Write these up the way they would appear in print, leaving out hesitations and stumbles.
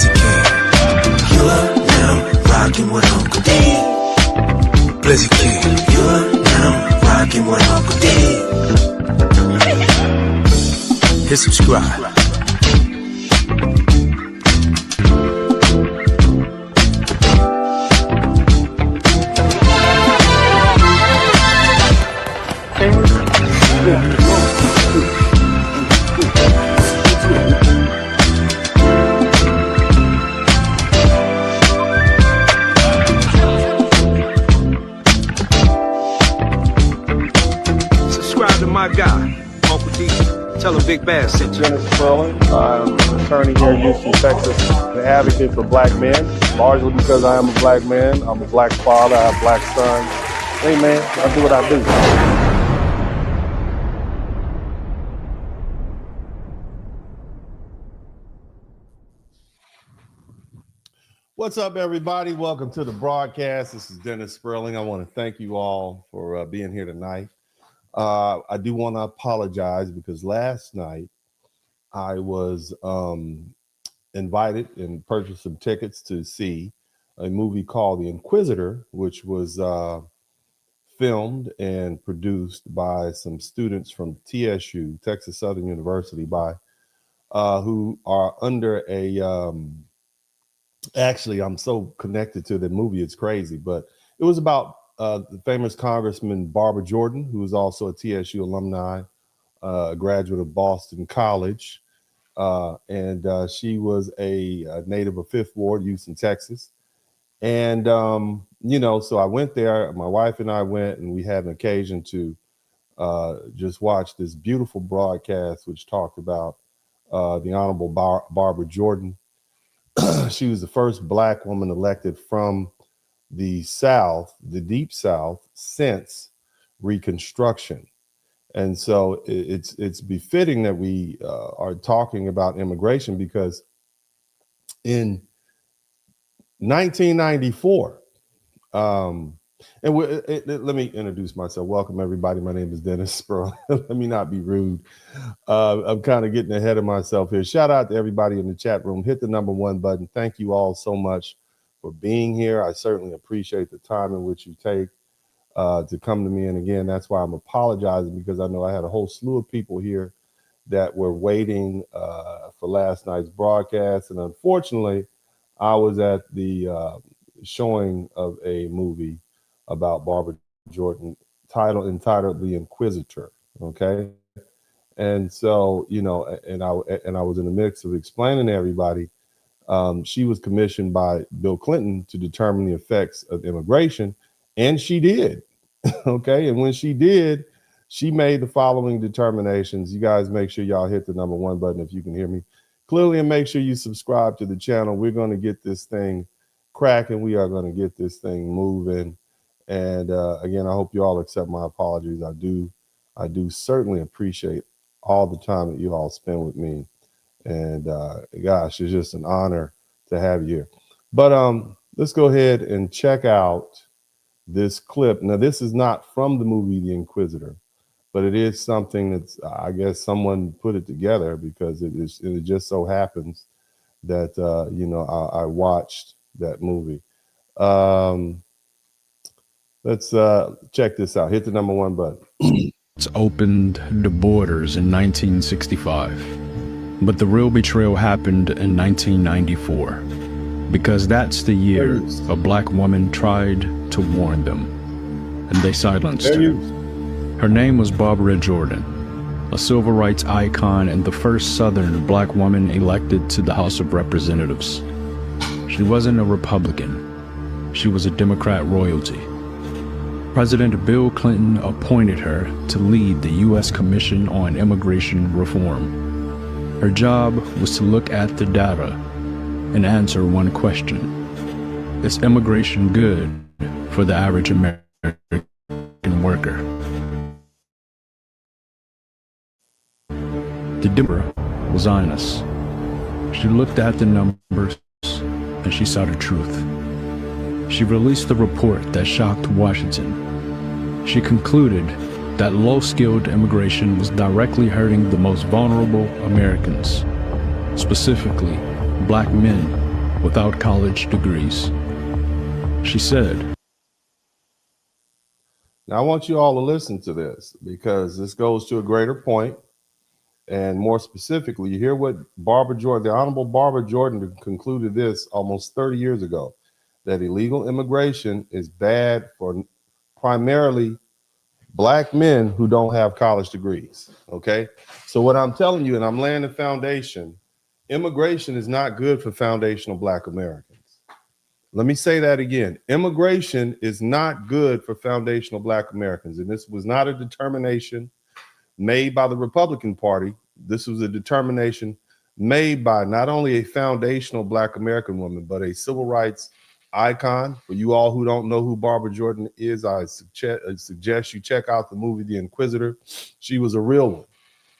King. You're now rocking with Uncle D. Blizzy King. You're now rocking with Uncle D. Hit subscribe. Subscribe to my guy, Uncle D. Tell him Big Bass sent you. Spurling. I'm an attorney here in Houston, Texas, an advocate for black men, largely because I am a black man. I'm a black father, I have black sons. Hey man, I do what I do. What's up, everybody? Welcome to the broadcast. This is Dennis Spurling. I want to thank you all for being here tonight. I do want to apologize because last night I was invited and purchased some tickets to see a movie called The Inquisitor, which was filmed and produced by some students from TSU, Texas Southern University, who are under a actually, I'm so connected to the movie, it's crazy, but it was about the famous Congressman Barbara Jordan, who is also a TSU alumni, a graduate of Boston College, and she was a native of Fifth Ward, Houston, Texas. And, you know, so I went there, my wife and I went, and we had an occasion to just watch this beautiful broadcast, which talked about the Honorable Barbara Jordan. She was the first Black woman elected from the South, the Deep South, since Reconstruction. And so it's befitting that we are talking about immigration, because in 1994, let me introduce myself. Welcome, everybody. My name is Dennis Spurling. Let me not be rude. I'm kind of getting ahead of myself here. Shout out to everybody in the chat room. Hit the #1 button. Thank you all so much for being here. I certainly appreciate the time in which you take to come to me. And again, that's why I'm apologizing, because I know I had a whole slew of people here that were waiting for last night's broadcast. And unfortunately, I was at the showing of a movie about Barbara Jordan entitled The Inquisitor. Okay. And so, you know, and I was in the midst of explaining to everybody, she was commissioned by Bill Clinton to determine the effects of immigration, and she did. Okay. And when she did, she made the following determinations. You guys make sure y'all hit the #1 button if you can hear me clearly, and make sure you subscribe to the channel. We're going to get this thing cracking. We are going to get this thing moving. And again, I hope you all accept my apologies. I do certainly appreciate all the time that you all spend with me. And gosh, it's just an honor to have you here. But let's go ahead and check out this clip. Now, this is not from the movie The Inquisitor, but it is something that's, I guess someone put it together, because it just so happens that, you know, I watched that movie. Let's check this out. Hit the #1 button. It's opened the borders in 1965, but the real betrayal happened in 1994, because that's the year a Black woman tried to warn them, and they silenced her. Her name was Barbara Jordan, a civil rights icon and the first Southern Black woman elected to the House of Representatives. She wasn't a Republican. She was a Democrat royalty. President Bill Clinton appointed her to lead the U.S. Commission on Immigration Reform. Her job was to look at the data and answer one question: is immigration good for the average American worker? The Deborah was honest. She looked at the numbers and she saw the truth. She released the report that shocked Washington. She concluded that low-skilled immigration was directly hurting the most vulnerable Americans, specifically Black men without college degrees. She said, now I want you all to listen to this because this goes to a greater point. And more specifically, you hear what Barbara Jordan, the Honorable Barbara Jordan, concluded this almost 30 years ago, that illegal immigration is bad for primarily Black men who don't have college degrees. Okay. So what I'm telling you, and I'm laying the foundation, immigration is not good for foundational Black Americans. Let me say that again. Immigration is not good for foundational Black Americans. And this was not a determination made by the Republican Party. This was a determination made by not only a foundational Black American woman, but a civil rights icon. For you all who don't know who Barbara Jordan is, I suggest you check out the movie The Inquisitor. She was a real one.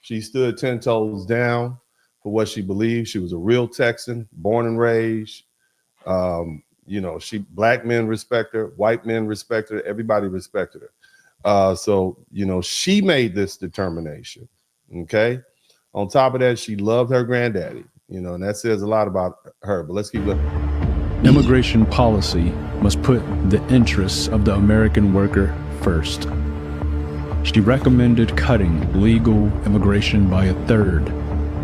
She stood 10 toes down for what she believed. She was a real Texan, born and raised. Black men respect her, white men respect her, everybody respected her. So she made this determination. Okay. On top of that, she loved her granddaddy, and that says a lot about her. But let's keep looking. immigration policy must put the interests of the American worker first. She recommended cutting legal immigration by 1/3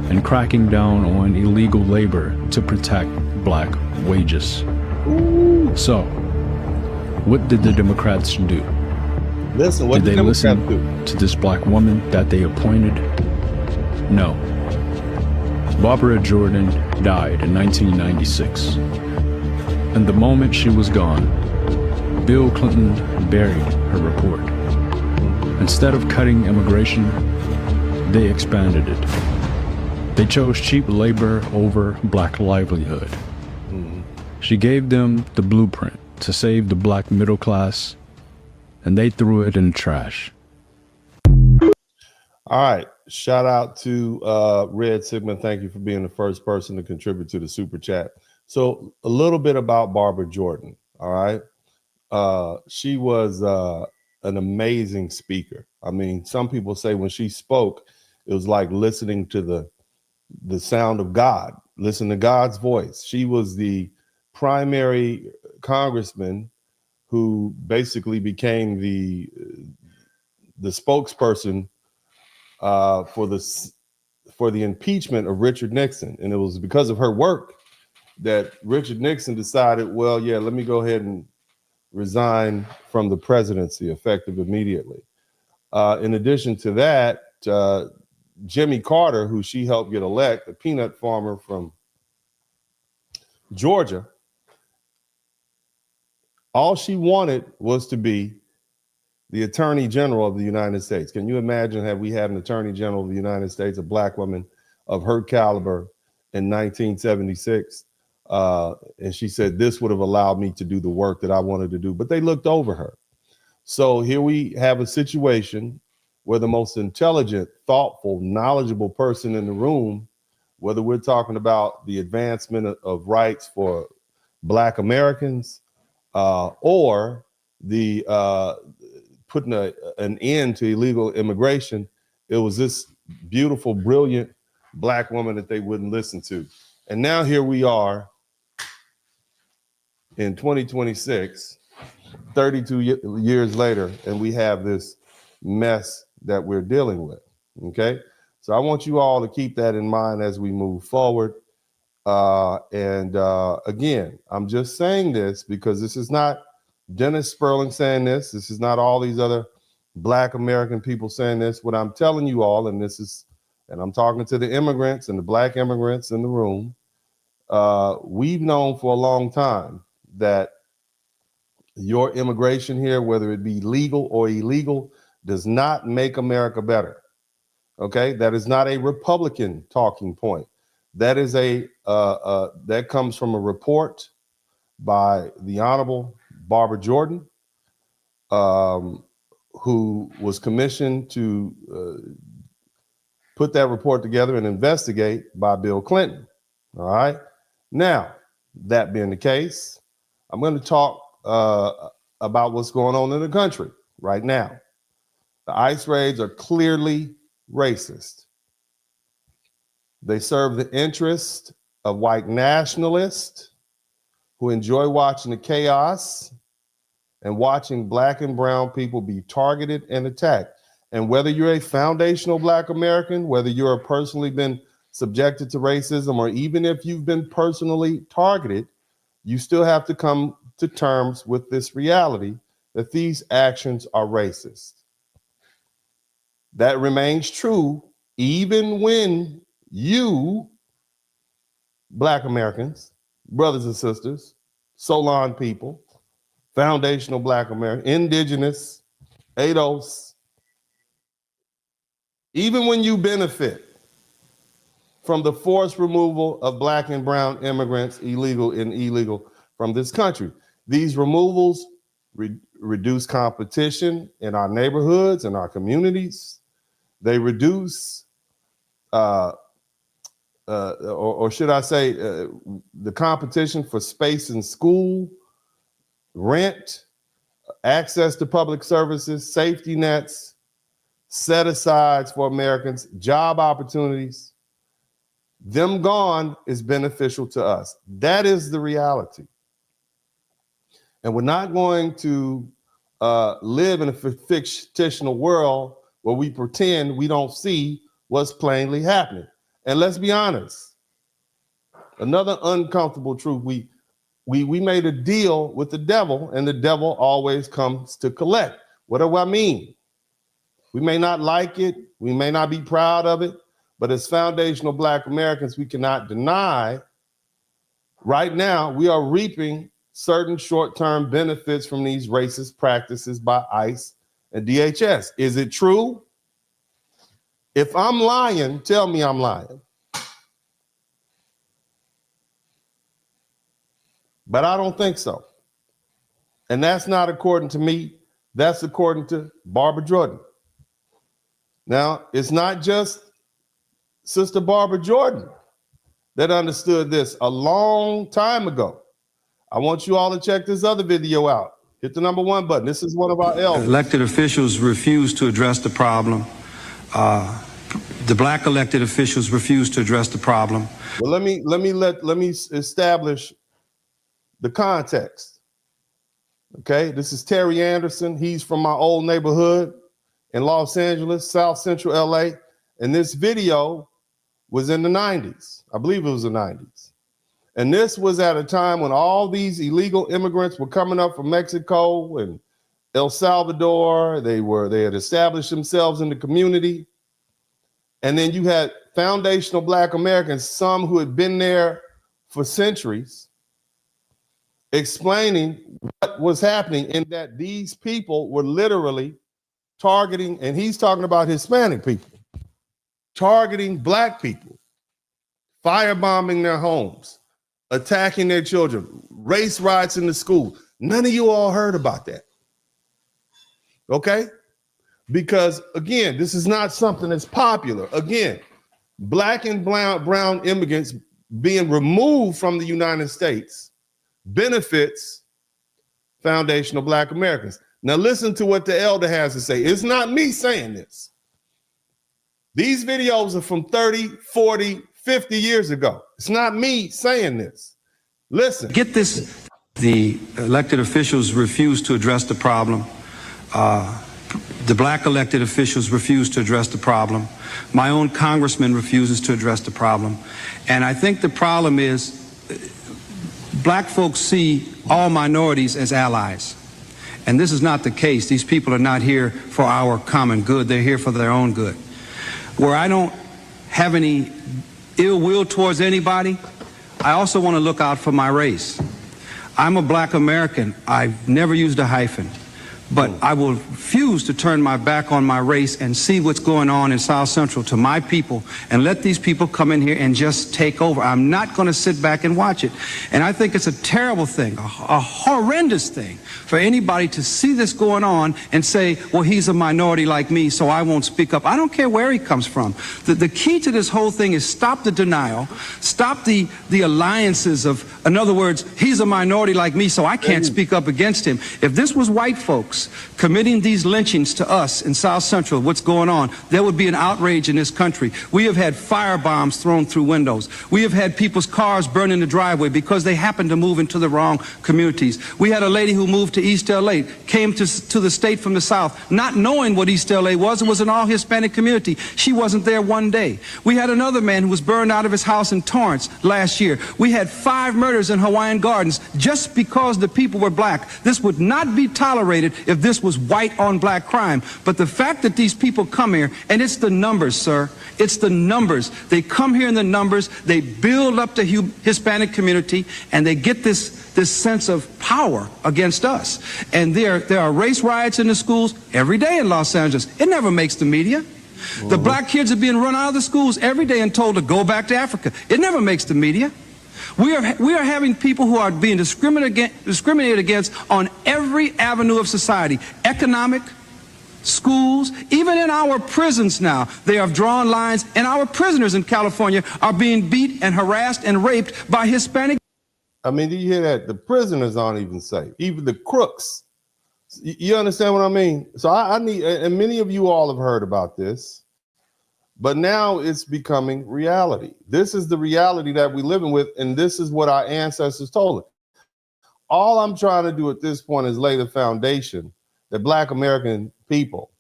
and cracking down on illegal labor to protect Black wages. Ooh. So, what did the Democrats do? Listen, what did the they Democrats listen do? to this Black woman that they appointed? No. Barbara Jordan died in 1996. And the moment she was gone, Bill Clinton buried her report. Instead of cutting immigration, they expanded it. They chose cheap labor over Black livelihood. She gave them the blueprint to save the Black middle class, and they threw it in the trash. All right. Shout out to Red Sigma. Thank you for being the first person to contribute to the super chat. So a little bit about Barbara Jordan. All right. She was an amazing speaker. I mean, some people say when she spoke, it was like listening to the sound of God, listen to God's voice. She was the primary congressman who basically became the spokesperson for the impeachment of Richard Nixon. And it was because of her work that Richard Nixon decided, well, yeah, let me go ahead and resign from the presidency effective immediately. In addition to that, Jimmy Carter, who she helped get elected, a peanut farmer from Georgia, all she wanted was to be the Attorney General of the United States. Can you imagine had we had an Attorney General of the United States, a Black woman of her caliber in 1976? And she said, this would have allowed me to do the work that I wanted to do, but they looked over her. So here we have a situation where the most intelligent, thoughtful, knowledgeable person in the room, whether we're talking about the advancement of rights for Black Americans or the putting an end to illegal immigration, it was this beautiful, brilliant Black woman that they wouldn't listen to. And now here we are in 2026, 32 years later, and we have this mess that we're dealing with, okay? So I want you all to keep that in mind as we move forward. Again, I'm just saying this because this is not Dennis Spurling saying this. This is not all these other Black American people saying this. What I'm telling you all, and I'm talking to the immigrants and the Black immigrants in the room, we've known for a long time that your immigration here, whether it be legal or illegal, does not make America better. Okay, that is not a Republican talking point. That is that comes from a report by the Honorable Barbara Jordan, who was commissioned to put that report together and investigate by Bill Clinton. All right. Now, that being the case, I'm going to talk about what's going on in the country right now. The ICE raids are clearly racist. They serve the interest of white nationalists who enjoy watching the chaos and watching black and brown people be targeted and attacked. And whether you're a foundational black American, whether you're personally been subjected to racism, or even if you've been personally targeted, you still have to come to terms with this reality that these actions are racist. That remains true even when you, black Americans, brothers and sisters, Solon people, foundational black American, indigenous, ADOS, even when you benefit from the forced removal of black and brown immigrants, illegal and illegal, from this country. These removals reduce competition in our neighborhoods and our communities. They reduce, or should I say, the competition for space in school, rent, access to public services, safety nets, set-asides for Americans, job opportunities. Them gone is beneficial to us. That is the reality. And we're not going to live in a fictional world where we pretend we don't see what's plainly happening. And let's be honest, another uncomfortable truth, we made a deal with the devil, and the devil always comes to collect. What do I mean? We may not like it, we may not be proud of it, but as foundational black Americans, we cannot deny right now we are reaping certain short-term benefits from these racist practices by ICE and DHS. Is it true? If I'm lying, tell me I'm lying. But I don't think so. And that's not according to me, that's according to Barbara Jordan. Now, it's not just Sister Barbara Jordan that understood this a long time ago. I want you all to check this other video out. Hit the #1 button. This is one of our elders. Elected officials refuse to address the problem. The black elected officials refuse to address the problem. Well, let me establish the context. Okay, this is Terry Anderson. He's from my old neighborhood in Los Angeles, South Central LA. And this video was in the 90s. I believe it was the 90s. And this was at a time when all these illegal immigrants were coming up from Mexico and El Salvador. They had established themselves in the community. And then you had foundational black Americans, some who had been there for centuries, explaining what was happening, in that these people were literally targeting, and he's talking about Hispanic people, targeting black people, firebombing their homes, attacking their children, race riots in the school. None of you all heard about that. Okay? Because again, this is not something that's popular. Again, black and brown immigrants being removed from the United States benefits foundational black Americans. Now listen to what the elder has to say. It's not me saying this. These videos are from 30, 40, 50 years ago. It's not me saying this. Listen. Get this. The elected officials refuse to address the problem. The black elected officials refuse to address the problem. My own congressman refuses to address the problem. And I think the problem is black folks see all minorities as allies. And this is not the case. These people are not here for our common good. They're here for their own good. Where I don't have any ill will towards anybody, I also want to look out for my race. I'm a black American. I've never used a hyphen. But I will refuse to turn my back on my race and see what's going on in South Central to my people and let these people come in here and just take over. I'm not going to sit back and watch it. And I think it's a terrible thing, a horrendous thing for anybody to see this going on and say, well, he's a minority like me, so I won't speak up. I don't care where he comes from. The key to this whole thing is stop the denial, stop the alliances of, in other words, he's a minority like me, so I can't speak up against him. If this was white folks folks committing these lynchings to us in South Central, what's going on, there would be an outrage in this country. We have had firebombs thrown through windows. We have had people's cars burned in the driveway because they happened to move into the wrong communities. We had a lady who moved to East LA, came to the state from the South, not knowing what East LA was. It was an all-Hispanic community. She wasn't there one day. We had another man who was burned out of his house in Torrance last year. We had 5 murders in Hawaiian Gardens just because the people were black. This would not be tolerated if this was white on black crime. But the fact that these people come here, and it's the numbers, sir, it's the numbers. They come here in the numbers, they build up the Hispanic community, and they get this sense of power against us. And there are race riots in the schools every day in Los Angeles. It never makes the media. The black kids are being run out of the schools every day and told to go back to Africa. It never makes the media. We are having people who are being discriminated against on every avenue of society. Economic, schools, even in our prisons now. They have drawn lines, and our prisoners in California are being beat and harassed and raped by Hispanic. I mean, do you hear that? The prisoners aren't even safe, even the crooks. You understand what I mean? So I need, and many of you all have heard about this, but now it's becoming reality. This is the reality that we're living with, and this is what our ancestors told us. All I'm trying to do at this point is lay the foundation that Black American people,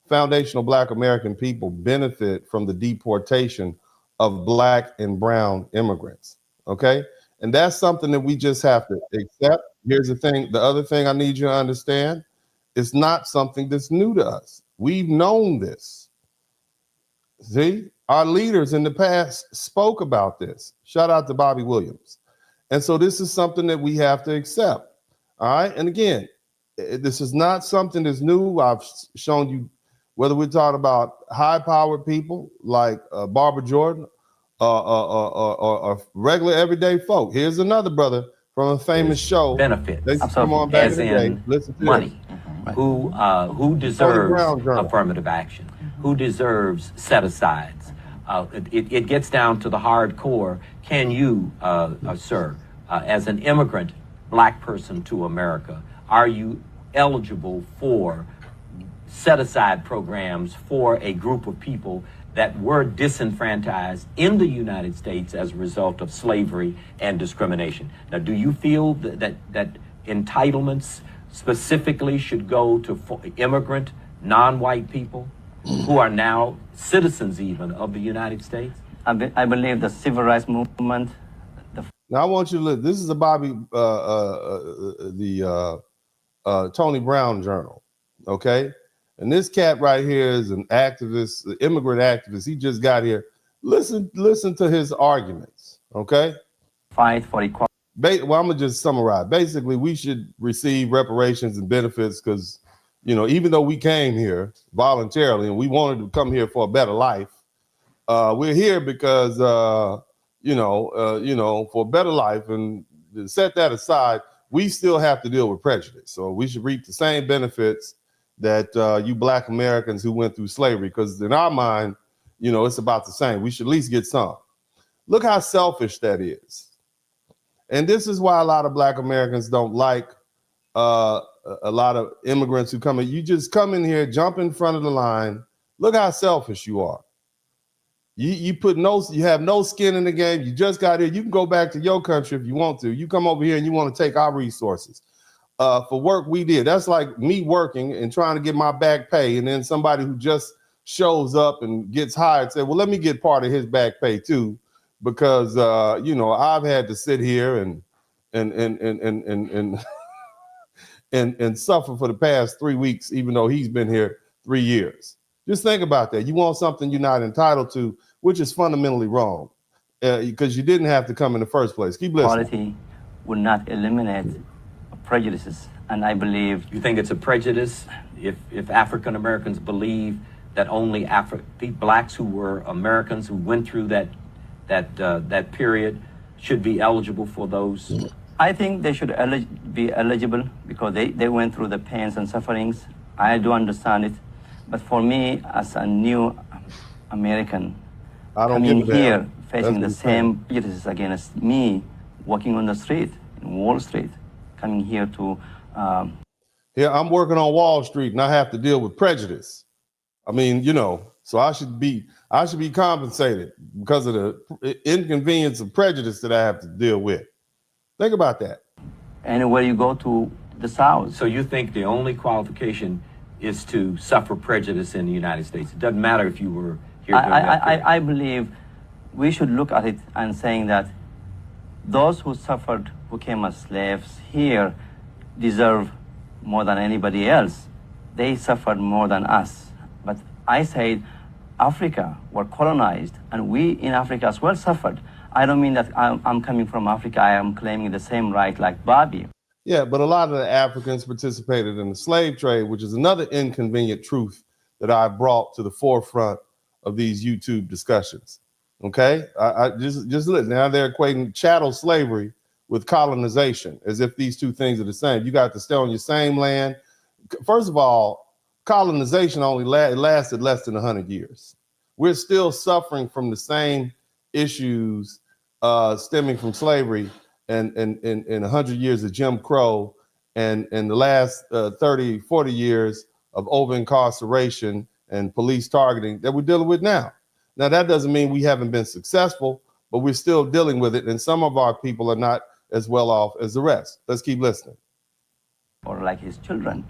foundational Black American people, benefit from the deportation of Black and brown immigrants, okay? And that's something that we just have to accept. Here's the thing, the other thing I need you to understand, it's not something that's new to us. We've known this. See, our leaders in the past spoke about this. Shout out to Bobby Williams. And so this is something that we have to accept, all right? And again, this is not something that's new. I've shown you, whether we're talking about high-powered people like Barbara Jordan, or regular everyday folk. Here's another brother from a famous show. Benefits. Come on back as in the day. Listen to money. this. Who deserves affirmative action? Who deserves set-asides? It gets down to the hardcore. Can you, sir, as an immigrant Black person to America, are you eligible for set-aside programs for a group of people that were disenfranchised in the United States as a result of slavery and discrimination? Now, do you feel that entitlements specifically should go to immigrant, non-white people who are now citizens even of the United States? I believe the civil rights movement. Now I want you to look. This is a Bobby, Tony Brown journal, okay? And this cat right here is an activist, an immigrant activist. He just got here. Listen to his arguments, okay? Fight for equality. Well, I'm gonna just summarize. Basically, we should receive reparations and benefits because, you know, even though we came here voluntarily and we wanted to come here for a better life, we're here because, for a better life. And to set that aside, we still have to deal with prejudice. So we should reap the same benefits that you Black Americans who went through slavery, because in our mind, you know, it's about the same. We should at least get some. Look how selfish that is. And this is why a lot of Black Americans don't like a lot of immigrants who come in. You just come in here, jump in front of the line. Look how selfish you are. You have no skin in the game. You just got here. You can go back to your country if you want to. You come over here and you want to take our resources. For work we did. That's like me working and trying to get my back pay, and then somebody who just shows up and gets hired say, well, let me get part of his back pay too, because I've had to sit here and suffer for the past 3 weeks, even though he's been here 3 years. Just think about that. You want something you're not entitled to, which is fundamentally wrong, because you didn't have to come in the first place. Keep listening. Equality would not eliminate prejudices, and I believe. You think it's a prejudice if African Americans believe that only Blacks who were Americans who went through that period should be eligible for those? I think they should be eligible because they went through the pains and sufferings. I do understand it, but for me as a new American coming here facing the same prejudices against me, walking on the street in Wall Street, coming here to Here, I'm working on Wall Street and I have to deal with prejudice. I mean, you know, so I should be compensated because of the inconvenience of prejudice that I have to deal with. Think about that. Anywhere you go to the South. So you think the only qualification is to suffer prejudice in the United States? It doesn't matter if you were here. I believe we should look at it and saying that those who suffered, who came as slaves here, deserve more than anybody else. They suffered more than us. But I said Africa were colonized, and we in Africa as well suffered. I don't mean that I'm coming from Africa, I am claiming the same right like Bobby. Yeah, but a lot of the Africans participated in the slave trade, which is another inconvenient truth that I brought to the forefront of these YouTube discussions. Okay, I just listen. Now they're equating chattel slavery with colonization, as if these two things are the same. You got to stay on your same land. First of all, colonization only lasted less than 100 years. We're still suffering from the same issues stemming from slavery and 100 years of Jim Crow and the last 30, 40 years of over incarceration and police targeting that we're dealing with now. Now, that doesn't mean we haven't been successful, but we're still dealing with it. And some of our people are not as well off as the rest. Let's keep listening. Or like his children.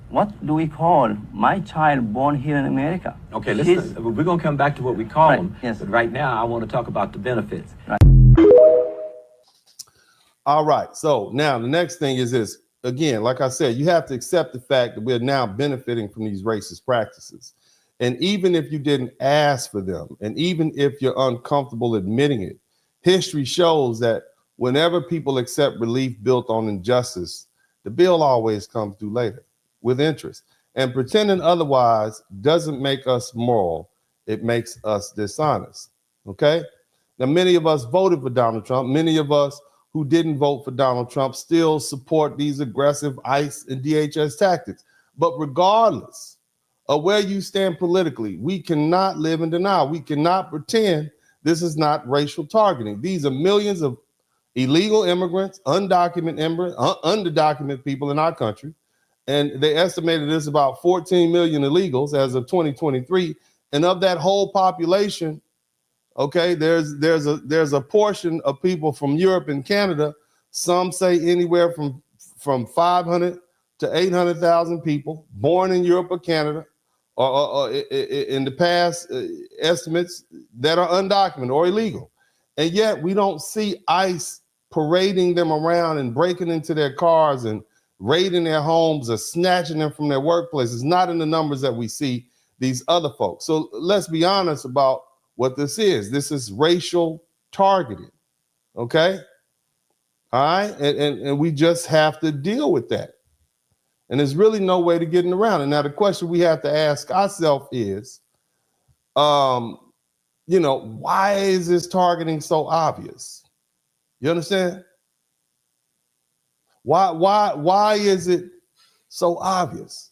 What do we call my child born here in America? Okay, listen, we're going to come back to what we call them. Yes. But right now, I want to talk about the benefits. Right. All right. So now the next thing is this. Again, like I said, you have to accept the fact that we're now benefiting from these racist practices. And even if you didn't ask for them, and even if you're uncomfortable admitting it, history shows that whenever people accept relief built on injustice, the bill always comes due later with interest. And pretending otherwise doesn't make us moral. It makes us dishonest. Okay? Now, many of us voted for Donald Trump. Many of us who didn't vote for Donald Trump still support these aggressive ICE and DHS tactics. But regardless of where you stand politically, we cannot live in denial. We cannot pretend this is not racial targeting. These are millions of illegal immigrants, undocumented people in our country. And they estimated there's about 14 million illegals as of 2023. And of that whole population, okay, there's a portion of people from Europe and Canada. Some say anywhere from 500 to 800,000 people born in Europe or Canada, or in the past estimates that are undocumented or illegal. And yet we don't see ICE parading them around and breaking into their cars and raiding their homes or snatching them from their workplaces, not in the numbers that we see these other folks. So let's be honest about what this is. This is racial targeting, okay? All right, and we just have to deal with that. And there's really no way to get around it. Now, the question we have to ask ourselves is, why is this targeting so obvious? You understand? Why is it so obvious?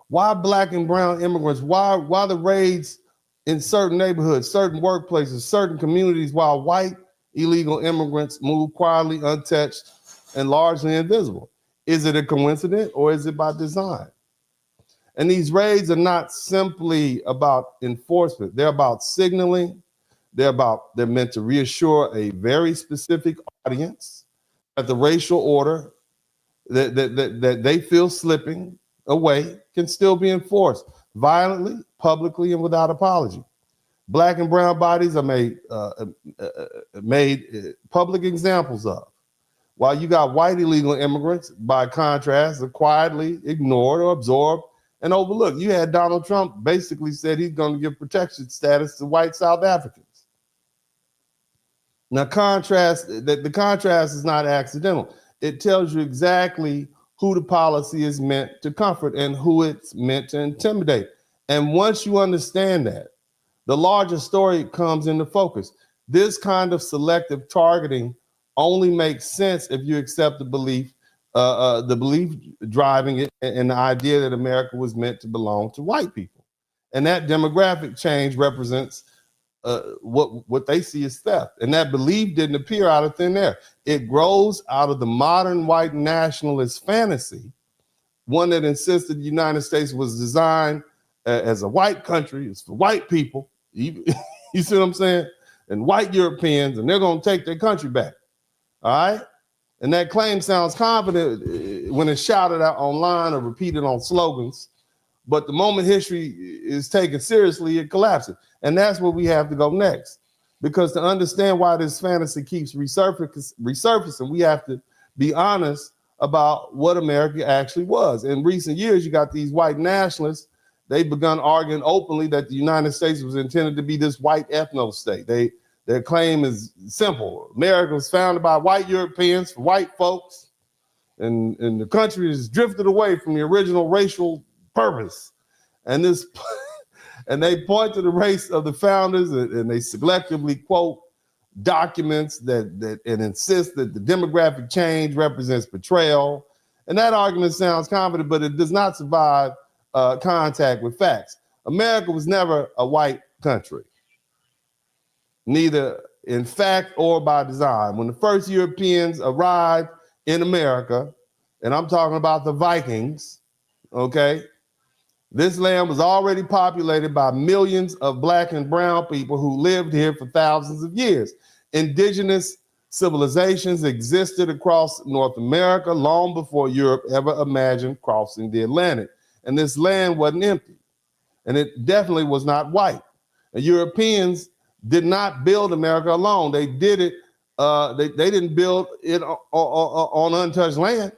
Why black and brown immigrants? Why the raids in certain neighborhoods, certain workplaces, certain communities, while white illegal immigrants move quietly, untouched, and largely invisible? Is it a coincidence or is it by design? And these raids are not simply about enforcement. They're about signaling. They're meant to reassure a very specific audience that the racial order that they feel slipping away can still be enforced violently, publicly, and without apology. Black and brown bodies are made public examples of, while you got white illegal immigrants, by contrast, are quietly ignored or absorbed and overlooked. You had Donald Trump basically said he's going to give protection status to white South Africans. Now, the contrast is not accidental. It tells you exactly who the policy is meant to comfort and who it's meant to intimidate. And once you understand that, the larger story comes into focus. This kind of selective targeting only makes sense if you accept the belief driving it and the idea that America was meant to belong to white people. And that demographic change represents what they see as theft. And that belief didn't appear out of thin air. It grows out of the modern white nationalist fantasy one that insisted the United States was designed as a white country, it's for white people, you see what I'm saying? And white Europeans, and they're gonna take their country back, all right? And that claim sounds confident when it's shouted out online or repeated on slogans, but the moment history is taken seriously, it collapses. And that's where we have to go next. Because to understand why this fantasy keeps resurfacing, we have to be honest about what America actually was. In recent years, you got these white nationalists, they've begun arguing openly that the United States was intended to be this white ethno-state. Their claim is simple. America was founded by white Europeans for white folks, and the country has drifted away from the original racial purpose. And and they point to the race of the founders, and they selectively quote documents that insist that the demographic change represents betrayal. And that argument sounds confident, but it does not survive contact with facts. America was never a white country, neither in fact or by design. When the first Europeans arrived in America, and I'm talking about the Vikings, okay, this land was already populated by millions of black and brown people who lived here for thousands of years. Indigenous civilizations existed across North America long before Europe ever imagined crossing the Atlantic. And this land wasn't empty, and it definitely was not white. And Europeans did not build America alone. They did it, they didn't build it on untouched land.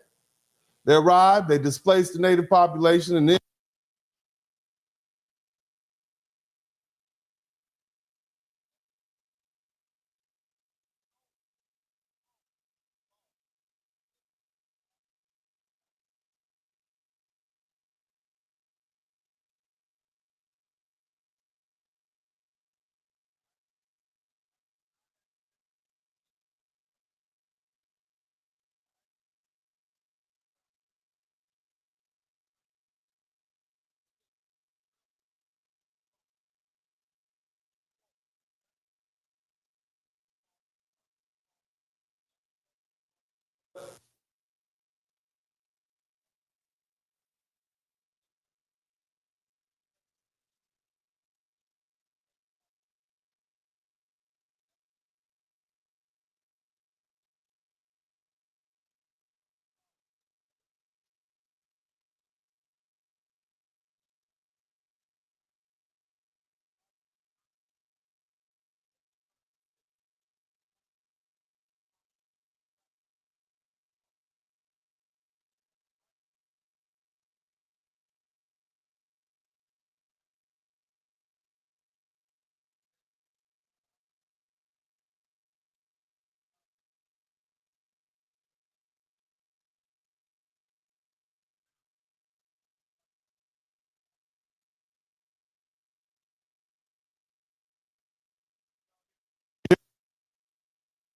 They arrived, they displaced the native population, and then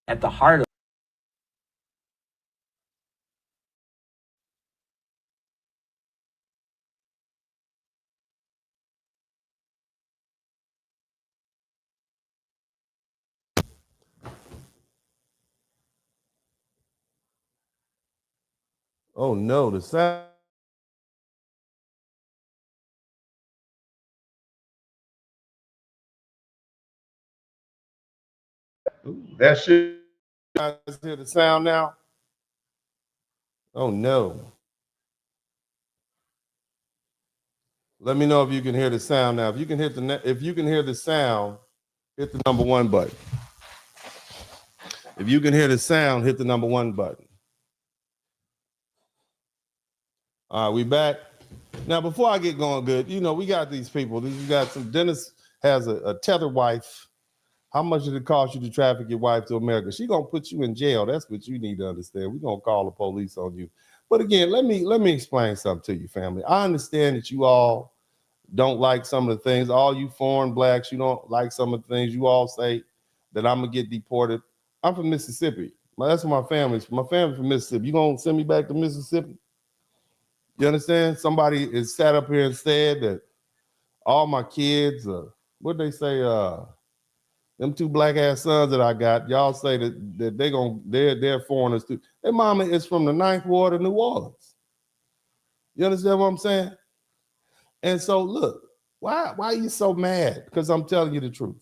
at the heart of oh no, the sound. That shit. You guys hear the sound now? Oh no. Let me know if you can hear the sound now. If you can hit if you can hear the sound, hit the #1 button. If you can hear the sound, hit the #1 button. All right, we back. Now, before I get going good, you know, we got these people. We got some, Dennis has a tethered wife. How much did it cost you to traffic your wife to America? She gonna put you in jail. That's what you need to understand. We're gonna call the police on you. But again, let me explain something to you, family. I understand that you all don't like some of the things. All you foreign blacks, you don't like some of the things. You all say that I'm gonna get deported. I'm from Mississippi. That's where my family's from. My family's from Mississippi. You gonna send me back to Mississippi? You understand? Somebody is sat up here and said that all my kids, what they say, them 2 black ass sons that I got, y'all say that they're foreigners too. Their mama is from the 9th Ward of New Orleans. You understand what I'm saying? And so look, why are you so mad? Because I'm telling you the truth.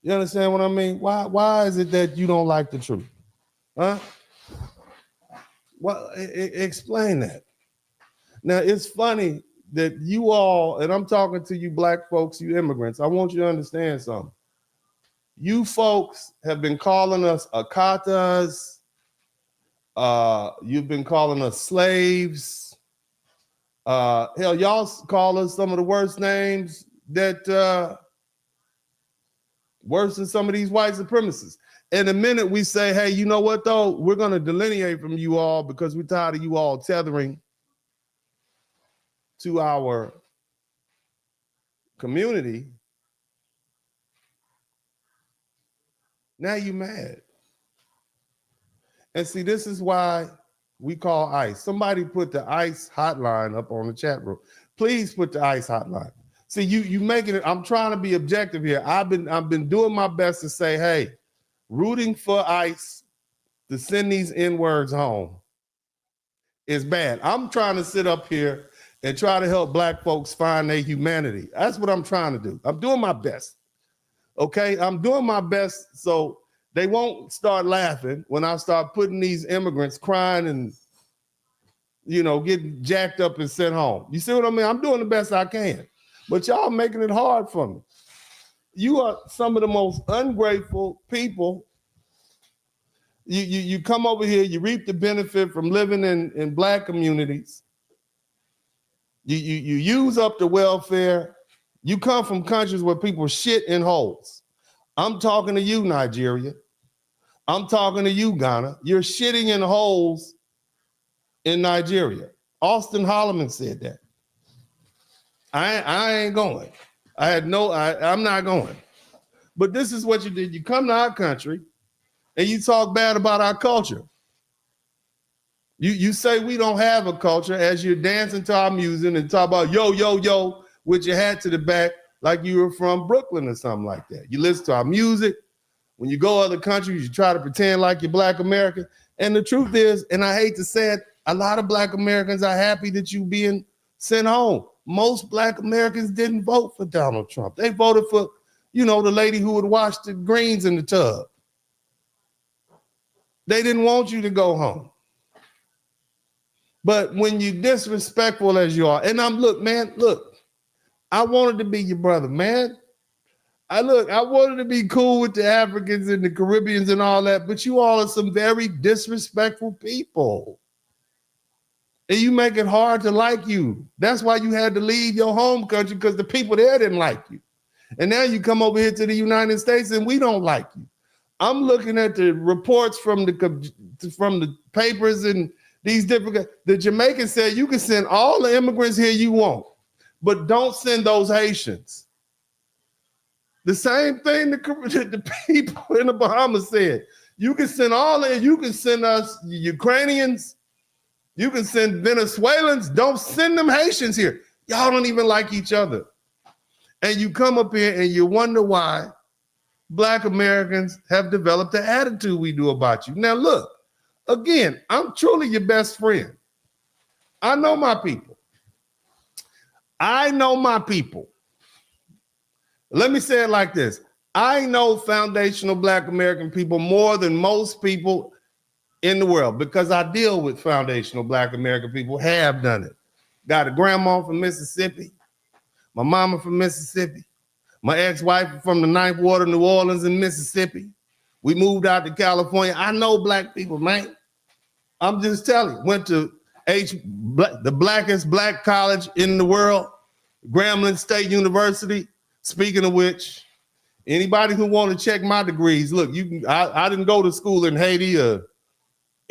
You understand what I mean? Why is it that you don't like the truth? Huh? Well, explain that. Now, it's funny that you all, and I'm talking to you black folks, you immigrants, I want you to understand something. You folks have been calling us akatas. You've been calling us slaves. Hell, y'all call us some of the worst names that worse than some of these white supremacists. And the minute we say, hey, you know what though? We're going to delineate from you all because we're tired of you all tethering to our community. Now you mad. And see, this is why we call ICE. Somebody put the ICE hotline up on the chat room. Please put the ICE hotline. See, you making it, I'm trying to be objective here. I've been doing my best to say, hey, rooting for ICE to send these N-words home is bad. I'm trying to sit up here and try to help black folks find their humanity. That's what I'm trying to do. I'm doing my best. Okay, I'm doing my best so they won't start laughing when I start putting these immigrants crying and, you know, getting jacked up and sent home. You see what I mean? I'm doing the best I can, but y'all making it hard for me. You are some of the most ungrateful people. You come over here, you reap the benefit from living in black communities. You use up the welfare. You come from countries where people shit in holes. I'm talking to you, Nigeria. I'm talking to you, Ghana. You're shitting in holes in Nigeria. Austin Holloman said that. I ain't going. I'm not going. But this is what you did. You come to our country and you talk bad about our culture. You say we don't have a culture as you're dancing to our music and talk about yo, yo, yo, with your hat to the back like you were from Brooklyn or something like that. You listen to our music. When you go other countries, you try to pretend like you're Black American. And the truth is, and I hate to say it, a lot of Black Americans are happy that you being sent home. Most Black Americans didn't vote for Donald Trump. They voted for, you know, the lady who would wash the greens in the tub. They didn't want you to go home. But when you disrespectful as you are, and look, I wanted to be your brother, man. I wanted to be cool with the Africans and the Caribbeans and all that, but you all are some very disrespectful people. And you make it hard to like you. That's why you had to leave your home country, because the people there didn't like you. And now you come over here to the United States and we don't like you. I'm looking at the reports from the papers and these different, the Jamaicans said you can send all the immigrants here you want, but don't send those Haitians. The same thing the people in the Bahamas said. You can send you can send us Ukrainians, you can send Venezuelans, don't send them Haitians here. Y'all don't even like each other. And you come up here and you wonder why Black Americans have developed the attitude we do about you. Now look, again, I'm truly your best friend. I know my people. Let me say it like this. I know foundational Black American people more than most people in the world because I deal with foundational Black American people, have done it. Got a grandma from Mississippi, my mama from Mississippi, my ex-wife from the Ninth Ward of New Orleans in Mississippi. We moved out to California. I know Black people, man. I'm just telling you, went to the blackest Black college in the world, Grambling State University. Speaking of which, anybody who want to check my degrees, look, I didn't go to school in Haiti or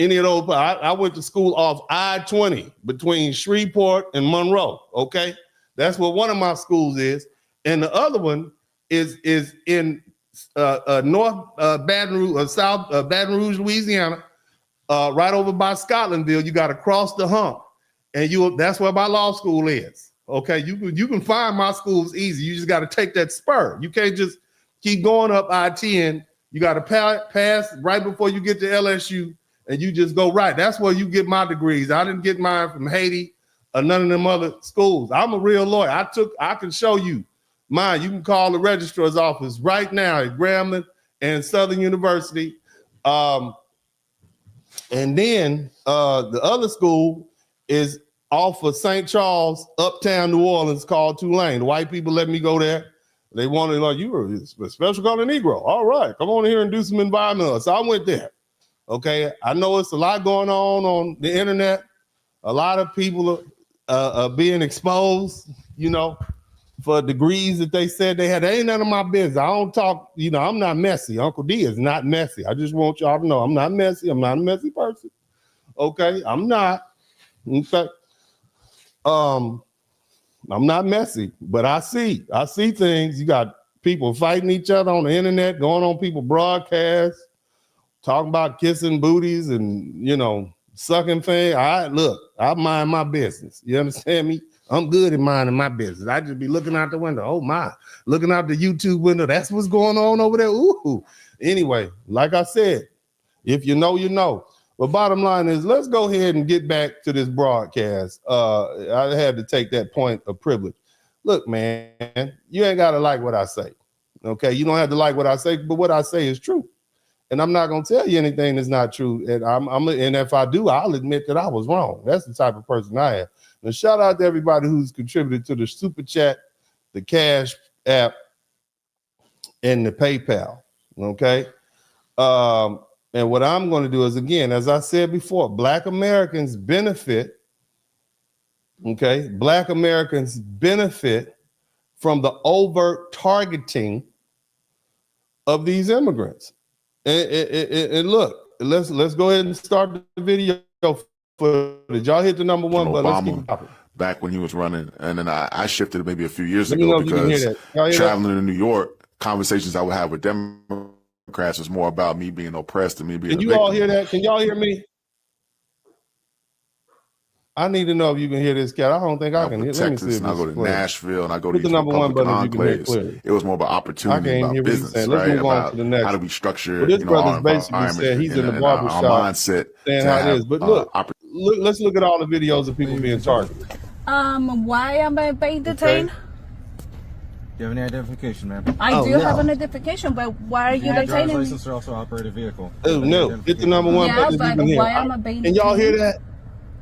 any of those. I went to school off I-20 between Shreveport and Monroe. Okay, that's what one of my schools is, and the other one is in North Baton Rouge, South Baton Rouge, Louisiana, right over by Scotlandville. You got to cross the hump, and that's where my law school is. Okay, you can find my schools easy. You just got to take that spur. You can't just keep going up I-10. You got to pass right before you get to LSU, and you just go right. That's where you get my degrees. I didn't get mine from Haiti or none of them other schools. I'm a real lawyer. I can show you mine. You can call the registrar's office right now at Grambling and Southern University. And then the other school is off of St. Charles, uptown New Orleans, called Tulane. The white people let me go there. They wanted, like, you were a special color Negro. All right, come on here and do some environmental. So I went there. Okay, I know it's a lot going on the internet. A lot of people are being exposed, you know, for degrees that they said they had. That ain't none of my business. I don't talk, you know, I'm not messy. Uncle D is not messy. I just want y'all to know I'm not messy. I'm not a messy person. Okay, I'm not. In fact, I'm not messy, but I see things. You got people fighting each other on the internet, going on people's broadcasts, talking about kissing booties and, you know, sucking things. I mind my business. You understand me? I'm good at minding my business. I just be looking out the window. Oh my, looking out the YouTube window. That's what's going on over there. Ooh. Anyway, like I said, if you know, you know. But bottom line is, let's go ahead and get back to this broadcast. I had to take that point of privilege. Look, man, you ain't got to like what I say. Okay, you don't have to like what I say, but what I say is true. And I'm not going to tell you anything that's not true. And and if I do, I'll admit that I was wrong. That's the type of person I am. And shout out to everybody who's contributed to the Super Chat, the Cash App, and the PayPal. Okay. And what I'm going to do is, again, as I said before, Black Americans benefit. Okay. Black Americans benefit from the overt targeting of these immigrants. And look, let's go ahead and start the video footage. Y'all hit the number one button. Let's keep popping. Back when he was running, and then I shifted maybe a few years ago because traveling to New York, conversations I would have with Democrats was more about me being oppressed and me being. Can you all hear that? Can y'all hear me? I need to know if you can hear this, cat. I don't think I can hear. Let me see. And I go to Nashville, and I go to the number one button. You can hear clearly. It was more about opportunity, about business, Let's right? move on to the next. How do we structure? Well, this brother's basically said he's in the barbershop, mindset, saying how it is. But look, let's look at all the videos of people being targeted. Why am I being detained? Do you have any identification, ma'am? I do have an identification, but why are you detaining me? License or also operate a vehicle? Oh no, hit the number one button. Yeah, but why am I being detained? Can y'all hear that?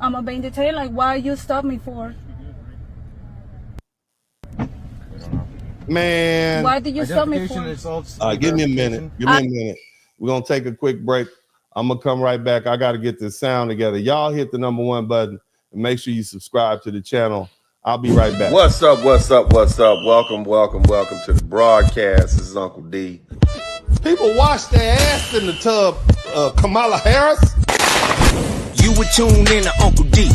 I'm being detained. Like, why you stop me for? Man, why did you stop me for? Give me a minute. Give me a minute. We're gonna take a quick break. I'm gonna come right back. I got to get this sound together. Y'all hit the number one button and make sure you subscribe to the channel. I'll be right back. What's up? Welcome to the broadcast. This is Uncle D. People wash their ass in the tub, Kamala Harris. You would tune in to Uncle D.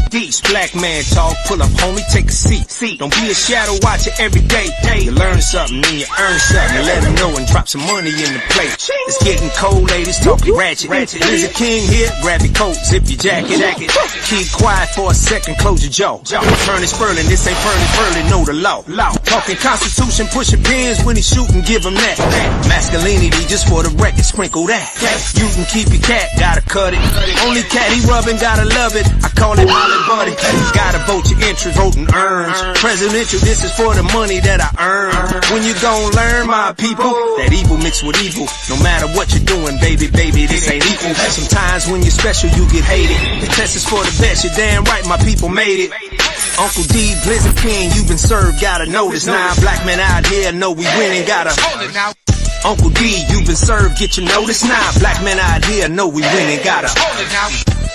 Black man talk, pull up, homie, take a seat. Don't be a shadow watcher every day. You learn something, then you earn something. Let them know and drop some money in the plate. It's getting cold, ladies, talking ratchet. There's a king here, grab your coat, zip your jacket. Keep quiet for a second, close your jaw. Turn it Spurling, this ain't Furling, know the law. Talking Constitution, pushing pins when he shootin', give him that. Masculinity, just for the record, sprinkle that. You can keep your cat, gotta cut it. Only cat he rubbing, gotta love it. I call it Molly Buddy. Gotta vote your interest, voting earns. Presidential, this is for the money that I earn. When you gon' learn, my people, that evil mixed with evil. No matter what you're doing, baby, this ain't equal. Sometimes when you're special, you get hated. The test is for the best, you're damn right, my people made it. Uncle D, Blizzard King, you've been served, gotta notice. Now black men out here know we winning, gotta hold it now. Uncle D, you've been served, get your notice now. Black men out here know we winning, gotta hold it now.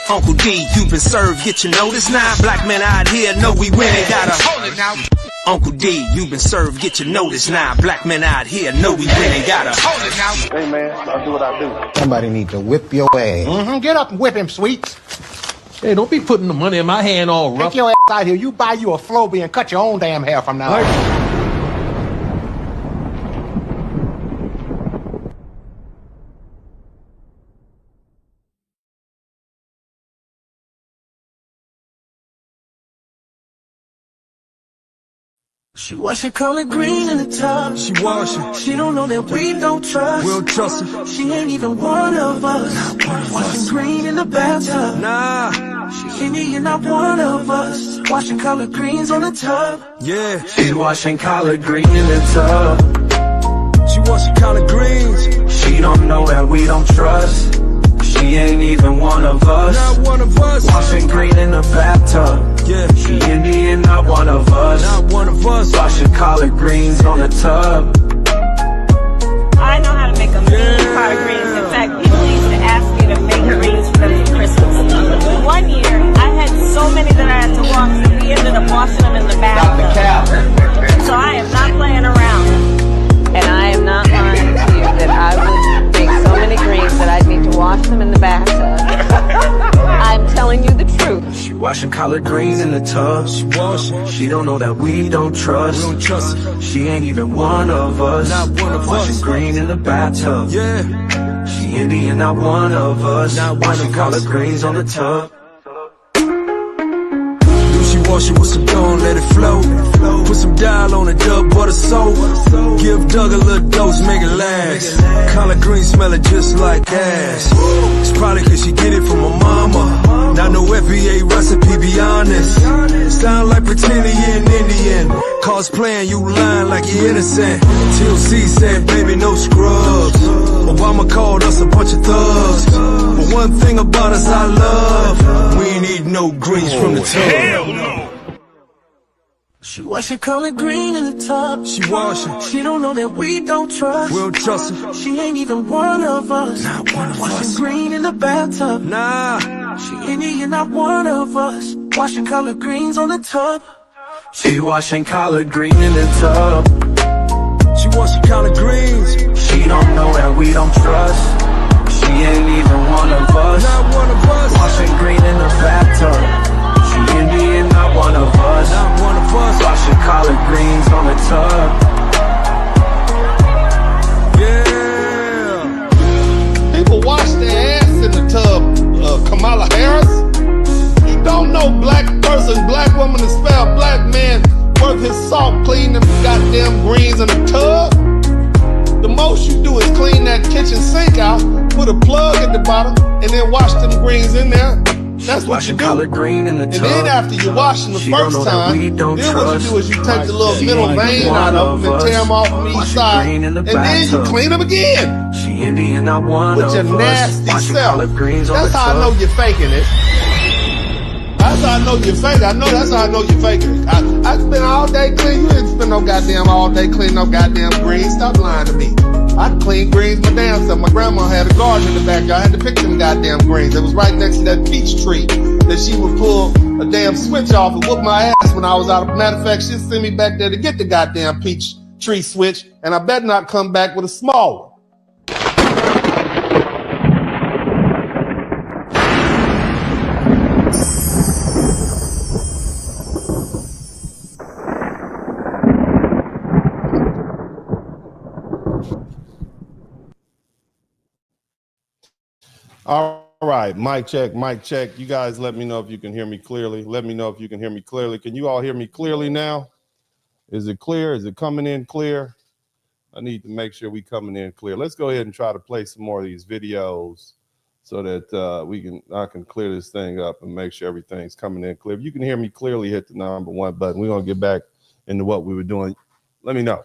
Uncle D, you've been served, get your notice now. Black men out here know we winning, gotta hold it now. Uncle D, you've been served, get your notice now. Black men out here know we winning, gotta hold it now. Hey man, I'll do what I do. Somebody need to whip your ass. Get up and whip him, sweets. Hey, don't be putting the money in my hand all rough. Take your ass out here. You buy you a Floby and cut your own damn hair from now on. She wash her color green in the tub. She wash it. She don't know that we don't trust. We'll trust her. She ain't even one of us. green in the bathtub. Nah, She Indian, not one of us. Washing collard greens on the tub. yeah. She washing collard green in the tub. She washing collard greens. She don't know that we don't trust. She ain't even one of us. Not one of us. Washing green in the bathtub. Yeah. She Indian, not one of us. Not one of us. Washing collard greens on the tub. I know how to make a mean collard greens. In fact, people used to ask me to make greens for them for Christmas. One year, I had so many that I had to wash that we ended up washing them in the bathtub. So I am not playing around. And I am not lying to you that I would make so many greens that I'd need to wash them in the bathtub. I'm telling you the truth. She washing collard greens in the tub. She washing. She don't know that we don't trust. We don't trust her. She ain't even one of us. Not one of washing us. green in the bathtub. Yeah. She Indian, not one of us. Not one washing of collard us. greens on the tub. She wash it with some dough and let it flow. Put some dial on it, Doug butter soap. Give Doug a little dose, make it last. Collard green smelling just like ass. It's probably cause she get it from her mama. Not no FBA recipe, be honest. Sound like pretending you're an Indian. Cosplaying, you lying like you're innocent. TLC said, baby, no scrubs. Obama called us a bunch of thugs. But one thing about us I love, we ain't eating no greens from the tub. Hell no! She washing collard green in the tub. She washing. She don't know that we don't trust. We don't trust her. She ain't even one of us. Not one of washing us. green in the bathtub. Nah, She Indian, not one of us. Washing collard greens on the tub. She washing collard green in the tub. she washing collard greens. She don't know that we don't trust. She ain't even one of us. Not one of us. Washing green in the bathtub. She Indian, not one of us. Not one of us. Washing collard greens on the tub. Yeah. People wash their ass in the tub. Kamala Harris. You don't know black person, black woman to spell black man worth his salt clean them goddamn greens in the tub. The most you do is clean that kitchen sink out, put a plug at the bottom, and then wash them greens in there. That's what you do. Collard green in the And tub. then after you wash them the first time, then what you do is you take the little middle vein out of them and tear them off from each side, and then you clean them again. She Indian, not one With of your us. nasty Washing self. collard greens on That's the how I tub. know you're faking it. That's how I know you're faking. I know that's how I know you're faking it. I spend all day clean. You didn't spend no goddamn all day cleaning no goddamn greens. Stop lying to me. I clean greens my damn self. My grandma had a garden in the backyard. I had to pick them goddamn greens. It was right next to that peach tree that she would pull a damn switch off and whoop my ass when I was out. Matter of fact, she'd send me back there to get the goddamn peach tree switch, and I better not come back with a small one. All right, mic check, mic check. You guys let me know if you can hear me clearly. Let me know if you can hear me clearly. Can you all hear me clearly now? Is it clear? Is it coming in clear? I need to make sure we coming in clear. Let's go ahead and try to play some more of these videos so that I can clear this thing up and make sure everything's coming in clear. If you can hear me clearly, hit the #1 button. We're gonna get back into what we were doing. Let me know.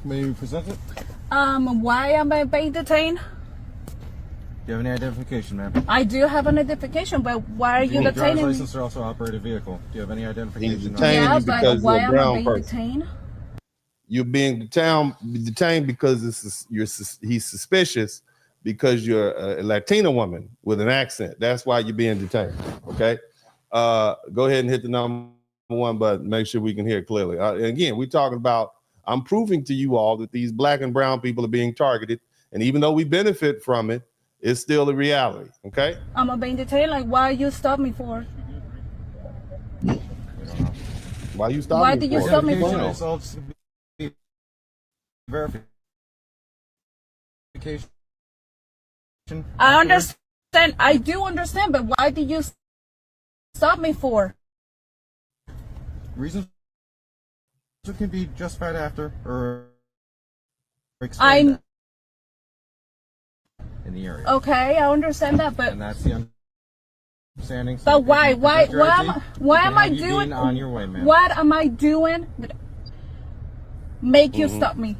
May you present it? Why am I being detained? Do you have any identification, ma'am? I do have an identification, but why are you Driver's detaining me? license or also operate a vehicle. Do you have any identification? He's detaining Yeah, you but because why you're a am I brown being person. detained? You're being detained because he's suspicious because you're a Latina woman with an accent. That's why you're being detained. Okay, go ahead and hit the #1 button. Make sure we can hear it clearly. Again, we're talking about. I'm proving to you all that these black and brown people are being targeted, and even though we benefit from it, it's still a reality. Okay. I'm being detained. Like, why you stop me for? Why you stop? Why did you stop me for? Verification. I understand. I do understand, but why did you stop me for? Reasons it can be justified after or I'm. in the area. Okay, I understand that, but And that's the understanding. But why am I doing on your way, man? What am I doing that make you stop me?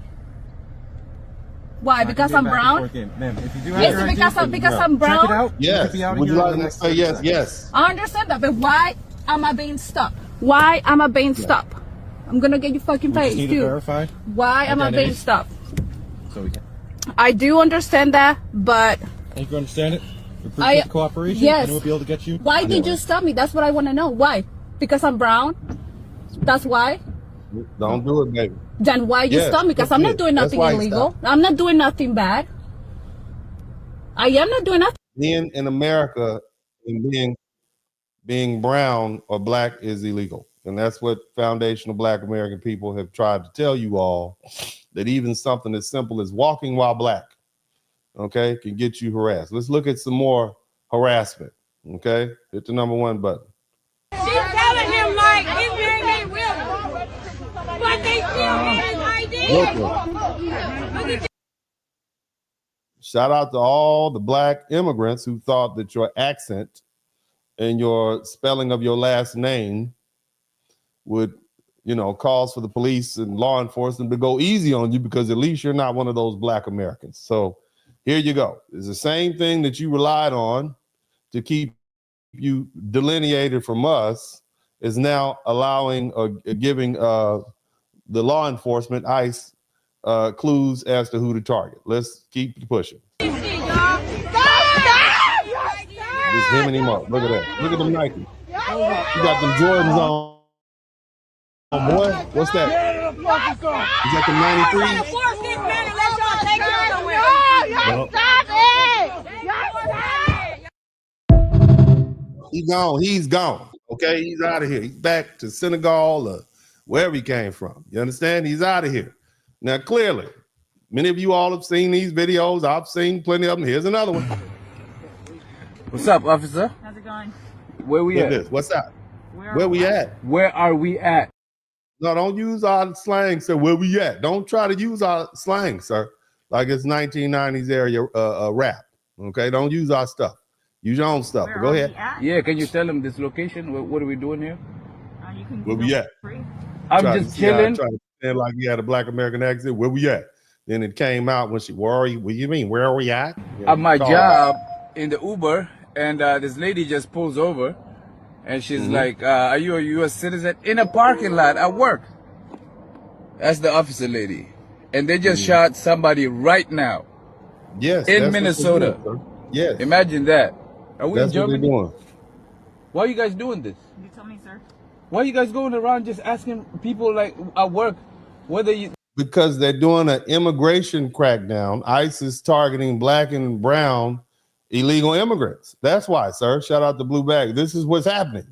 Why? Because I'm brown? Ma'am, if you do Is it because I'm brown? Check it out. Yes. Would you like to say yes? Yes. I understand that, but why am I being stopped? Why am I being stopped? I'm gonna get you fucking paid need too. to verify Why am I being stopped? So we can. I do understand that, but I think you understand it. Appreciate cooperation. Yes. And we'll be able to get you. Why did you stop me? That's what I want to know. Why? Because I'm brown? That's why? Don't do it, baby. Then why you stop me? Because I'm not doing nothing illegal. I'm not doing nothing bad. I am not doing nothing. Being in America and being brown or black is illegal. And that's what foundational Black American people have tried to tell you all, that even something as simple as walking while black, okay, can get you harassed. Let's look at some more harassment, okay? Hit the #1 button. She's telling him like his name ain't William, but they still get his ID. Shout out to all the Black immigrants who thought that your accent and your spelling of your last name would, cause for the police and law enforcement to go easy on you, because at least you're not one of those Black Americans. So here you go. It's the same thing that you relied on to keep you delineated from us is now allowing or giving the law enforcement, ICE, clues as to who to target. Let's keep pushing. Just hemming him up. Look at that. Look at them Nike. You got them Jordans on. Oh boy, what's that? Is that the 93? He's gone. He's gone. Okay, he's out of here. He's back to Senegal or wherever he came from. You understand? He's out of here. Now, clearly, many of you all have seen these videos. I've seen plenty of them. Here's another one. What's up, officer? How's it going? Where we at? This. What's that? Where we at? Where are we at? No, don't use our slang, sir. Where we at? Don't try to use our slang, sir, like it's 1990s area rap. Okay, don't use our stuff. Use your own stuff. Go ahead. Yeah, can you tell them this location? What are we doing here? Where we at? I'm just chilling. Trying to pretend like he had a Black American accent. Where we at? Then it came out when she, where are you? What do you mean? Where are we at? At my job in the Uber, and this lady just pulls over. And she's like, are you a U.S. citizen? In a parking lot at work. That's the officer lady. And they just shot somebody right now. Yes. In Minnesota. Yes. Imagine that. Are we in Germany? What they're doing. Why are you guys doing this? You tell me, sir. Why are you guys going around just asking people like at work whether you... Because they're doing an immigration crackdown. ICE is targeting Black and brown illegal immigrants. That's why, sir. Shout out to Blue Bag. This is what's happening.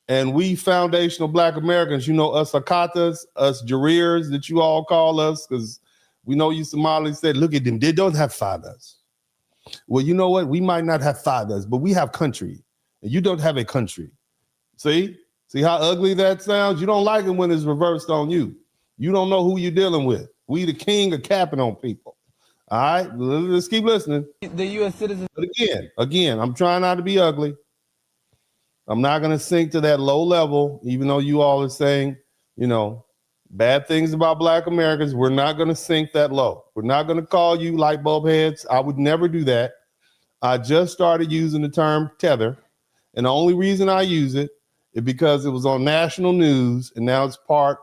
And we foundational Black Americans, us Akatas, us Jareers that you all call us, because we know you Somalis said, look at them, they don't have fathers. Well, you know what? We might not have fathers, but we have country. And you don't have a country. See how ugly that sounds? You don't like it when it's reversed on you. You don't know who you're dealing with. We the king of capping on people. All right, let's keep listening. The U.S. citizen. But again, I'm trying not to be ugly. I'm not going to sink to that low level, even though you all are saying, bad things about Black Americans. We're not going to sink that low. We're not going to call you light bulb heads. I would never do that. I just started using the term tether. And the only reason I use it is because it was on national news, and now it's part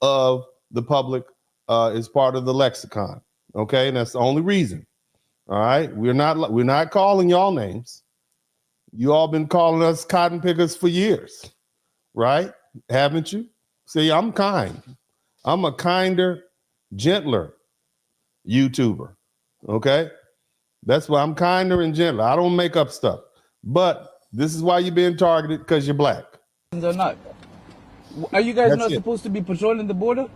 of the public, it's part of the lexicon. Okay, and that's the only reason. All right, we're not calling y'all names. You all been calling us cotton pickers for years, right? Haven't you? See, I'm kind. I'm a kinder, gentler YouTuber. Okay, that's why I'm kinder and gentler. I don't make up stuff. But this is why you're being targeted, because you're Black. They're not. Are you guys not supposed to be patrolling the border?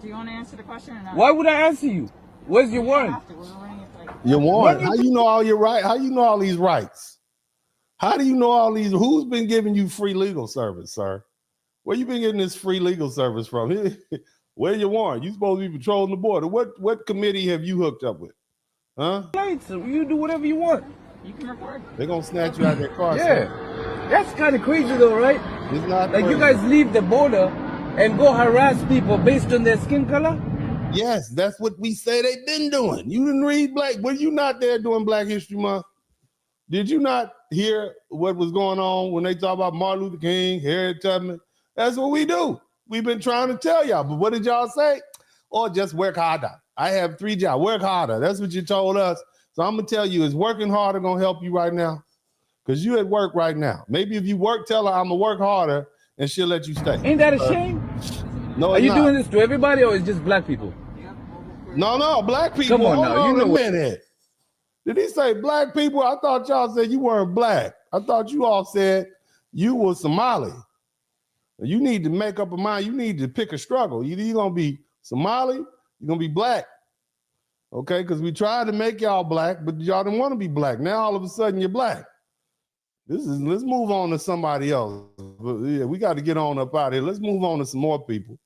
Do you want to answer the question or not? Why would I answer you? Where's your warrant? Your warrant? How you know all your rights? How you know all these rights? How do you know all these? Who's been giving you free legal service, sir? Where you been getting this free legal service from? Where's your warrant? You supposed to be patrolling the border. What committee have you hooked up with? Huh? So you do whatever you want. You can record. They're gonna snatch you out of their car. Yeah. Son. That's kind of crazy though, right? It's not like crazy. You guys leave the border and go harass people based on their skin color? Yes, that's what we say they've been doing. You didn't read were you not there during Black History Month? Did you not hear what was going on when they talk about Martin Luther King, Harriet Tubman? That's what we do. We've been trying to tell y'all, but what did y'all say? Or just work harder. I have 3 jobs. Work harder. That's what you told us. So I'm gonna tell you, is working harder gonna help you right now? Because you at work right now. Maybe if you work, tell her I'm gonna work harder and she'll let you stay. Ain't that a shame? No, Are you not. doing this to everybody or is just black people? No, black people. Come on now, you know a minute. Did he say black people? I thought y'all said you weren't black. I thought you all said you were Somali. You need to make up a mind. You need to pick a struggle. Either you're gonna be Somali, you're gonna be black. Okay, because we tried to make y'all black, but y'all didn't want to be black. Now all of a sudden you're black. Let's move on to somebody else. But yeah, we got to get on up out here. Let's move on to some more people.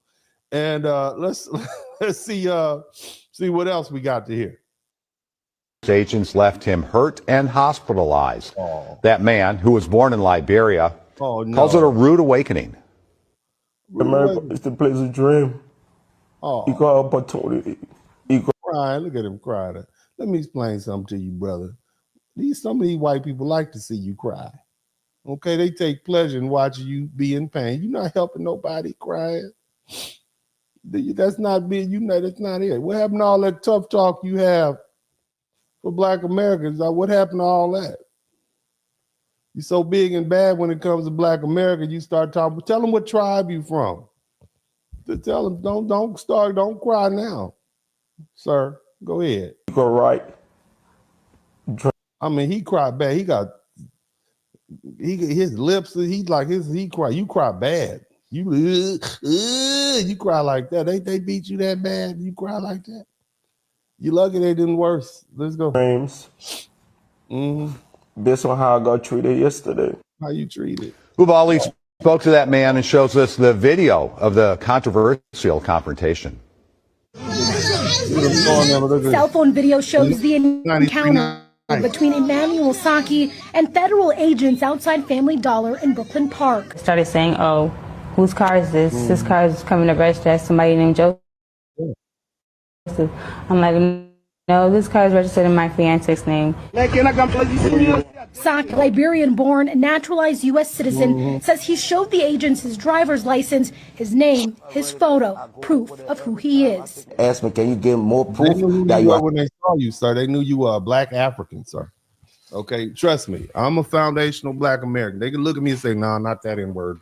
And let's see what else we got to hear. Agents left him hurt and hospitalized. That man, who was born in Liberia, calls it a rude awakening. America is the place of dream. Equal opportunity. Crying. Look at him crying. Let me explain something to you, brother. Some of these white people like to see you cry. Okay, they take pleasure in watching you be in pain. You're not helping nobody crying. That's not being, that's not it. What happened to all that tough talk you have for Black Americans? What happened to all that? You're so big and bad when it comes to Black America, you start talking. Tell them what tribe you from. Tell them, don't cry now. Sir, go ahead. Go right. I mean, he cried bad. His lips, he cry. You cry bad. You cry like that. They beat you that bad. You cry like that. You lucky they didn't worse. Let's go. Names. Based on how I got treated yesterday. How you treated? Ubali spoke to that man and shows us the video of the controversial confrontation. Cell phone video shows the encounter between Emmanuel Saki and federal agents outside Family Dollar in Brooklyn Park. Started saying, "Oh, whose car is this? This car is coming to register as somebody named Joseph." I'm like, no, this car is registered in my fiance's name. Saki, Liberian-born, naturalized U.S. citizen, says he showed the agents his driver's license, his name, his photo, proof of who he is. Ask me, can you give more proof that you are? When they saw you, sir, they knew you were a Black African, sir. Okay, trust me, I'm a foundational Black American. They can look at me and say, "No, not that N-word."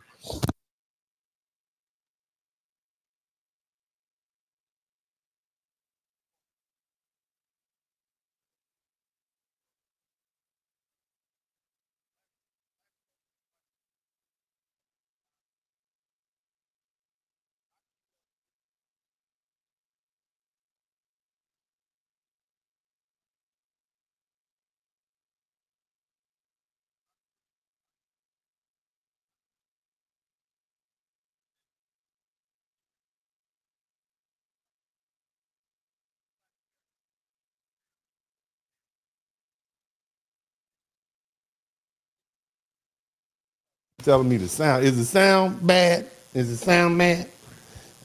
Telling me the sound. Is the sound bad? Is the sound bad?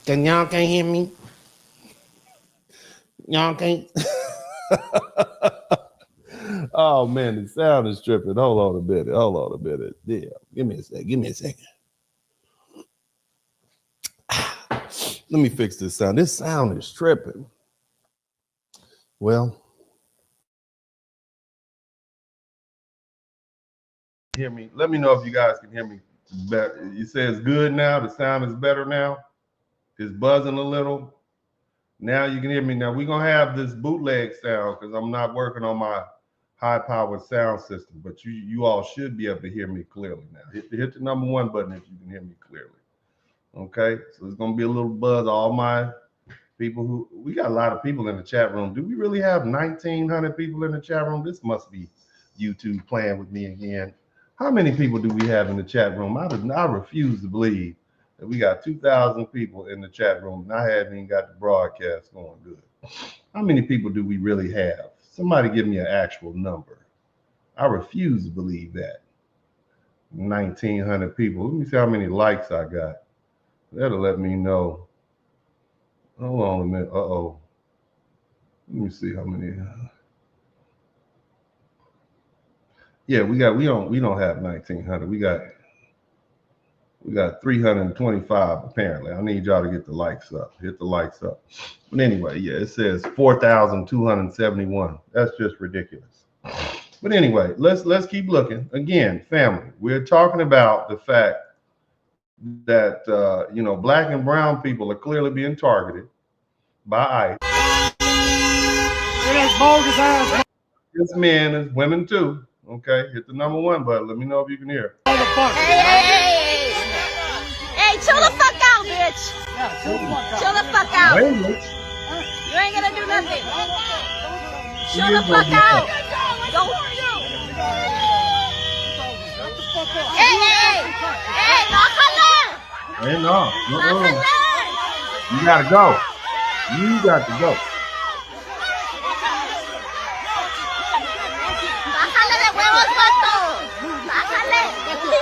Y'all can't hear me? Y'all can't? Oh man, the sound is tripping. Hold on a minute. Yeah, give me a second. Let me fix this sound. This sound is tripping. Well, hear me. Let me know if you guys can hear me better. You say it's good now. The sound is better now. It's buzzing a little. Now you can hear me. Now we're gonna have this bootleg sound because I'm not working on my high-powered sound system, but you all should be able to hear me clearly now. Hit the number 1 button if you can hear me clearly. Okay, so it's gonna be a little buzz. All my people we got a lot of people in the chat room. Do we really have 1,900 people in the chat room? This must be YouTube playing with me again. How many people do we have in the chat room? I refuse to believe that we got 2,000 people in the chat room and I haven't even got the broadcast going good. How many people do we really have? Somebody give me an actual number. I refuse to believe that. 1,900 people. Let me see how many likes I got. That'll let me know. Hold on a minute. Uh-oh. Let me see how many. Yeah, we don't have 1,900. We got 325 apparently. I need y'all to get the likes up. Hit the likes up. But anyway, yeah, it says 4,271. That's just ridiculous. But anyway, let's keep looking. Again, family, we're talking about the fact that black and brown people are clearly being targeted by ICE. It's men, it's women too. Okay, hit the number 1 button. Let me know if you can hear. Hey, chill the fuck out, bitch. Chill the fuck out. You ain't gonna do nothing. Chill the fuck out. Don't. Hey, no. You gotta go. You got to go.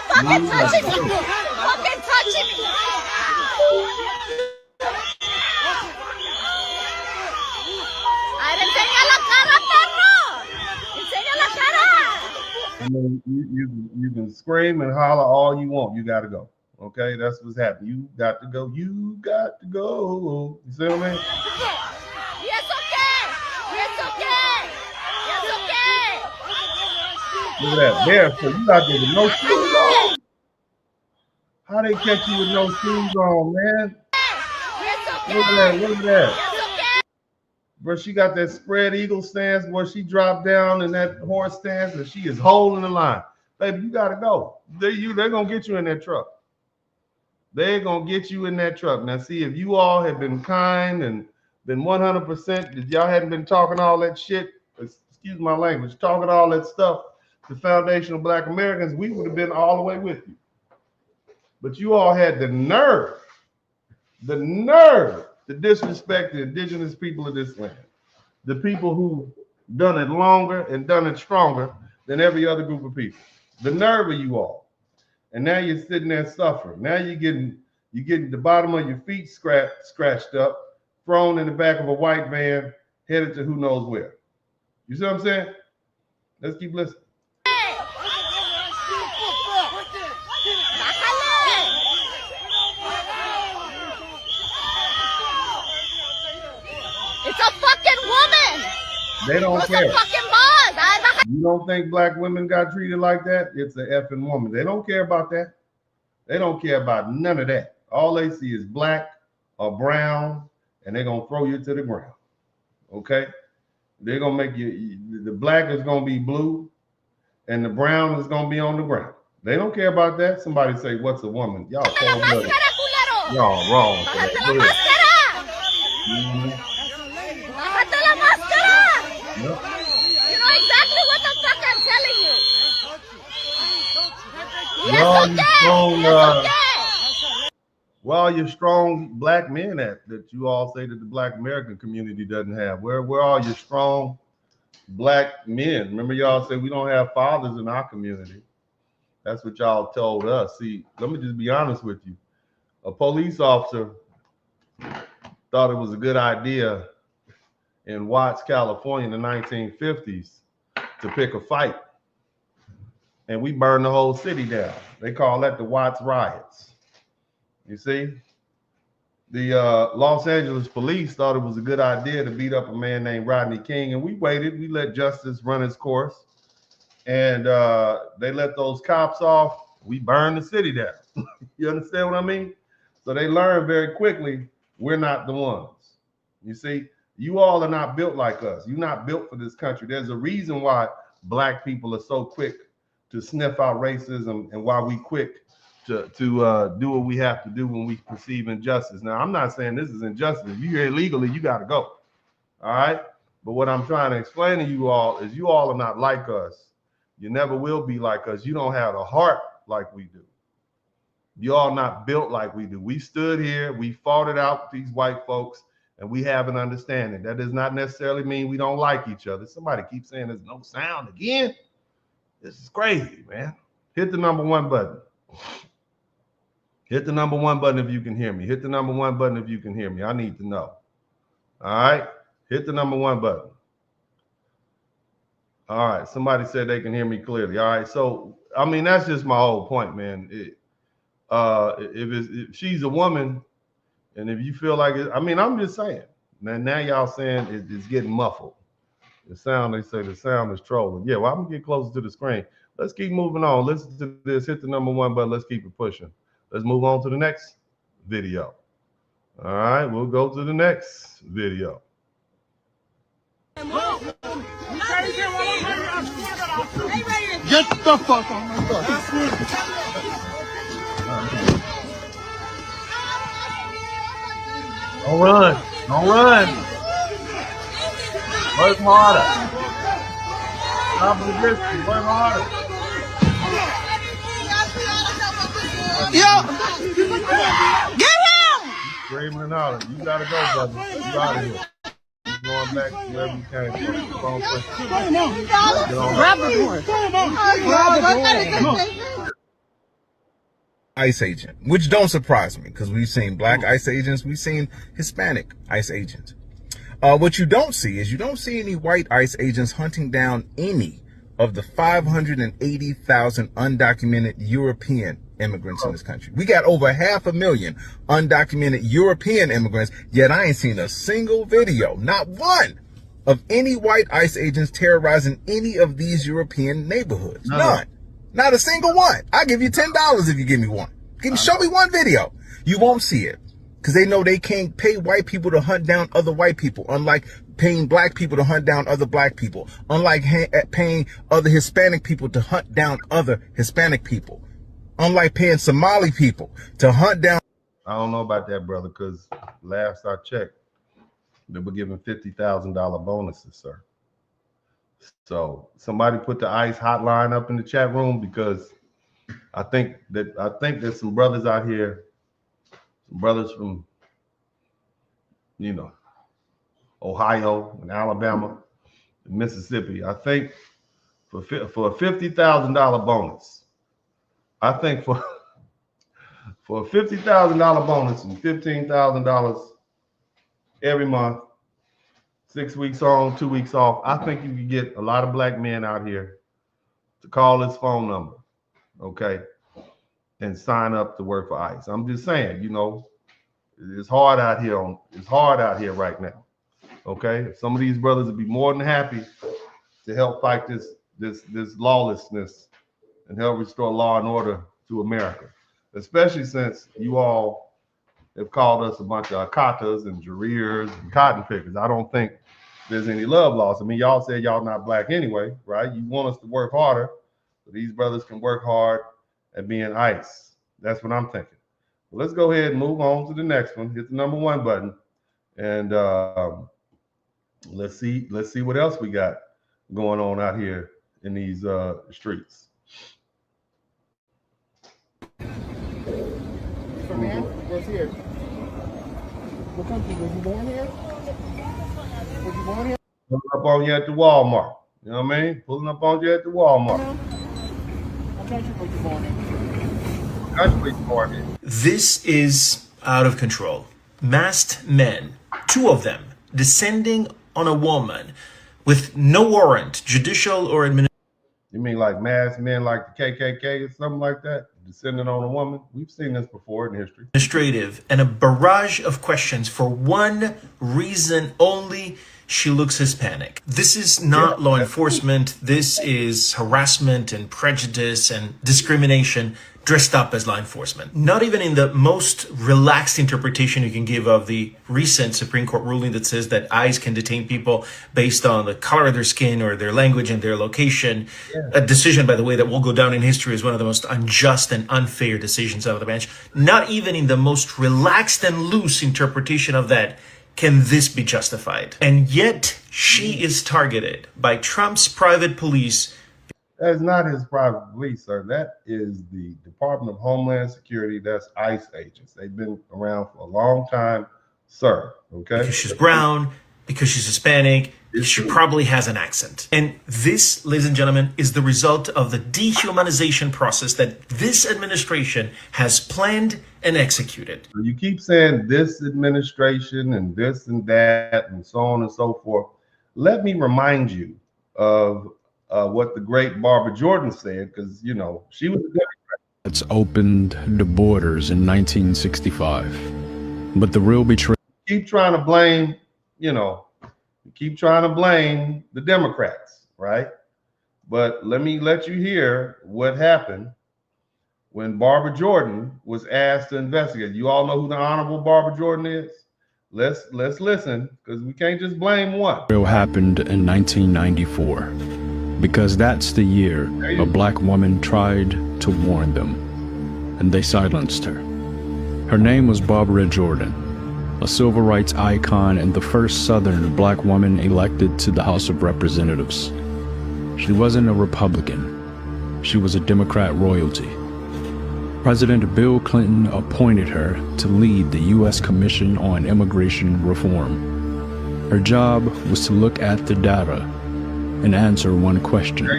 Fucking touching me! Fucking touching me! Enseña la cara, perro! Enseña la cara! I mean, you can scream and holler all you want. You got to go. Okay, that's what's happening. You got to go. You got to go. You see what I mean? Yes, okay. Yes, okay. Yes, okay. Look at that. There, so you got there with no shoes on. How they catch you with no shoes on, man? Look at that. Bro, she got that spread eagle stance where she dropped down in that horse stance and she is holding the line. Baby, you gotta go. They're gonna get you in that truck. They're gonna get you in that truck. Now, see, if you all had been kind and been 100%, if y'all hadn't been talking all that shit, excuse my language, talking all that stuff to foundational Black Americans, we would have been all the way with you. But you all had the nerve to disrespect the indigenous people of this land, the people who done it longer and done it stronger than every other group of people. The nerve of you all. And now you're sitting there suffering. Now you're getting the bottom of your feet scratched up, thrown in the back of a white van, headed to who knows where. You see what I'm saying? Let's keep listening. It's a fucking woman. They don't care. It's a fucking boss. You don't think Black women got treated like that? It's an effing woman. They don't care about that. They don't care about none of that. All they see is black or brown, and they're gonna throw you to the ground. Okay? They're gonna make you. The black is gonna be blue, and the brown is gonna be on the ground. They don't care about that. Somebody say, "What's a woman?" Y'all cold-blooded. Y'all wrong. You know exactly what the fuck I'm telling you. Yes, Where are your strong Black men at that you all say that the Black American community doesn't have? Where are your strong Black men? Remember y'all said we don't have fathers in our community. That's what y'all told us. See, let me just be honest with you. A police officer thought it was a good idea in Watts, California in the 1950s to pick a fight. And we burned the whole city down. They call that the Watts riots. You see? The Los Angeles police thought it was a good idea to beat up a man named Rodney King, and we waited. We let justice run its course. And they let those cops off. We burned the city down. You understand what I mean? So they learned very quickly, we're not the ones. You see? You all are not built like us. You're not built for this country. There's a reason why Black people are so quick to sniff out racism and why we quick to do what we have to do when we perceive injustice. Now, I'm not saying this is injustice. If you're here illegally, you got to go. All right? But what I'm trying to explain to you all is you all are not like us. You never will be like us. You don't have a heart like we do. You all not built like we do. We stood here. We fought it out with these white folks. and we have an understanding. That does not necessarily mean we don't like each other. Somebody keeps saying there's no sound again. This is crazy, man. Hit the number 1 button. Hit the number 1 button if you can hear me. Hit the number 1 button if you can hear me. I need to know. All right. Hit the number 1 button. All right. Somebody said they can hear me clearly. All right. So, I mean, that's just my whole point, man. If she's a woman, and if you feel like it, I mean, I'm just saying. Now y'all saying it's getting muffled. The sound, they say the sound is trolling. Yeah, well, I'm gonna get closer to the screen. Let's keep moving on. Listen to this. Hit the number 1 button. Let's keep it pushing. Let's move on to the next video. All right, we'll go to the next video. Get the fuck on my bus. Don't run. Don't run. Work harder. Stop resisting. Work harder. Yo! Get him! Screaming and hollering. You gotta go, brother. You out of here. You going back to wherever you came from. Grab the door. ICE agent, which don't surprise me because we've seen black ICE agents, we've seen Hispanic ICE agents. What you don't see is you don't see any white ICE agents hunting down any of the 580,000 undocumented European immigrants in this country. We got over 500,000 undocumented European immigrants, yet I ain't seen a single video, not one, of any white ICE agents terrorizing any of these European neighborhoods. None. Not a single one. I'll give you $10 if you give me one. Show me one video. You won't see it because they know they can't pay white people to hunt down other white people, unlike paying black people to hunt down other black people, unlike paying other Hispanic people to hunt down other Hispanic people, unlike paying Somali people to hunt down. I don't know about that, brother, because last I checked, they were giving $50,000 bonuses, sir. So somebody put the ICE hotline up in the chat room because I think there's some brothers out here, some brothers from, you know, Ohio and Alabama and Mississippi. I think for a $50,000 bonus, I think for a $50,000 bonus and $15,000 every month, 6 weeks on, 2 weeks off, I think you could get a lot of black men out here to call this phone number, okay, and sign up to work for ICE. I'm just saying, you know, it's hard out here right now, okay? Some of these brothers would be more than happy to help fight this lawlessness and help restore law and order to America, especially since you all have called us a bunch of akatas and jariers and cotton pickers. I don't think there's any love lost. I mean, y'all said y'all not black anyway, right? You want us to work harder so these brothers can work hard at being ICE. That's what I'm thinking. Well, let's go ahead and move on to the next one. Hit the number 1 button, and let's see what else we got going on out here in these streets. Man, what's here? What country was you born here? Was you born here? Pulling up on you at the Walmart. You know what I mean? Pulling up on you at the Walmart. What country was you born in? What country was you born in? This is out of control. Masked men, 2 of them, descending on a woman with no warrant, judicial or administrative. You mean like masked men like the KKK or something like that? Descending on a woman? We've seen this before in history. Administrative, and a barrage of questions for one reason only: she looks Hispanic. This is not law enforcement. This is harassment and prejudice and discrimination dressed up as law enforcement. Not even in the most relaxed interpretation you can give of the recent Supreme Court ruling that says that ICE can detain people based on the color of their skin or their language and their location. Yeah. A decision, by the way, that will go down in history as one of the most unjust and unfair decisions out of the bench. Not even in the most relaxed and loose interpretation of that can this be justified. And yet she is targeted by Trump's private police. That's not his private police, sir. That is the Department of Homeland Security. That's ICE agents. They've been around for a long time sir. Okay. Because she's brown, because she's Hispanic, she probably has an accent. And this, ladies and gentlemen, is the result of the dehumanization process that this administration has planned and executed. You keep saying this administration and this and that and so on and so forth. Let me remind you of what the great Barbara Jordan said, because, you know, she was a Democrat. It's opened the borders in 1965. But the real betrayal. Keep trying to blame, you know, keep trying to blame the Democrats, right? But let me let you hear what happened when Barbara Jordan was asked to investigate. You all know who the Honorable Barbara Jordan is? Let's listen, because we can't just blame one. It happened in 1994, because that's the year a black woman tried to warn them, and they silenced her. Her name was Barbara Jordan, a civil rights icon and the first Southern black woman elected to the House of Representatives. She wasn't a Republican. She was a Democrat royalty. President Bill Clinton appointed her to lead the U.S. Commission on Immigration Reform. Her job was to look at the data and answer one question.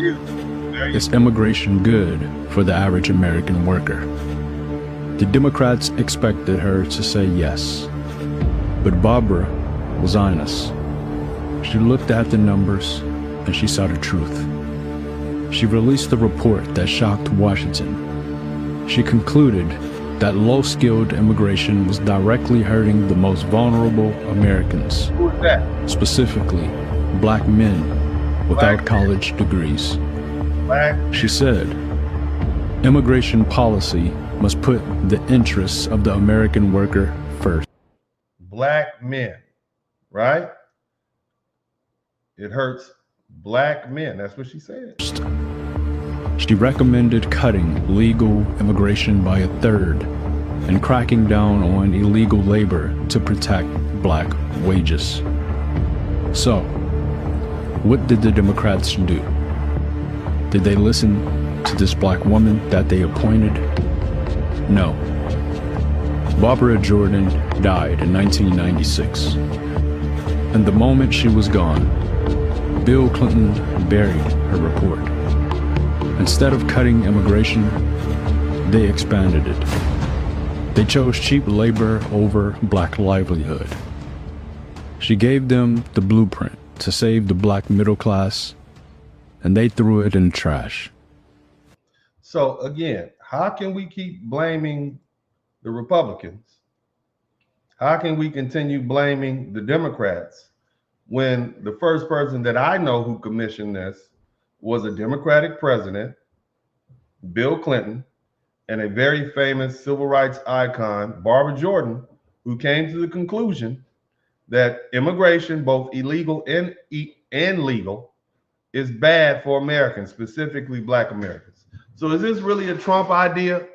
Is immigration good for the average American worker? The Democrats expected her to say yes. But Barbara was honest. She looked at the numbers and she saw the truth. She released a report that shocked Washington. She concluded that low-skilled immigration was directly hurting the most vulnerable Americans, specifically black men without college degrees. She said, immigration policy must put the interests of the American worker first. Black men, right? It hurts black men. That's what she said. She recommended cutting legal immigration by 1/3 and cracking down on illegal labor to protect black wages. So, what did the Democrats do? Did they listen to this black woman that they appointed? No. Barbara Jordan died in 1996. And the moment she was gone, Bill Clinton buried her report. Instead of cutting immigration, they expanded it. They chose cheap labor over black livelihood. She gave them the blueprint to save the black middle class, and they threw it in the trash. So again, how can we keep blaming the Republicans? How can we continue blaming the Democrats when the first person that I know who commissioned this was a Democratic president, Bill Clinton, and a very famous civil rights icon, Barbara Jordan, who came to the conclusion that immigration, both illegal and legal, is bad for Americans, specifically black Americans. So is this really a Trump idea?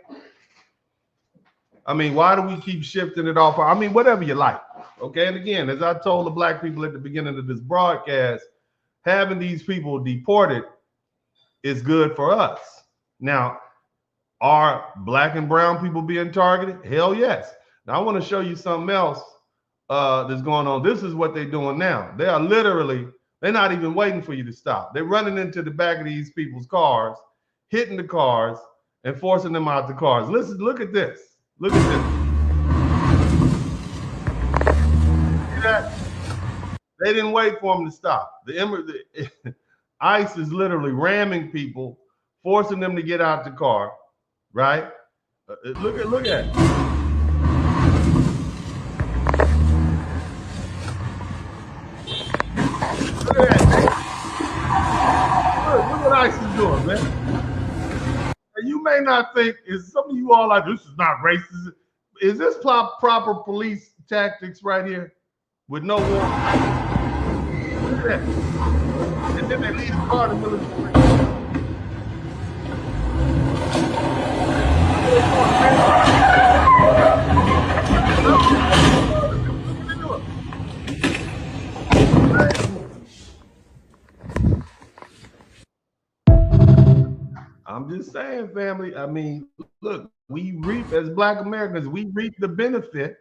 I mean, why do we keep shifting it off? I mean, whatever you like, okay? And again, as I told the black people at the beginning of this broadcast, having these people deported is good for us. Now, are black and brown people being targeted? Hell yes. Now, I want to show you something else that's going on. This is what they're doing now. They are literally, they're not even waiting for you to stop. They're running into the back of these people's cars, hitting the cars, and forcing them out the cars. Listen, look at this. Look at this. See that? They didn't wait for them to stop. The ICE is literally ramming people, forcing them to get out the car, right? Look at it. Look at that. Look what ICE is doing, man. You may not think, is some of you all like, this is not racist. Is this proper police tactics right here with no warning? Look at that. And then they leave the car in the middle of the street. I'm just saying, family. I mean, look, we reap as black Americans, we reap the benefit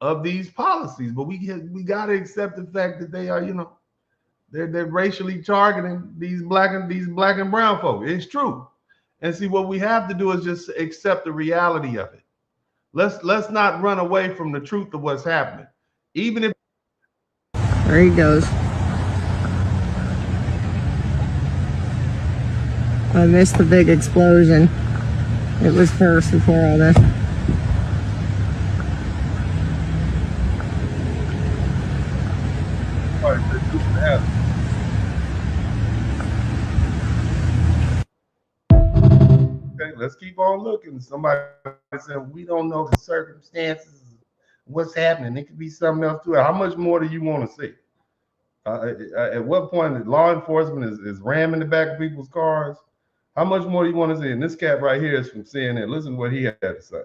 of these policies. But we got to accept the fact that they are, they're racially targeting these black and brown folk. It's true. And see, what we have to do is just accept the reality of it. Let's not run away from the truth of what's happening. Even if there he goes. I missed the big explosion. It was first before all this. Okay, let's keep on looking. Somebody said we don't know the circumstances, what's happening. It could be something else to it. How much more do you want to see? At what point law enforcement is ramming the back of people's cars? How much more do you want to see? And this cat right here is from CNN. Listen to what he had to say.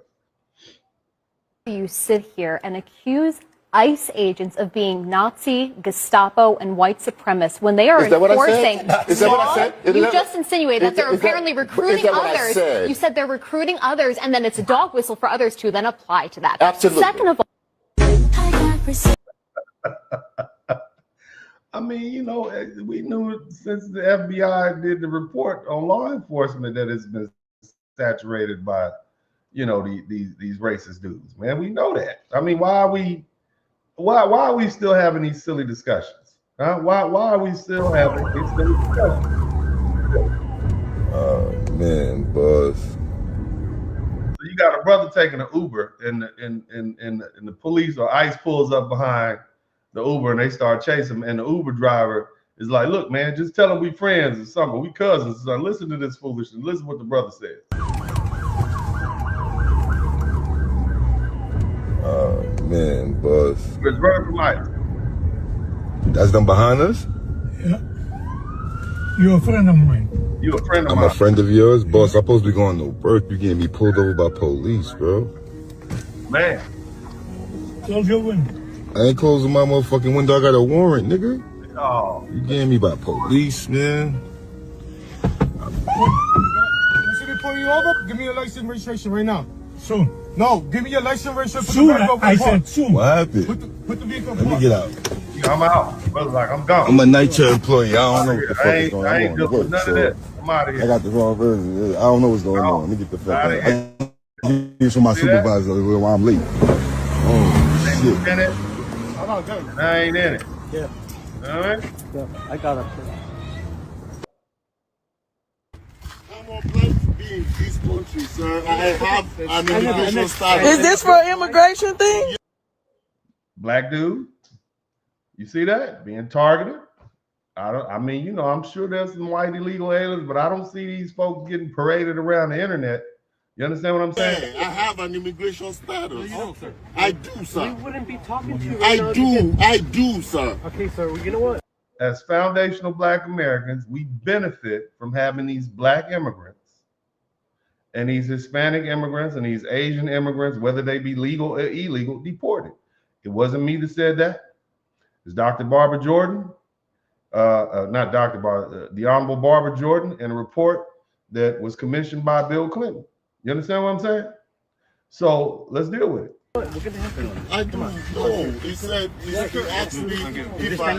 You sit here and accuse ICE agents of being Nazi, Gestapo, and white supremacists when they are enforcing law. You just insinuated that they're apparently recruiting others. You said they're recruiting others, and then it's a dog whistle for others to then apply to that. Absolutely. Second of all, I mean, we knew since the FBI did the report on law enforcement that it's been saturated by, these racist dudes. Man, we know that. I mean, why are we still having these silly discussions? Huh? Why are we still having these silly discussions? Oh man, Buzz. So you got a brother taking an Uber, and the police or ICE pulls up behind the Uber and they start chasing him, and the Uber driver is like, "Look, man, just tell him we friends or something. We cousins. So listen to this foolishness. Listen to what the brother says." Oh man, Buzz. It's brother from ICE. That's them behind us? Yeah. You're a friend of mine. You a friend of mine? I'm a friend of yours? Boss, I'm supposed to be going to work. You getting me pulled over by police, bro. Man. Close your window. I ain't closing my motherfucking window. I got a warrant, nigga. Oh. You getting me by police, man. You see me pulling you over? Give me your license and registration right now. Soon. No, give me your license and registration. Soon, I said soon. What happened? Put the vehicle Let me get out. I'm out. Brother's like, I'm gone. I'm a night chair employee. I don't know what the fuck is going on. I ain't doing none of that. I'm out of here. I got the wrong version. I don't know what's going on. Let me get the fuck out. Here's from my supervisor while I'm late. Oh, shit. In it? I ain't in it. Yeah. All right? Yeah, I got it. I'm obliged to be in this country, sir. I have an immigration status. Is this for an immigration thing? Black dude. You see that? Being targeted. I'm sure there's some white illegal aliens, but I don't see these folks getting paraded around the internet. You understand what I'm saying? I have an immigration status. No, you don't, sir. I do, sir. We wouldn't be talking to you right now. I do, sir. Okay, sir. You know what? As foundational Black Americans, we benefit from having these Black immigrants and these Hispanic immigrants and these Asian immigrants, whether they be legal or illegal, deported. It wasn't me that said that. It's Dr. Barbara Jordan, not Dr. Barbara, the Honorable Barbara Jordan, in a report that was commissioned by Bill Clinton. You understand what I'm saying? So let's deal with it. I do know. He said, he asked me if I... All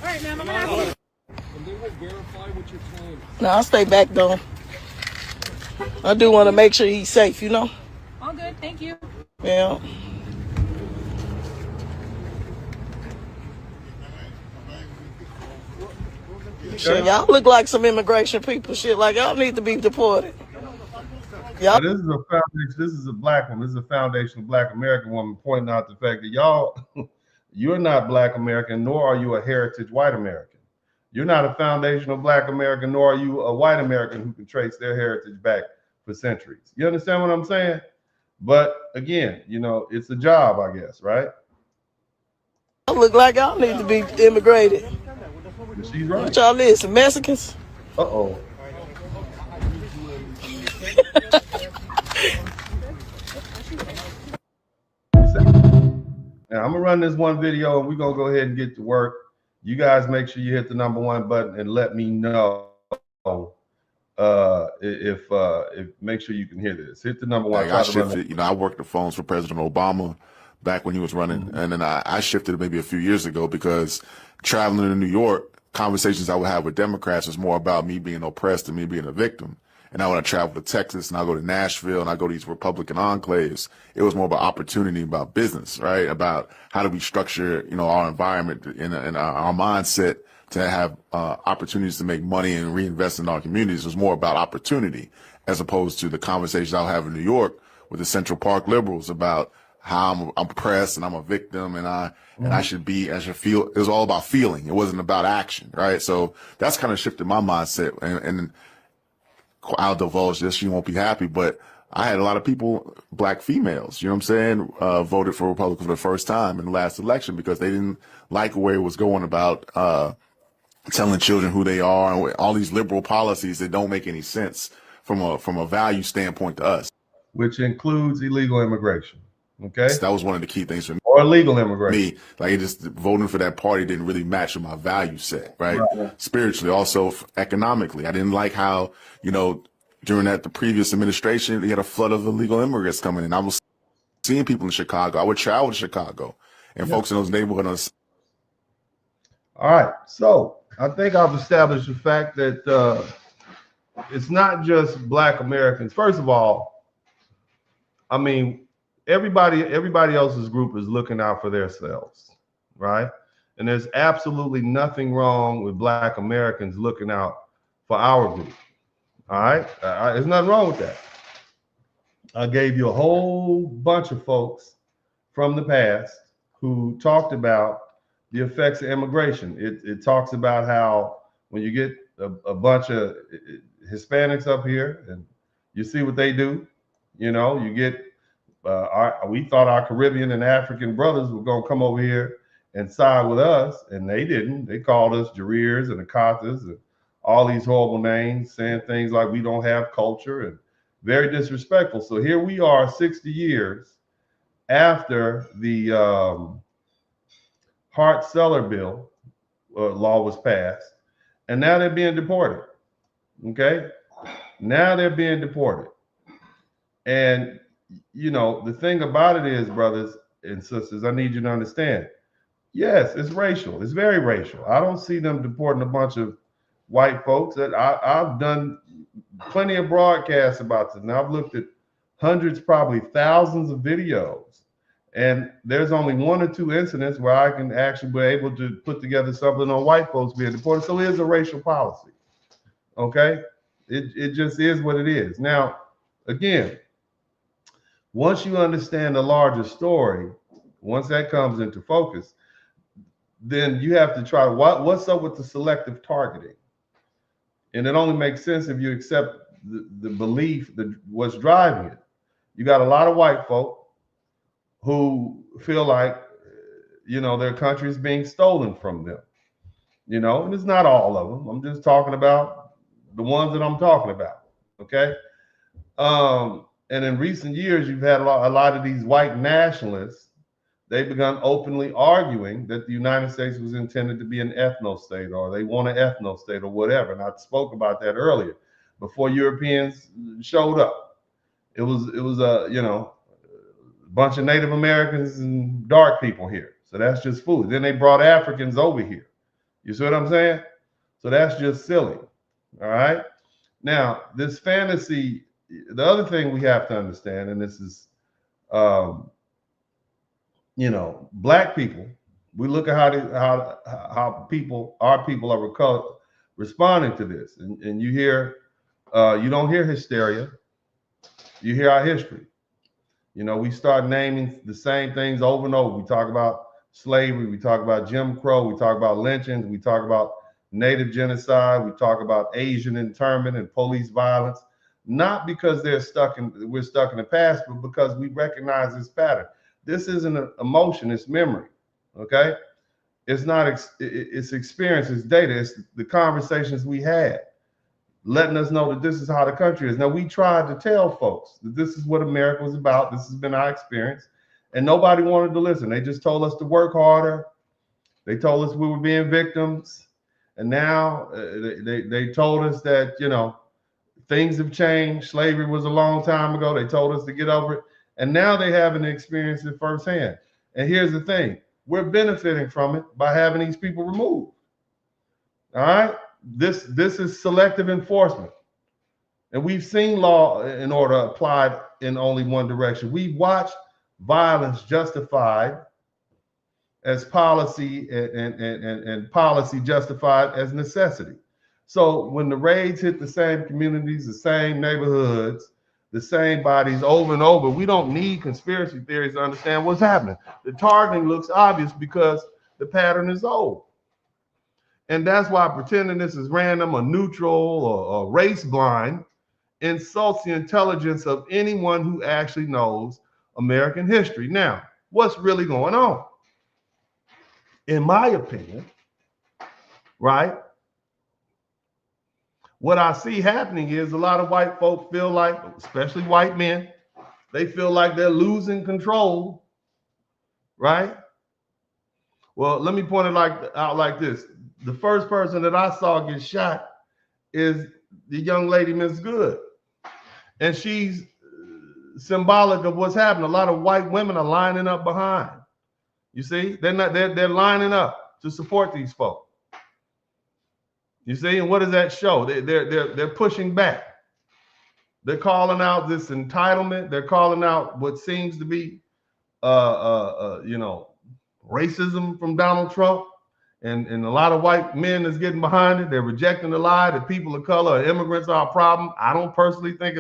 right, ma'am, I'm gonna have No, I'll stay back though. I do want to make sure he's safe, you know? All good, thank you. Yeah. Shit, y'all look like some immigration people. Shit, like y'all need to be deported. Now, this is a foundation. This is a Black woman. This is a foundational Black American woman pointing out the fact that you're not Black American, nor are you a heritage white American. You're not a foundational Black American, nor are you a white American who can trace their heritage back for centuries. You understand what I'm saying? But again, it's a job, I guess, right? Y'all look like y'all need to be immigrated. She's right. What y'all is, some Mexicans? Uh-oh. Now, I'm going to run this one video, and we're going to go ahead and get to work. You guys make sure you hit the #1 button and let me know if make sure you can hear this. Hit the number one. Like I shifted, you know, I worked the phones for President Obama back when he was running, and then I shifted maybe a few years ago because traveling to New York, conversations I would have with Democrats was more about me being oppressed and me being a victim. And now when I travel to Texas and I go to Nashville and I go to these Republican enclaves, it was more about opportunity, about business, right? About how do we structure, you know, our environment and our mindset to have opportunities to make money and reinvest in our communities. It was more about opportunity as opposed to the conversations I'll have in New York with the Central Park liberals about how I'm oppressed and I'm a victim and I should feel. It was all about feeling. It wasn't about action, right? So that's kind of shifted my mindset. And I'll divulge this, you won't be happy, but I had a lot of people, black females, you know what I'm saying, voted for Republicans for the first time in the last election because they didn't like where it was going about telling children who they are and all these liberal policies that don't make any sense from a value standpoint to us. Which includes illegal immigration. Okay. So that was one of the key things for me. Or illegal immigration. Me, like just voting for that party didn't really match with my value set, right? Spiritually, also economically. I didn't like how, you know, during the previous administration, they had a flood of illegal immigrants coming in. I was seeing people in Chicago. I would travel to Chicago and folks in those neighborhoods. All right. So I think I've established the fact that it's not just black Americans. First of all, I mean, everybody else's group is looking out for themselves, right? And there's absolutely nothing wrong with black Americans looking out for our group. All right, there's nothing wrong with that. I gave you a whole bunch of folks from the past who talked about the effects of immigration. It talks about how when you get a bunch of Hispanics up here and you see what they do, you know, you get we thought our Caribbean and African brothers were going to come over here and side with us, and they didn't. They called us Jareers and Akatas and all these horrible names, saying things like we don't have culture and very disrespectful. So here we are 60 years after the Hart-Celler bill law was passed, and now they're being deported. Okay? Now they're being deported. And you know, the thing about it is, brothers and sisters, I need you to understand, yes, it's racial. It's very racial. I don't see them deporting a bunch of white folks. I've done plenty of broadcasts about this. Now I've looked at hundreds, probably thousands of videos, and there's only one or two incidents where I can actually be able to put together something on white folks being deported. So it is a racial policy. Okay? It just is what it is. Now, again, once you understand the larger story, once that comes into focus, then you have to try what's up with the selective targeting. And it only makes sense if you accept the belief that what's driving it. You got a lot of white folk who feel like, you know, their country is being stolen from them. You know, and it's not all of them. I'm just talking about the ones that I'm talking about. Okay. And in recent years, you've had a lot of these white nationalists. They've begun openly arguing that the United States was intended to be an ethno-state, or they want an ethno-state, or whatever. And I spoke about that earlier, before Europeans showed up. It was a bunch of Native Americans and dark people here. So that's just food. Then they brought Africans over here. You see what I'm saying? So that's just silly. All right. Now, this fantasy. The other thing we have to understand, and this is, you know, black people. We look at how our people are responding to this, and you hear, you don't hear hysteria. You hear our history. You know, we start naming the same things over and over. We talk about slavery. We talk about Jim Crow. We talk about lynchings. We talk about Native genocide. We talk about Asian internment and police violence. Not because we're stuck in the past, but because we recognize this pattern. This isn't an emotion, it's memory. Okay? It's not, it's experience, it's data, it's the conversations we had, letting us know that this is how the country is. Now, we tried to tell folks that this is what America was about. This has been our experience, and nobody wanted to listen. They just told us to work harder. They told us we were being victims, and now they told us that, you know, Things have changed. Slavery was a long time ago. They told us to get over it. And now they haven't experienced it firsthand. And here's the thing. We're benefiting from it by having these people removed. All right? This is selective enforcement. And we've seen law and order applied in only one direction. We've watched violence justified as policy and policy justified as necessity. So when the raids hit the same communities, the same neighborhoods, the same bodies over and over, we don't need conspiracy theories to understand what's happening. The targeting looks obvious because the pattern is old. And that's why pretending this is random or neutral or race blind insults the intelligence of anyone who actually knows American history. Now, what's really going on? In my opinion, right? What I see happening is a lot of white folk feel like, especially white men, they feel like they're losing control, right? Well, let me point it out like this. The first person that I saw get shot is the young lady, Miss Good. And she's symbolic of what's happening. A lot of white women are lining up behind. You see, they're lining up to support these folks. You see, and what does that show? They're pushing back. They're calling out this entitlement. They're calling out what seems to be, racism from Donald Trump, and a lot of white men is getting behind it. They're rejecting the lie that people of color or immigrants are a problem. I don't personally think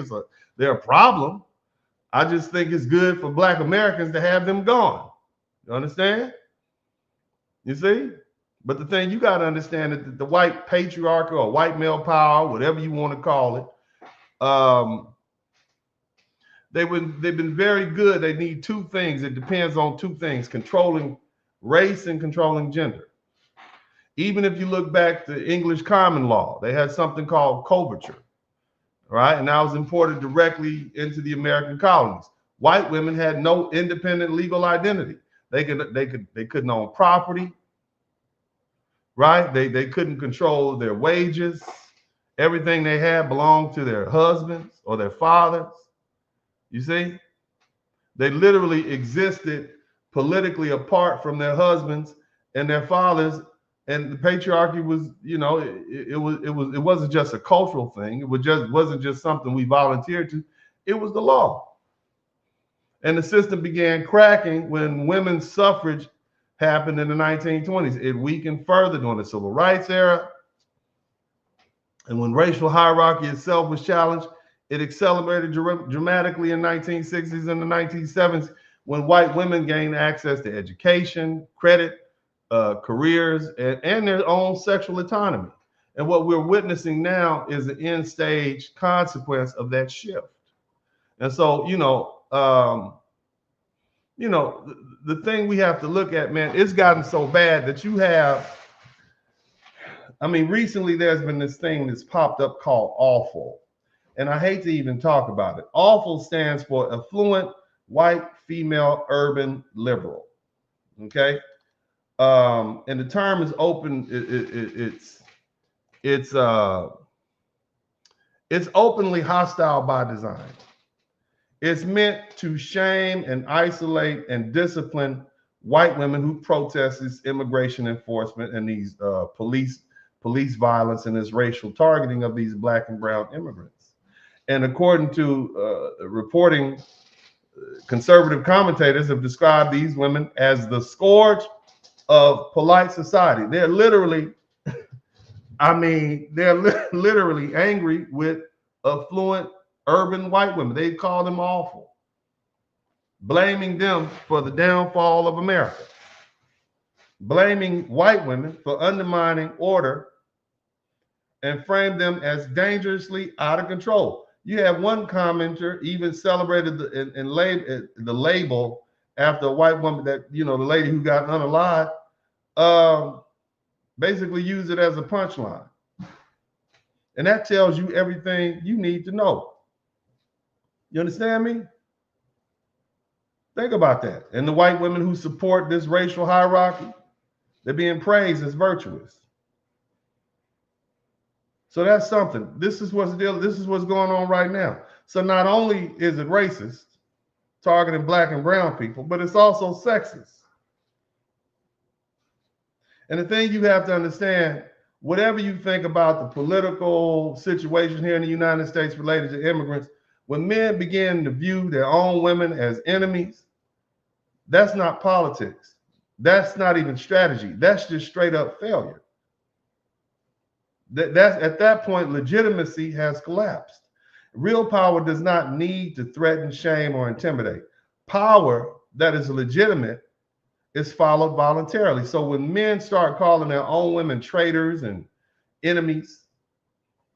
they're a problem. I just think it's good for Black Americans to have them gone. You understand? You see? But the thing you got to understand is that the white patriarchy or white male power, whatever you want to call it, they've been very good. They need two things. It depends on two things: controlling race and controlling gender. Even if you look back to English common law, they had something called coverture, right? And that was imported directly into the American colonies. White women had no independent legal identity. They couldn't own property, right? They couldn't control their wages. Everything they had belonged to their husbands or their fathers. You see? They literally existed politically apart from their husbands and their fathers. And the patriarchy was, it wasn't just a cultural thing. It wasn't just something we volunteered to. It was the law. And the system began cracking when women's suffrage happened in the 1920s. It weakened further during the Civil Rights era. And when racial hierarchy itself was challenged, it accelerated dramatically in the 1960s and the 1970s when white women gained access to education, credit, careers, and their own sexual autonomy. And what we're witnessing now is an end stage consequence of that shift. And so, the thing we have to look at, man, it's gotten so bad that recently there's been this thing that's popped up called AWFUL. And I hate to even talk about it. AWFUL stands for Affluent White Female Urban Liberal. Okay? And the term is open. It's openly hostile by design. It's meant to shame and isolate and discipline white women who protest this immigration enforcement and these police violence and this racial targeting of these Black and brown immigrants. And according to reporting, conservative commentators have described these women as the scourge of polite society. They're literally, literally angry with affluent urban white women. They call them awful, blaming them for the downfall of America, blaming white women for undermining order, and frame them as dangerously out of control. You have one commenter even celebrated the label after a white woman that, the lady who got unalived, basically used it as a punchline. And that tells you everything you need to know. You understand me? Think about that. And the white women who support this racial hierarchy, they're being praised as virtuous. So that's something. This is what's going on right now. So not only is it racist, targeting black and brown people, but it's also sexist. And the thing you have to understand, whatever you think about the political situation here in the United States related to immigrants, when men begin to view their own women as enemies, that's not politics. That's not even strategy. That's just straight up failure. That's at that point, legitimacy has collapsed. Real power does not need to threaten, shame, or intimidate. Power that is legitimate is followed voluntarily. So when men start calling their own women traitors and enemies,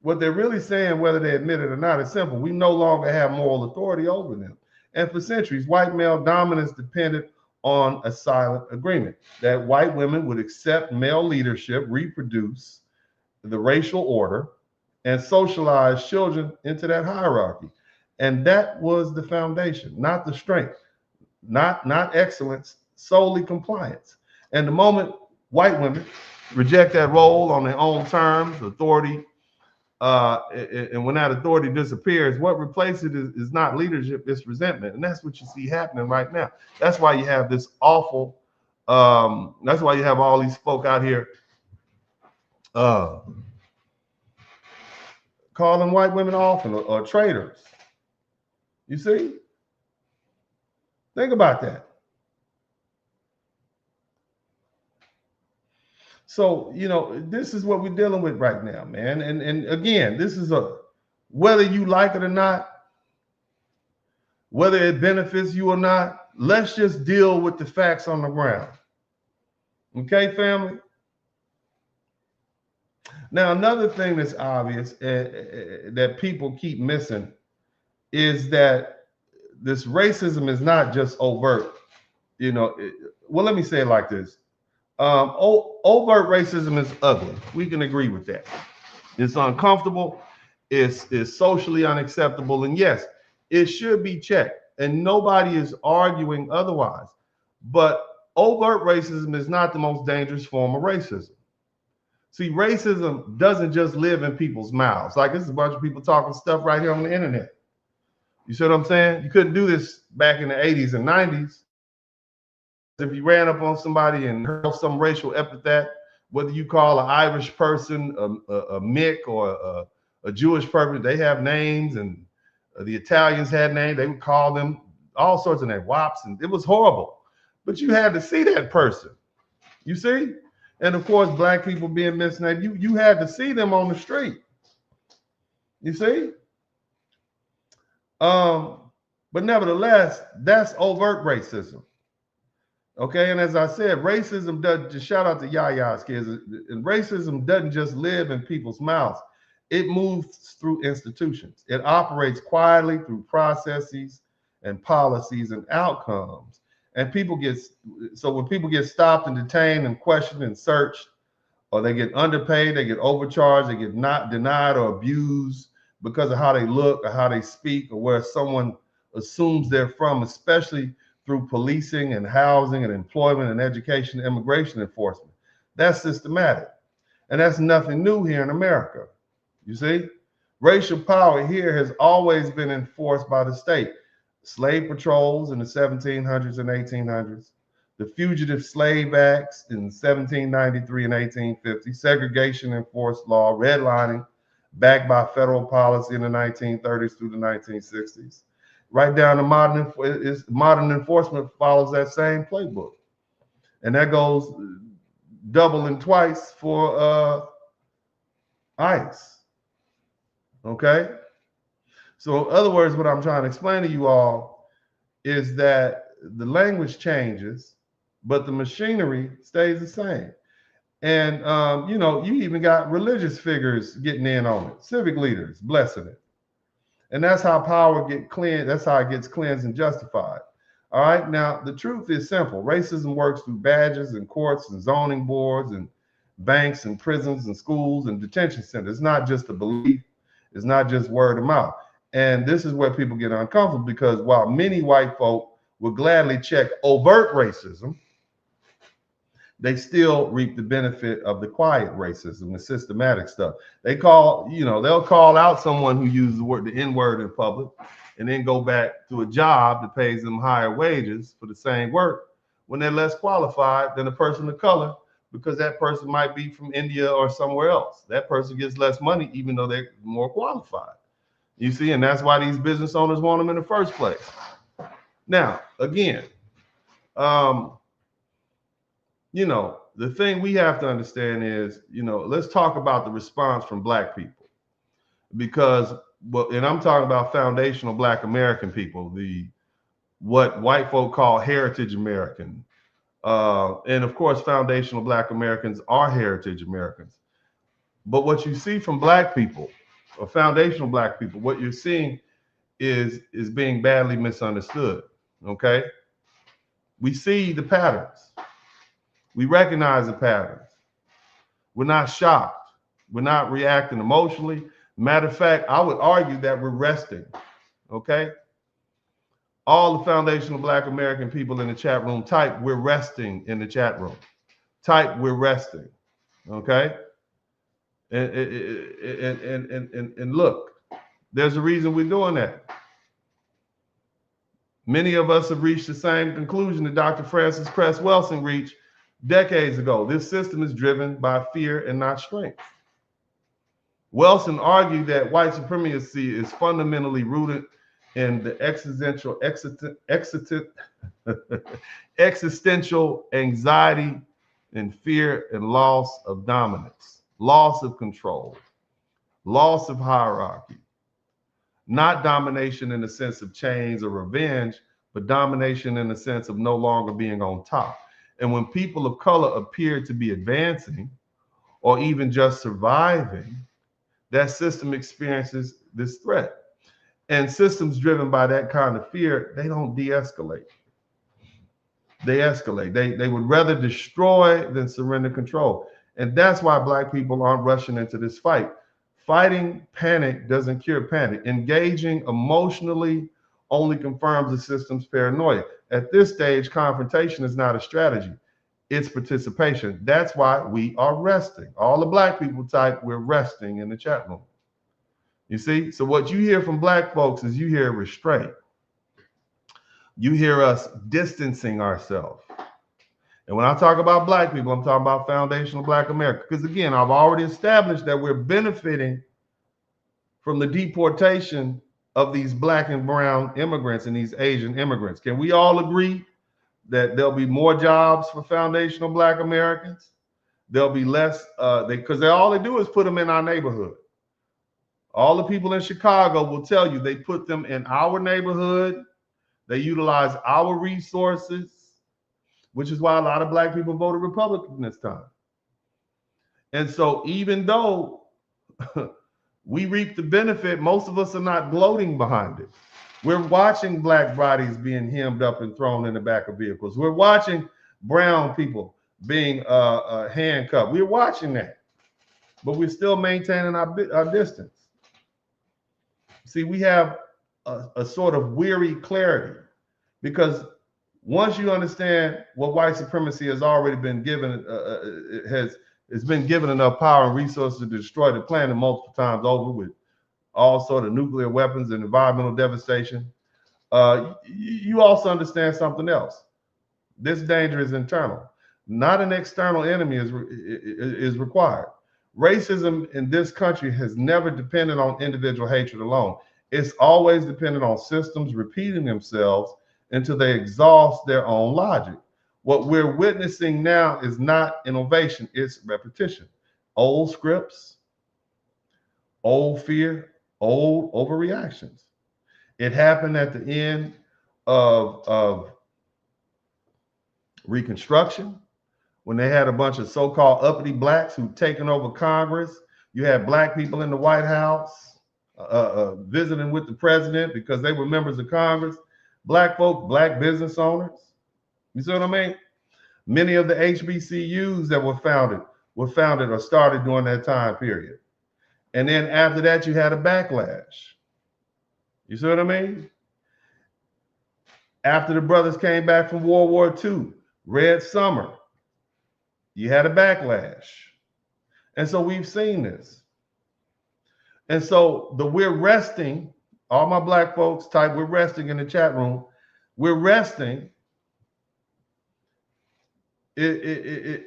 what they're really saying, whether they admit it or not, is simple. We no longer have moral authority over them. And for centuries, white male dominance depended on a silent agreement that white women would accept male leadership, reproduce the racial order, and socialize children into that hierarchy. And that was the foundation, not the strength, not excellence, solely compliance. And the moment white women reject that role on their own terms, authority, and when that authority disappears, what replaces it is not leadership, it's resentment. And that's what you see happening right now. That's why you have this awful, that's why you have all these folk out here calling white women often or traitors. You see? Think about that. So, you know, this is what we're dealing with right now, man. And again, this is whether you like it or not, whether it benefits you or not, let's just deal with the facts on the ground. Okay, family? Now, another thing that's obvious that people keep missing is that this racism is not just overt. You know, well, let me say it like this. Overt racism is ugly. We can agree with that. It's uncomfortable. It's socially unacceptable. And yes, it should be checked. And nobody is arguing otherwise. But overt racism is not the most dangerous form of racism. See, racism doesn't just live in people's mouths. Like, this is a bunch of people talking stuff right here on the internet. You see what I'm saying? You couldn't do this back in the 80s and 90s. If you ran up on somebody and heard some racial epithet, whether you call an Irish person a Mick or a Jewish person, they have names, and the Italians had names. They would call them all sorts of names, wops, and it was horrible. But you had to see that person. You see? And of course, black people being misnamed, you had to see them on the street. You see? But nevertheless, that's overt racism. Okay, and as I said, racism doesn't just, shout out to Yaya's kids, and racism doesn't just live in people's mouths. It moves through institutions. It operates quietly through processes and policies and outcomes. And when people get stopped and detained and questioned and searched, or they get underpaid, they get overcharged, they get not denied or abused because of how they look or how they speak or where someone assumes they're from, especially through policing and housing and employment and education and immigration enforcement. That's systematic. And that's nothing new here in America. You see? Racial power here has always been enforced by the state. Slave patrols in the 1700s and 1800s, the Fugitive Slave Acts in 1793 and 1850, segregation enforced law, redlining, backed by federal policy in the 1930s through the 1960s. Right down to modern enforcement follows that same playbook. And that goes double and twice for ICE. Okay? So in other words, what I'm trying to explain to you all is that the language changes, but the machinery stays the same. And, you know, you even got religious figures getting in on it, civic leaders blessing it. And that's how power gets cleansed. That's how it gets cleansed and justified. All right. Now, the truth is simple. Racism works through badges and courts and zoning boards and banks and prisons and schools and detention centers. It's not just a belief. It's not just word of mouth. And this is where people get uncomfortable, because while many white folk would gladly check overt racism, they still reap the benefit of the quiet racism, the systematic stuff. They call, they'll call out someone who uses the N-word in public and then go back to a job that pays them higher wages for the same work when they're less qualified than a person of color, because that person might be from India or somewhere else. That person gets less money even though they're more qualified. You see, and that's why these business owners want them in the first place. Now, again, the thing we have to understand is, let's talk about the response from Black people, because, and I'm talking about foundational Black American people, what white folk call heritage American. And of course, foundational Black Americans are heritage Americans. But what you see from Black people, or foundational Black people, what you're seeing is being badly misunderstood. Okay? We see the patterns. We recognize the patterns. We're not shocked. We're not reacting emotionally. Matter of fact, I would argue that we're resting. Okay? All the foundational Black American people in the chat room, type "we're resting" in the chat room. Type "we're resting." Okay? And look, there's a reason we're doing that. Many of us have reached the same conclusion that Dr. Francis Cress Welsing reached decades ago. This system is driven by fear and not strength. Welsing argued that white supremacy is fundamentally rooted in the existential anxiety and fear and loss of dominance, loss of control, loss of hierarchy. Not domination in the sense of chains or revenge, but domination in the sense of no longer being on top. And when people of color appear to be advancing or even just surviving, that system experiences this threat. And systems driven by that kind of fear, they don't de-escalate. They escalate. They would rather destroy than surrender control. And that's why Black people aren't rushing into this fight. Fighting panic doesn't cure panic. Engaging emotionally only confirms the system's paranoia. At this stage, confrontation is not a strategy. It's participation. That's why we are resting. All the Black people type "we're resting" in the chat room. You see? So what you hear from Black folks is you hear restraint. You hear us distancing ourselves. And when I talk about Black people, I'm talking about foundational Black America. Because again, I've already established that we're benefiting from the deportation of these Black and brown immigrants and these Asian immigrants. Can we all agree that there'll be more jobs for foundational Black Americans? There'll be less, because all they do is put them in our neighborhood. All the people in Chicago will tell you they put them in our neighborhood. They utilize our resources, which is why a lot of Black people voted Republican this time. And so even though we reap the benefit, most of us are not gloating behind it. We're watching Black bodies being hemmed up and thrown in the back of vehicles. We're watching brown people being handcuffed. We're watching that, but we're still maintaining our distance. See, we have a sort of weary clarity, because once you understand what white supremacy has already been given, it's been given enough power and resources to destroy the planet multiple times over with all sort of nuclear weapons and environmental devastation. You also understand something else. This danger is internal. Not an external enemy is required. Racism in this country has never depended on individual hatred alone. It's always dependent on systems repeating themselves until they exhaust their own logic. What we're witnessing now is not innovation, it's repetition. Old scripts, old fear, old overreactions. It happened at the end of Reconstruction, when they had a bunch of so-called uppity Blacks who'd taken over Congress. You had Black people in the White House visiting with the president because they were members of Congress. Black folk, Black business owners. You see what I mean? Many of the HBCUs that were founded or started during that time period. And then after that, you had a backlash. You see what I mean? After the brothers came back from World War II, Red Summer, You had a backlash. And so we've seen this. And so we're resting, all my black folks type, we're resting in the chat room. We're resting. It's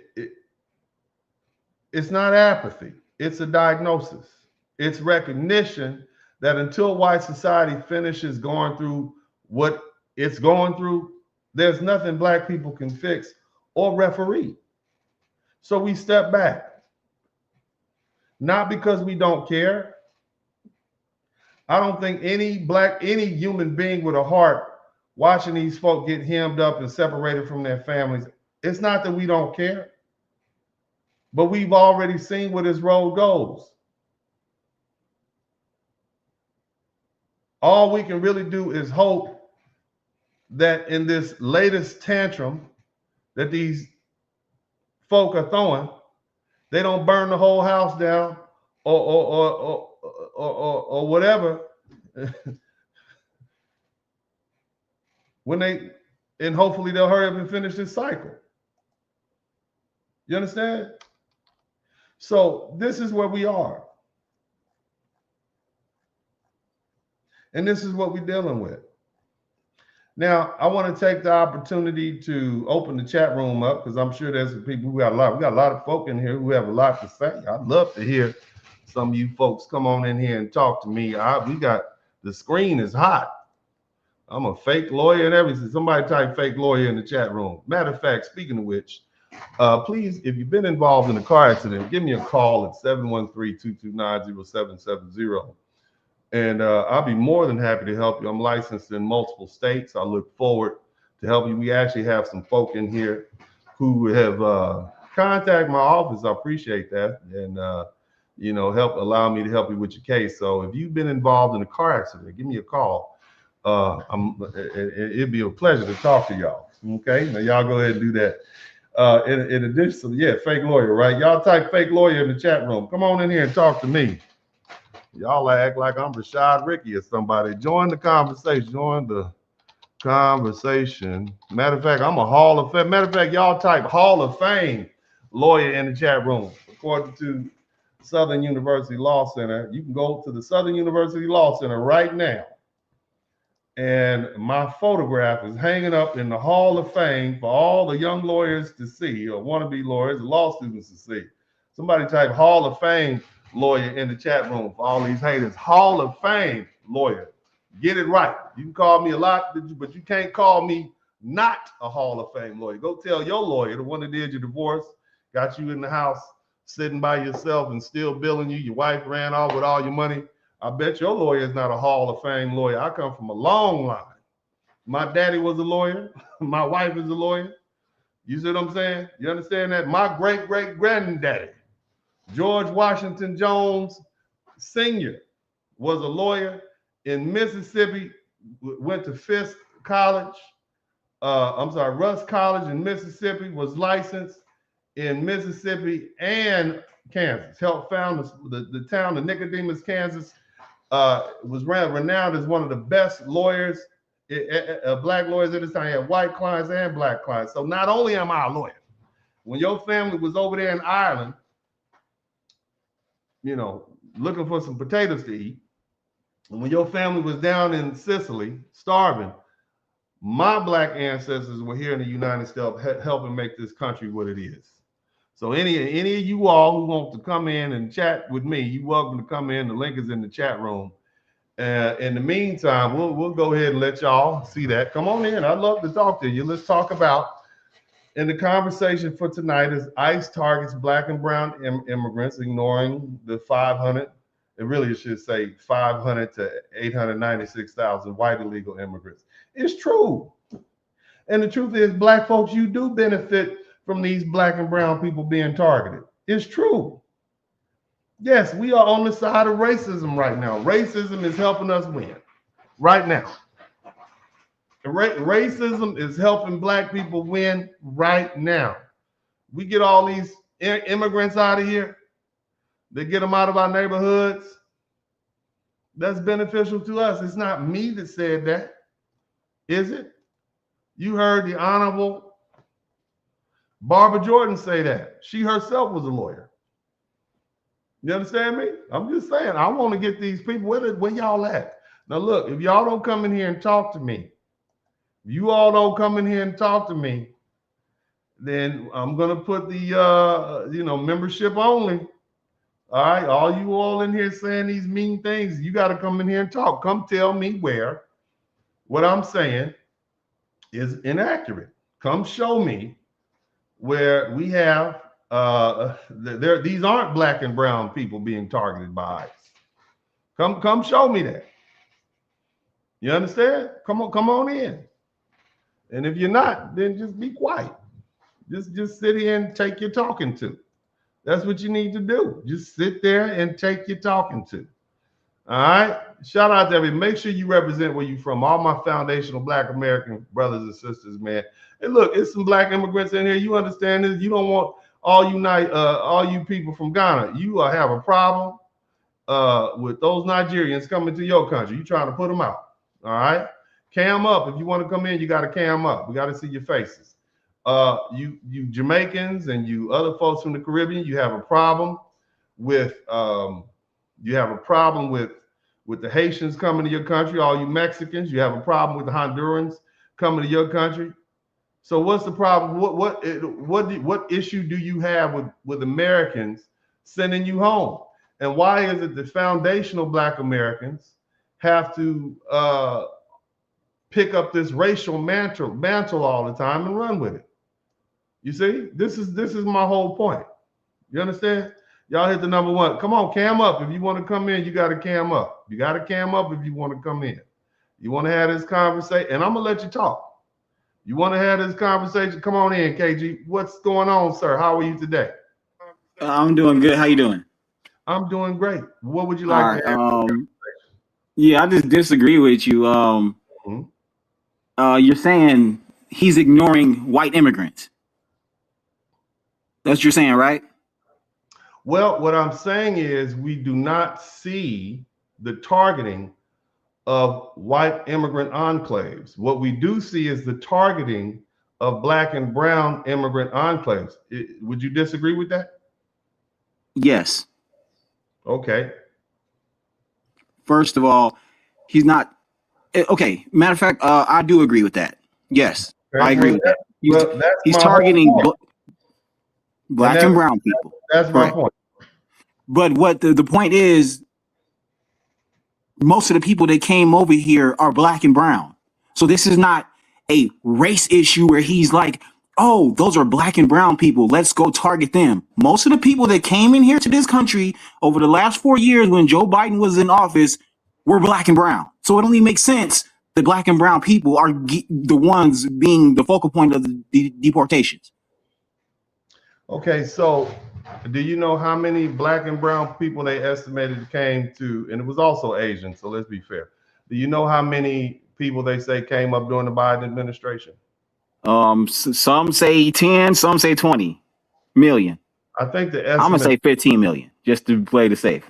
not apathy. It's a diagnosis. It's recognition that until white society finishes going through what it's going through, there's nothing black people can fix or referee. So we step back. Not because we don't care. I don't think any human being with a heart watching these folk get hemmed up and separated from their families, it's not that we don't care, but we've already seen where this road goes. All we can really do is hope that in this latest tantrum that these folk are throwing, they don't burn the whole house down or whatever. And hopefully they'll hurry up and finish this cycle. You understand? So this is where we are. And this is what we're dealing with. Now, I want to take the opportunity to open the chat room up because I'm sure there's some people we got a lot of folk in here who have a lot to say. I'd love to hear some of you folks come on in here and talk to me. The screen is hot. I'm a fake lawyer and everything. Somebody type fake lawyer in the chat room. Matter of fact, speaking of which, please, if you've been involved in a car accident, give me a call at 713-229-0770. And I'll be more than happy to help you. I'm licensed in multiple states. I look forward to helping you. We actually have some folk in here who have contacted my office. I appreciate that. And, allow me to help you with your case. So if you've been involved in a car accident, give me a call. It'd be a pleasure to talk to y'all. Okay, now y'all go ahead and do that. In addition, fake lawyer, right? Y'all type fake lawyer in the chat room. Come on in here and talk to me. Y'all act like I'm Rashad Ricky or somebody. Join the conversation. Join the conversation. Matter of fact, I'm a Hall of Fame. Matter of fact, y'all type Hall of Fame lawyer in the chat room. According to Southern University Law Center, you can go to the Southern University Law Center right now. And my photograph is hanging up in the Hall of Fame for all the young lawyers to see, or wannabe lawyers, law students to see. Somebody type Hall of Fame lawyer in the chat room for all these haters. Hall of Fame lawyer. Get it right. You can call me a lot, but you can't call me not a Hall of Fame lawyer. Go tell your lawyer, the one that did your divorce, got you in the house sitting by yourself and still billing you. Your wife ran off with all your money. I bet your lawyer is not a Hall of Fame lawyer. I come from a long line. My daddy was a lawyer. My wife is a lawyer. You see what I'm saying? You understand that? My great-great-granddaddy, George Washington Jones Sr., was a lawyer in Mississippi, went to Fisk College. Russ College in Mississippi, was licensed in Mississippi and Kansas. Helped found the town of Nicodemus, Kansas. Was renowned as one of the best lawyers, black lawyers at the time. He had white clients and black clients. So not only am I a lawyer, when your family was over there in Ireland, looking for some potatoes to eat, and when your family was down in Sicily starving, my black ancestors were here in the United States helping make this country what it is. So any of you all who want to come in and chat with me, you're welcome to come in. The link is in the chat room. In the meantime, we'll go ahead and let y'all see that. Come on in. I'd love to talk to you. Let's talk about, and the conversation for tonight is ICE targets black and brown immigrants, ignoring the 500. It really should say 500 to 896,000 white illegal immigrants. It's true. And the truth is, black folks, you do benefit from these black and brown people being targeted. It's true. Yes, we are on the side of racism right now. Racism is helping us win right now. Racism is helping black people win right now. We get all these immigrants out of here. They get them out of our neighborhoods. That's beneficial to us. It's not me that said that, is it? You heard the Honorable Barbara Jordan say that. She herself was a lawyer. You understand me? I'm just saying, I want to get these people, where y'all at? Now look, if y'all don't come in here and talk to me, if you all don't come in here and talk to me, then I'm going to put the, membership only. All right, all you all in here saying these mean things, you got to come in here and talk. Come tell me where what I'm saying is inaccurate. Come show me where we have these aren't black and brown people being targeted by ICE. Come show me that. You understand? Come on in. And if you're not, then just be quiet. Just sit here and take your talking to. That's what you need to do. Just sit there and take your talking to. All right. Shout out to everybody. Make sure you represent where you're from. All my foundational Black American brothers and sisters, man. And look, it's some Black immigrants in here. You understand this? You don't want all you people from Ghana. You have a problem with those Nigerians coming to your country. You trying to put them out. All right. Cam up. If you want to come in, you got to cam up. We got to see your faces. You Jamaicans and you other folks from the Caribbean, you have a problem with with the Haitians coming to your country. All you Mexicans, you have a problem with the Hondurans coming to your country. So what's the problem? What issue do you have with Americans sending you home? And why is it the foundational Black Americans have to pick up this racial mantle all the time and run with it? You see, this is my whole point. You understand? Y'all hit the number one. Come on, cam up. If you want to come in, you got to cam up. You got to cam up if you want to come in. You want to have this conversation, and I'm going to let you talk. You want to have this conversation? Come on in, KG. What's going on, sir? How are you today? I'm doing good. How you doing? I'm doing great. What would you like to have? Yeah, I just disagree with you. You're saying he's ignoring white immigrants. That's what you're saying, right? Well, what I'm saying is we do not see the targeting of white immigrant enclaves. What we do see is the targeting of Black and brown immigrant enclaves. Would you disagree with that? Yes. Okay. First of all, he's not. Okay. Matter of fact, I do agree with that. Yes, I agree with that. He's targeting Black and brown people. That's my point. But what the point is, most of the people that came over here are Black and brown. So this is not a race issue where he's like, oh, those are Black and brown people, let's go target them. Most of the people that came in here to this country over the last 4 years when Joe Biden was in office were Black and brown. So it only makes sense that Black and brown people are the ones being the focal point of the deportations. Okay, so do you know how many Black and brown people they estimated came to, and it was also Asian, so let's be fair. Do you know how many people they say came up during the Biden administration? Some say 10, some say 20 million. I think the estimate, I'm gonna say 15 million, just to play the safe.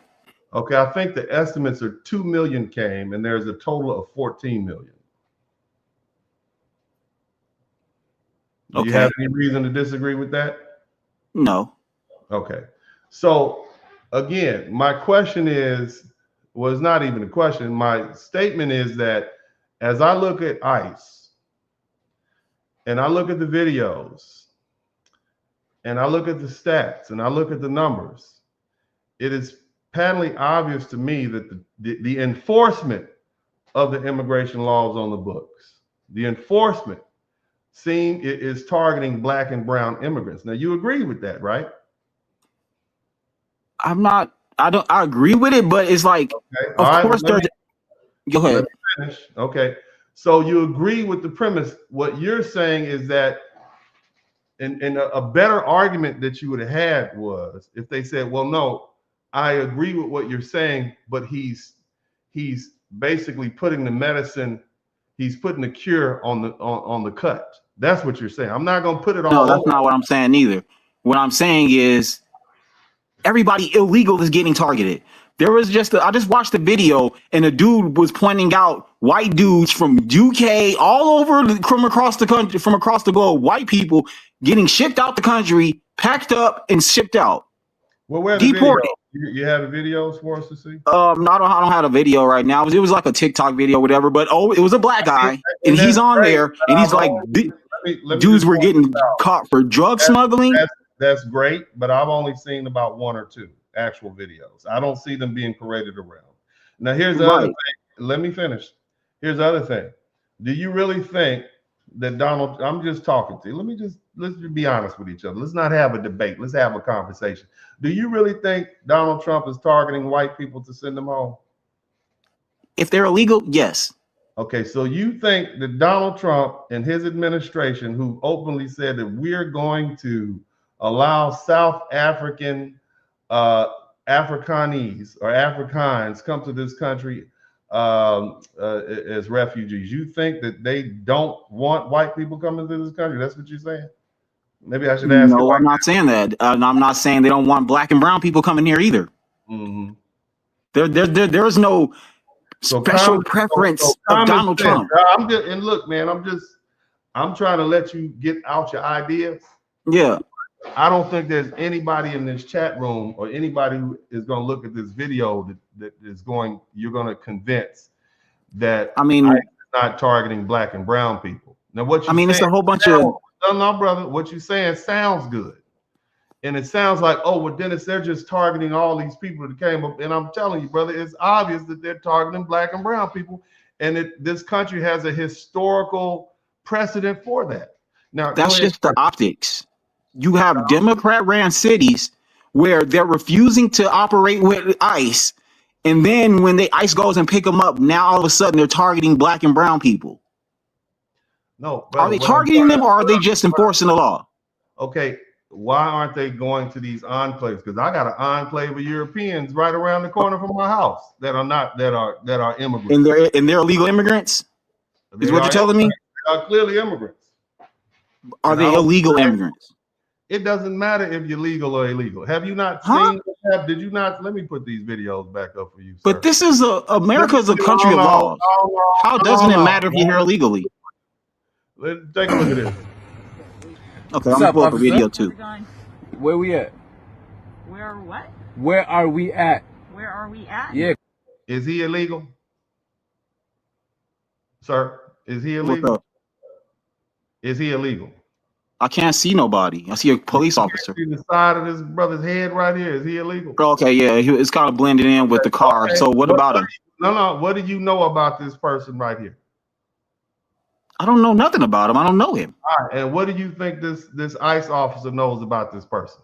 Okay, I think the estimates are 2 million came, and there's a total of 14 million. Do you have any reason to disagree with that? No. Okay. So again, my question is, well, it's not even a question. My statement is that as I look at ICE and I look at the videos and I look at the stats and I look at the numbers, it is patently obvious to me that the enforcement of the immigration laws on the books, the enforcement is targeting Black and brown immigrants. Now you agree with that, right? I agree with it, but it's like, okay. Of course there's. Go ahead. Finish. Okay. So you agree with the premise. What you're saying is that, and a better argument that you would have had was if they said, well, no, I agree with what you're saying, but he's basically putting the medicine, he's putting the cure on the cut. That's what you're saying. I'm not going to put it on. No, that's not what I'm saying either. What I'm saying is everybody illegal is getting targeted. There was I just watched the video, and a dude was pointing out white dudes from UK, all over, from across the country, from across the globe, white people getting shipped out the country, packed up and shipped out. Well, where's the deported. video? You have the videos for us to see? No, I don't have a video right now. It was like a TikTok video, whatever. But it was a black guy, and he's on there, and he's like, dudes were getting caught for drug smuggling. That's great, but I've only seen about 1 or 2 actual videos. I don't see them being paraded around. Now, here's the other thing. Let me finish. Here's the other thing. Do you really think that Donald? I'm just talking to you. Let's just be honest with each other. Let's not have a debate. Let's have a conversation. Do you really think Donald Trump is targeting white people to send them home? If they're illegal, yes. Okay, so you think that Donald Trump and his administration, who openly said that we're going to allow South African Afrikanese or Afrikaans come to this country as refugees, you think that they don't want white people coming to this country? That's what you're saying? Maybe I should ask. No, I'm not saying that. I'm not saying they don't want black and brown people coming here either. Mm-hmm. There is no special preference of Donald Trump. And look, man, I'm trying to let you get out your ideas. Yeah. I don't think there's anybody in this chat room or anybody who is going to look at this video that is you're going to convince that it's not targeting black and brown people. Now, what you it's a whole bunch of. No, brother. What you're saying sounds good. And it sounds like, oh, well, Dennis, they're just targeting all these people that came up. And I'm telling you, brother, it's obvious that they're targeting black and brown people. And this country has a historical precedent for that. Now, that's just the optics. You have Democrat-ran cities where they're refusing to operate with ICE. And then when ICE goes and pick them up, now all of a sudden they're targeting black and brown people. No. Are they targeting them, or are they just enforcing the law? Okay. Why aren't they going to these enclaves? Because I got an enclave of Europeans right around the corner from my house that are immigrants. And they're illegal immigrants? Is what you're telling me? They are clearly immigrants. Are they illegal immigrants? It doesn't matter if you're legal or illegal. Have you not seen? Did you not? Let me put these videos back up for you, sir. But this is America is a country of laws. How doesn't it matter if you're here illegally? Let's take a look at this. Okay, I'm gonna pull up a video too. Where we at? Where what? Where are we at? Where are we at? Yeah. Is he illegal? Sir, is he illegal? Is he illegal? I can't see nobody. I see a police officer. See the side of this brother's head right here. Is he illegal? Okay, yeah, it's kind of blended in with the car. Okay. So what about him? No. What do you know about this person right here? I don't know nothing about him. I don't know him. All right. And what do you think this ICE officer knows about this person?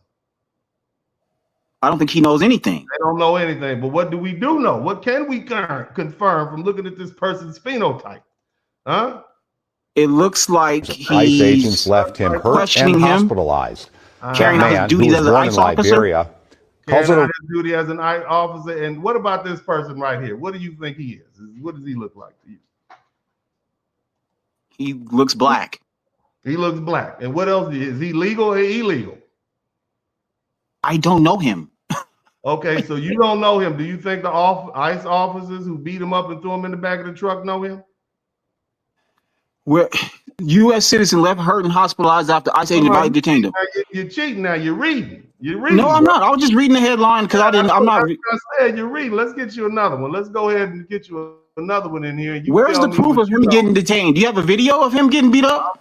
I don't think he knows anything. They don't know anything. But what do we know? What can we confirm from looking at this person's phenotype? Huh? It looks like ICE agents left him hurt and hospitalized. Carrying out his duties as an ICE officer. Carrying out his duty as an ICE officer. And what about this person right here? What do you think he is? What does he look like to you? He looks black. He looks black. And what else? Is he legal or illegal? I don't know him. Okay, so you don't know him. Do you think the ICE officers who beat him up and threw him in the back of the truck know him? Where U.S. citizen left hurt and hospitalized after ICE agent detained him. You're cheating now. You're reading. No, I'm not. I was just reading the headline because I'm not. I said you're reading. Let's get you another one. Let's go ahead and get you another one in here. Where's the proof of him getting detained? Do you have a video of him getting beat up?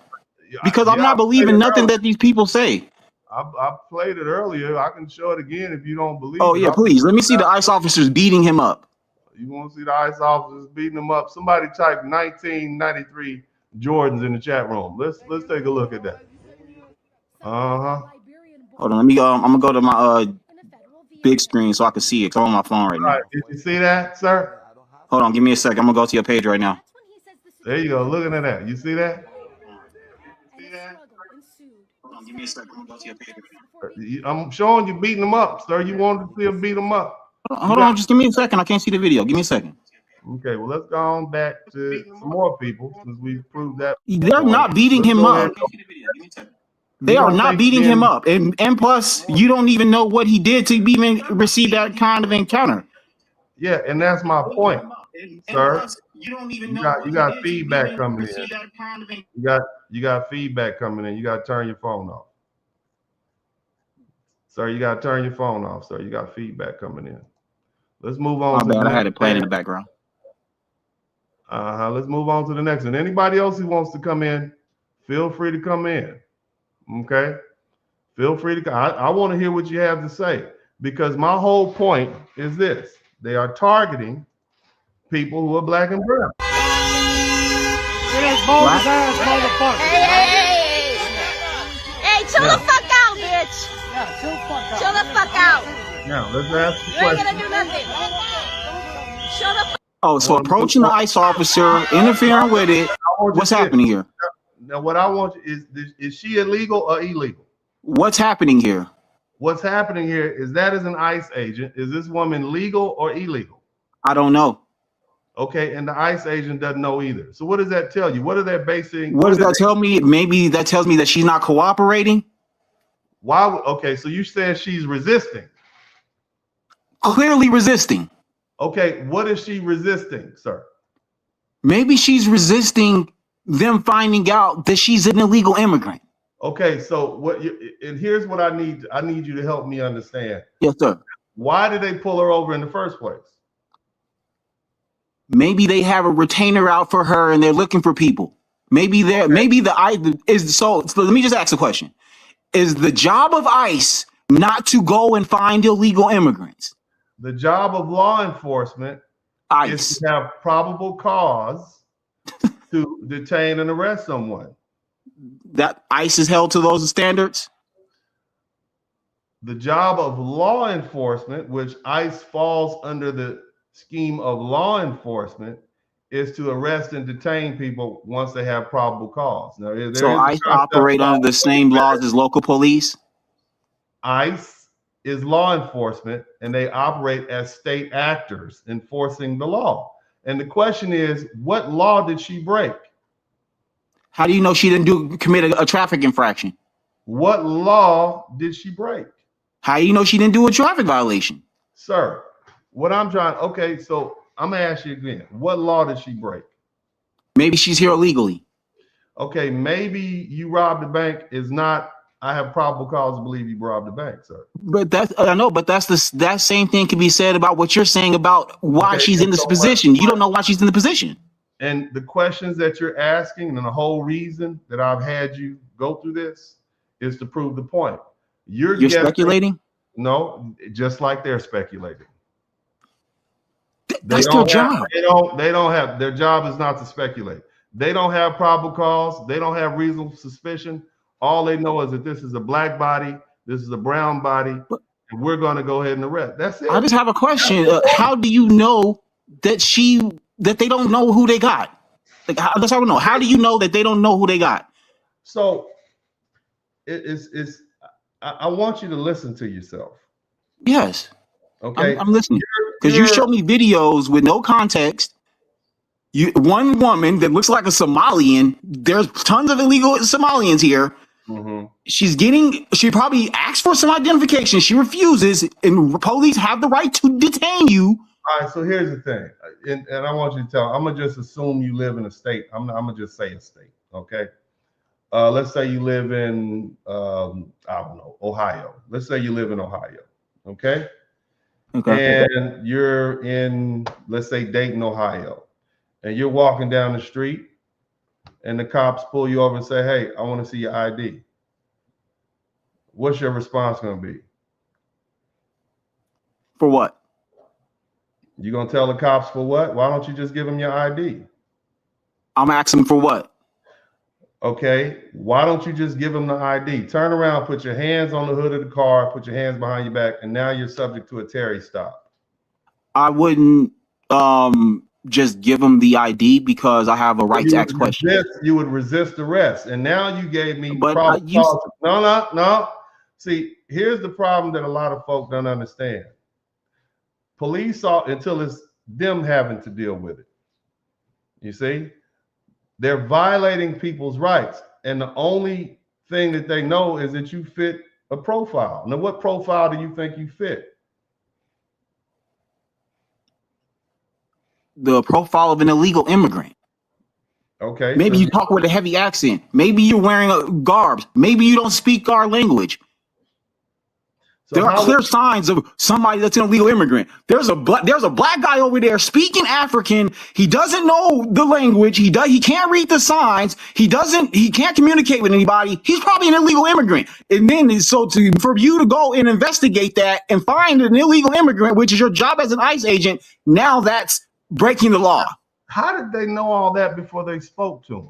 Because I'm not believing nothing that these people say. I played it earlier. I can show it again if you don't believe it. Oh, yeah, please. Let me see the ICE officers beating him up. You want to see the ICE officers beating him up? Somebody type 1993 Jordans in the chat room. Let's take a look at that. Hold on, let me I'm gonna go to my big screen so I can see it. 'Cause I'm on my phone right now. All right, did you see that, sir? Hold on, give me a second. I'm gonna go to your page right now. There you go. Looking at that. You see that? Hold on, give me a second. I'm gonna go to your page. I'm showing you beating them up, sir. You wanted to see him beat them up. Hold on, just give me a second. I can't see the video. Give me a second. Okay, well, let's go on back to some more people since we've proved that. They're not beating him up. They are not beating him up. And plus, you don't even know what he did to even receive that kind of encounter. Yeah, and that's my point, sir. You got feedback coming in. You got feedback coming in. You got to turn your phone off. Sir, you got to turn your phone off, sir. You got feedback coming in. Let's move on. My bad, I had it playing in the background. Let's move on to the next one. Anybody else who wants to come in, feel free to come in. Okay? Feel free to. I want to hear what you have to say, because my whole point is this: they are targeting people who are black and brown. Hey, chill the fuck out, bitch. Yeah, chill the fuck out. Now let's ask the You ain't question. gonna do nothing. Shut up. Oh, so approaching the ICE officer, interfering with it. What's happening here? Now, what I want is she illegal or illegal? What's happening here? What's happening here is that is an ICE agent. Is this woman legal or illegal? I don't know. Okay, and the ICE agent doesn't know either. So what does that tell you? What are they basing? What does that tell me? Maybe that tells me that she's not cooperating. Why? Okay, so you said she's resisting. Clearly resisting. Okay, what is she resisting, sir? Maybe she's resisting them finding out that she's an illegal immigrant. Okay, so and here's what I need. I need you to help me understand. Yes, sir. Why did they pull her over in the first place? Maybe they have a retainer out for her and they're looking for people. Maybe let me just ask a question. Is the job of ICE not to go and find illegal immigrants? The job of law enforcement is to have probable cause to detain and arrest someone. That ICE is held to those standards? The job of law enforcement, which ICE falls under the scheme of law enforcement, is to arrest and detain people once they have probable cause. Now, so ICE operate under the same laws as local police? ICE is law enforcement, and they operate as state actors enforcing the law. And the question is, what law did she break? How do you know she didn't commit a traffic infraction? What law did she break? How do you know she didn't do a traffic violation? Sir, what I'm trying, okay, so I'm gonna ask you again. What law did she break? Maybe she's here illegally. Okay, maybe you robbed a bank is not, I have probable cause to believe you robbed a bank, sir. But I know, but that same thing can be said about what you're saying about why she's in this position. You don't know why she's in the position. And the questions that you're asking, and the whole reason that I've had you go through this is to prove the point. You're speculating? No, just like they're speculating. That's their job. They don't have, their job is not to speculate. They don't have probable cause. They don't have reasonable suspicion. All they know is that this is a black body, this is a brown body, and we're going to go ahead and arrest. That's it. I just have a question. How do you know that they don't know who they got? Like, that's how we know. How do you know that they don't know who they got? So I want you to listen to yourself. Yes. Okay. I'm listening. Because you show me videos with no context. One woman that looks like a Somalian. There's tons of illegal Somalians here. Mm-hmm. She probably asked for some identification. She refuses, and police have the right to detain you. All right, so here's the thing, and I want you to tell. I'm gonna just assume you live in a state. I'm gonna just say a state, okay? Let's say you live in I don't know, Ohio. Let's say you live in Ohio, okay? Okay. And you're in, let's say, Dayton, Ohio, and you're walking down the street, and the cops pull you over and say, "Hey, I want to see your ID." What's your response gonna be? For what? You gonna tell the cops for what? Why don't you just give them your ID? I'm asking for what? Okay, why don't you just give them the ID? Turn around, put your hands on the hood of the car, put your hands behind your back, and now you're subject to a Terry stop. I wouldn't just give them the ID because I have a right to ask questions. You would resist arrest, and now you gave me But no. See, here's the problem that a lot of folk don't understand. Police saw until it's them having to deal with it. You see, they're violating people's rights, and the only thing that they know is that you fit a profile. Now, what profile do you think you fit? the profile of an illegal immigrant. Okay. Maybe you talk with a heavy accent. Maybe you're wearing a garbs. Maybe you don't speak our language. So there are clear signs of somebody that's an illegal immigrant. There's a black guy over there speaking African. He doesn't know the language. He can't read the signs. He can't communicate with anybody. He's probably an illegal immigrant. And then for you to go and investigate that and find an illegal immigrant, which is your job as an ICE agent, now that's breaking the law. How did they know all that before they spoke to him?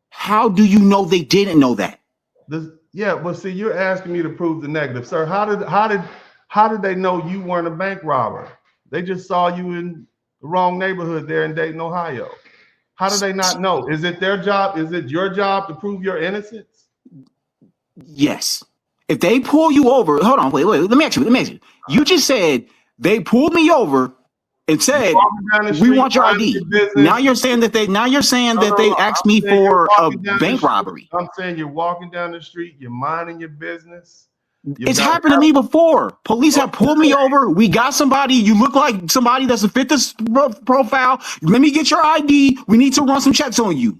How do you know they didn't know that? Yeah, well, see, you're asking me to prove the negative, sir. How did they know you weren't a bank robber? They just saw you in the wrong neighborhood there in Dayton, Ohio. How did they not know? Is it their job? Is it your job to prove your innocence? Yes. If they pull you over, hold on, wait. Let me ask you. You just said they pulled me over and said we want your ID. Now you're saying that they asked me for a bank robbery. I'm saying you're walking down the street, you're minding your business. It's happened to me before. Police have pulled me over. We got somebody. You look like somebody that's a fit this profile. Let me get your ID. We need to run some checks on you.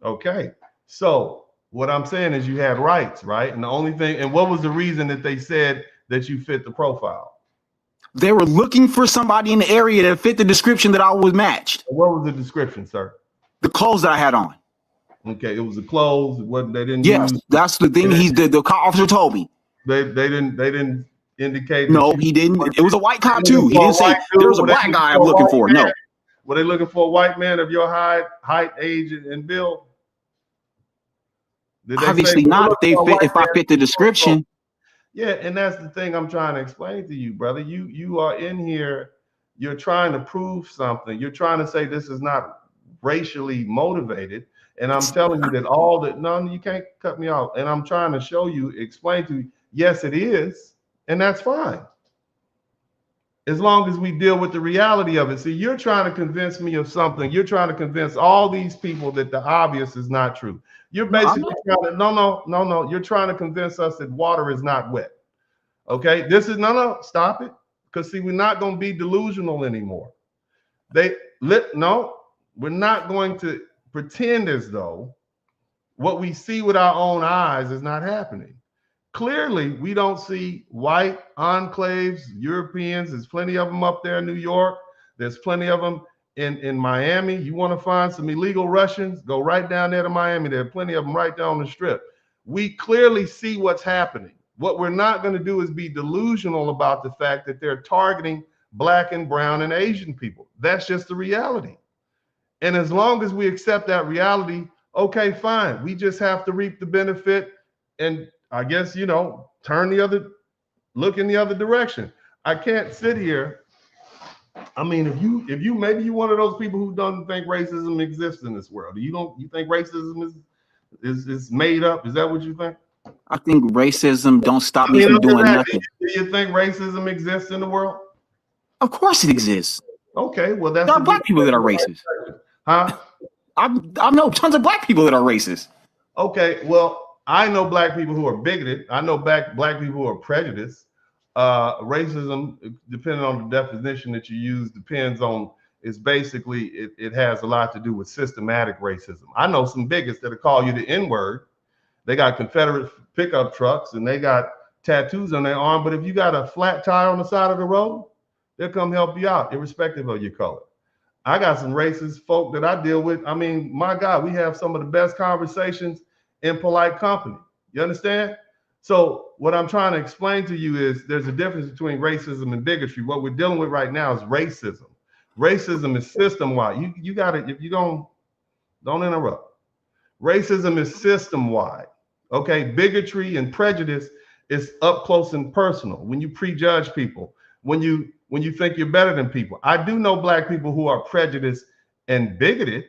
Okay. So what I'm saying is you had rights, right? And the only thing, and what was the reason that they said that you fit the profile? They were looking for somebody in the area that fit the description that I was matched. What was the description, sir? The clothes that I had on. Okay, it was the clothes. What they didn't. Yes, use. That's the thing. The car officer told me. They didn't indicate. No, he didn't. It was a white cop too. He didn't say there was a black guy I'm looking for. No. Were they looking for a white man of your height, age, and build? Obviously not. If I fit the description. Yeah, and that's the thing I'm trying to explain to you, brother. You are in here, you're trying to prove something. You're trying to say this is not racially motivated. And I'm telling you that no, you can't cut me off. And I'm trying to show you, explain to you, yes, it is. And that's fine. As long as we deal with the reality of it. See, you're trying to convince me of something. You're trying to convince all these people that the obvious is not true. You're basically trying to, no. You're trying to convince us that water is not wet. Okay, stop it. Because see, we're not going to be delusional anymore. We're not going to pretend as though what we see with our own eyes is not happening. Clearly, we don't see white enclaves, Europeans. There's plenty of them up there in New York. There's plenty of them in Miami. You want to find some illegal Russians? Go right down there to Miami. There are plenty of them right down the strip. We clearly see what's happening. What we're not going to do is be delusional about the fact that they're targeting black and brown and Asian people. That's just the reality. And as long as we accept that reality, okay, fine. We just have to reap the benefit and I guess, look in the other direction. I can't sit here. I mean, if you maybe you're one of those people who don't think racism exists in this world. You think racism is made up? Is that what you think? I think racism don't stop me from doing nothing. Do you think racism exists in the world? Of course it exists. Okay, well that's there are black people that are racist. Huh? I know tons of black people that are racist. Okay, well, I know black people who are bigoted. I know black people who are prejudiced. Racism, depending on the definition that you use, depends on. It's basically it has a lot to do with systematic racism. I know some bigots that'll call you the N-word. They got Confederate pickup trucks and they got tattoos on their arm. But if you got a flat tire on the side of the road, they'll come help you out, irrespective of your color. I got some racist folk that I deal with. I mean, my God, we have some of the best conversations in polite company. You understand? So what I'm trying to explain to you is there's a difference between racism and bigotry. What we're dealing with right now is racism. Racism is system-wide. You got it. If you don't interrupt. Racism is system-wide. Okay, bigotry and prejudice is up close and personal. When you prejudge people, when you think you're better than people. I do know black people who are prejudiced and bigoted,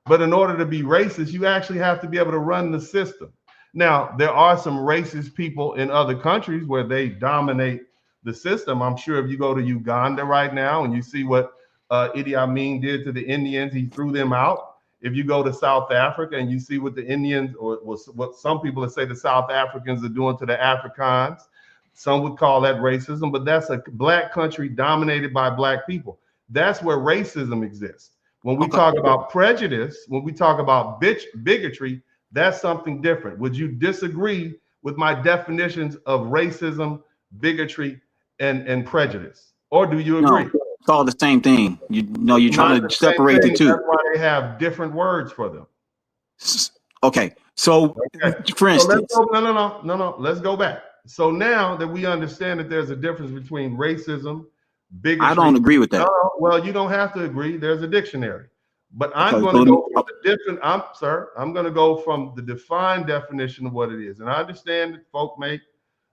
but in order to be racist, you actually have to be able to run the system. Now, there are some racist people in other countries where they dominate the system. I'm sure if you go to Uganda right now and you see what Idi Amin did to the Indians, he threw them out. If you go to South Africa and you see what the Indians, or what some people say the South Africans are doing to the Afrikaans, Some would call that racism, but that's a black country dominated by black people. That's where racism exists. When we talk about prejudice, when we talk about bigotry, that's something different. Would you disagree with my definitions of racism, bigotry, and prejudice? Or do you agree? No, it's all the same thing. You're trying to separate the two. That's why they have different words for them. Okay. So, for instance, no. Let's go back. So now that we understand that there's a difference between racism, bigotry. I don't agree with that. No, well, you don't have to agree. There's a dictionary. But I'm going to go from the different. I'm going to go from the defined definition of what it is. And I understand that folk may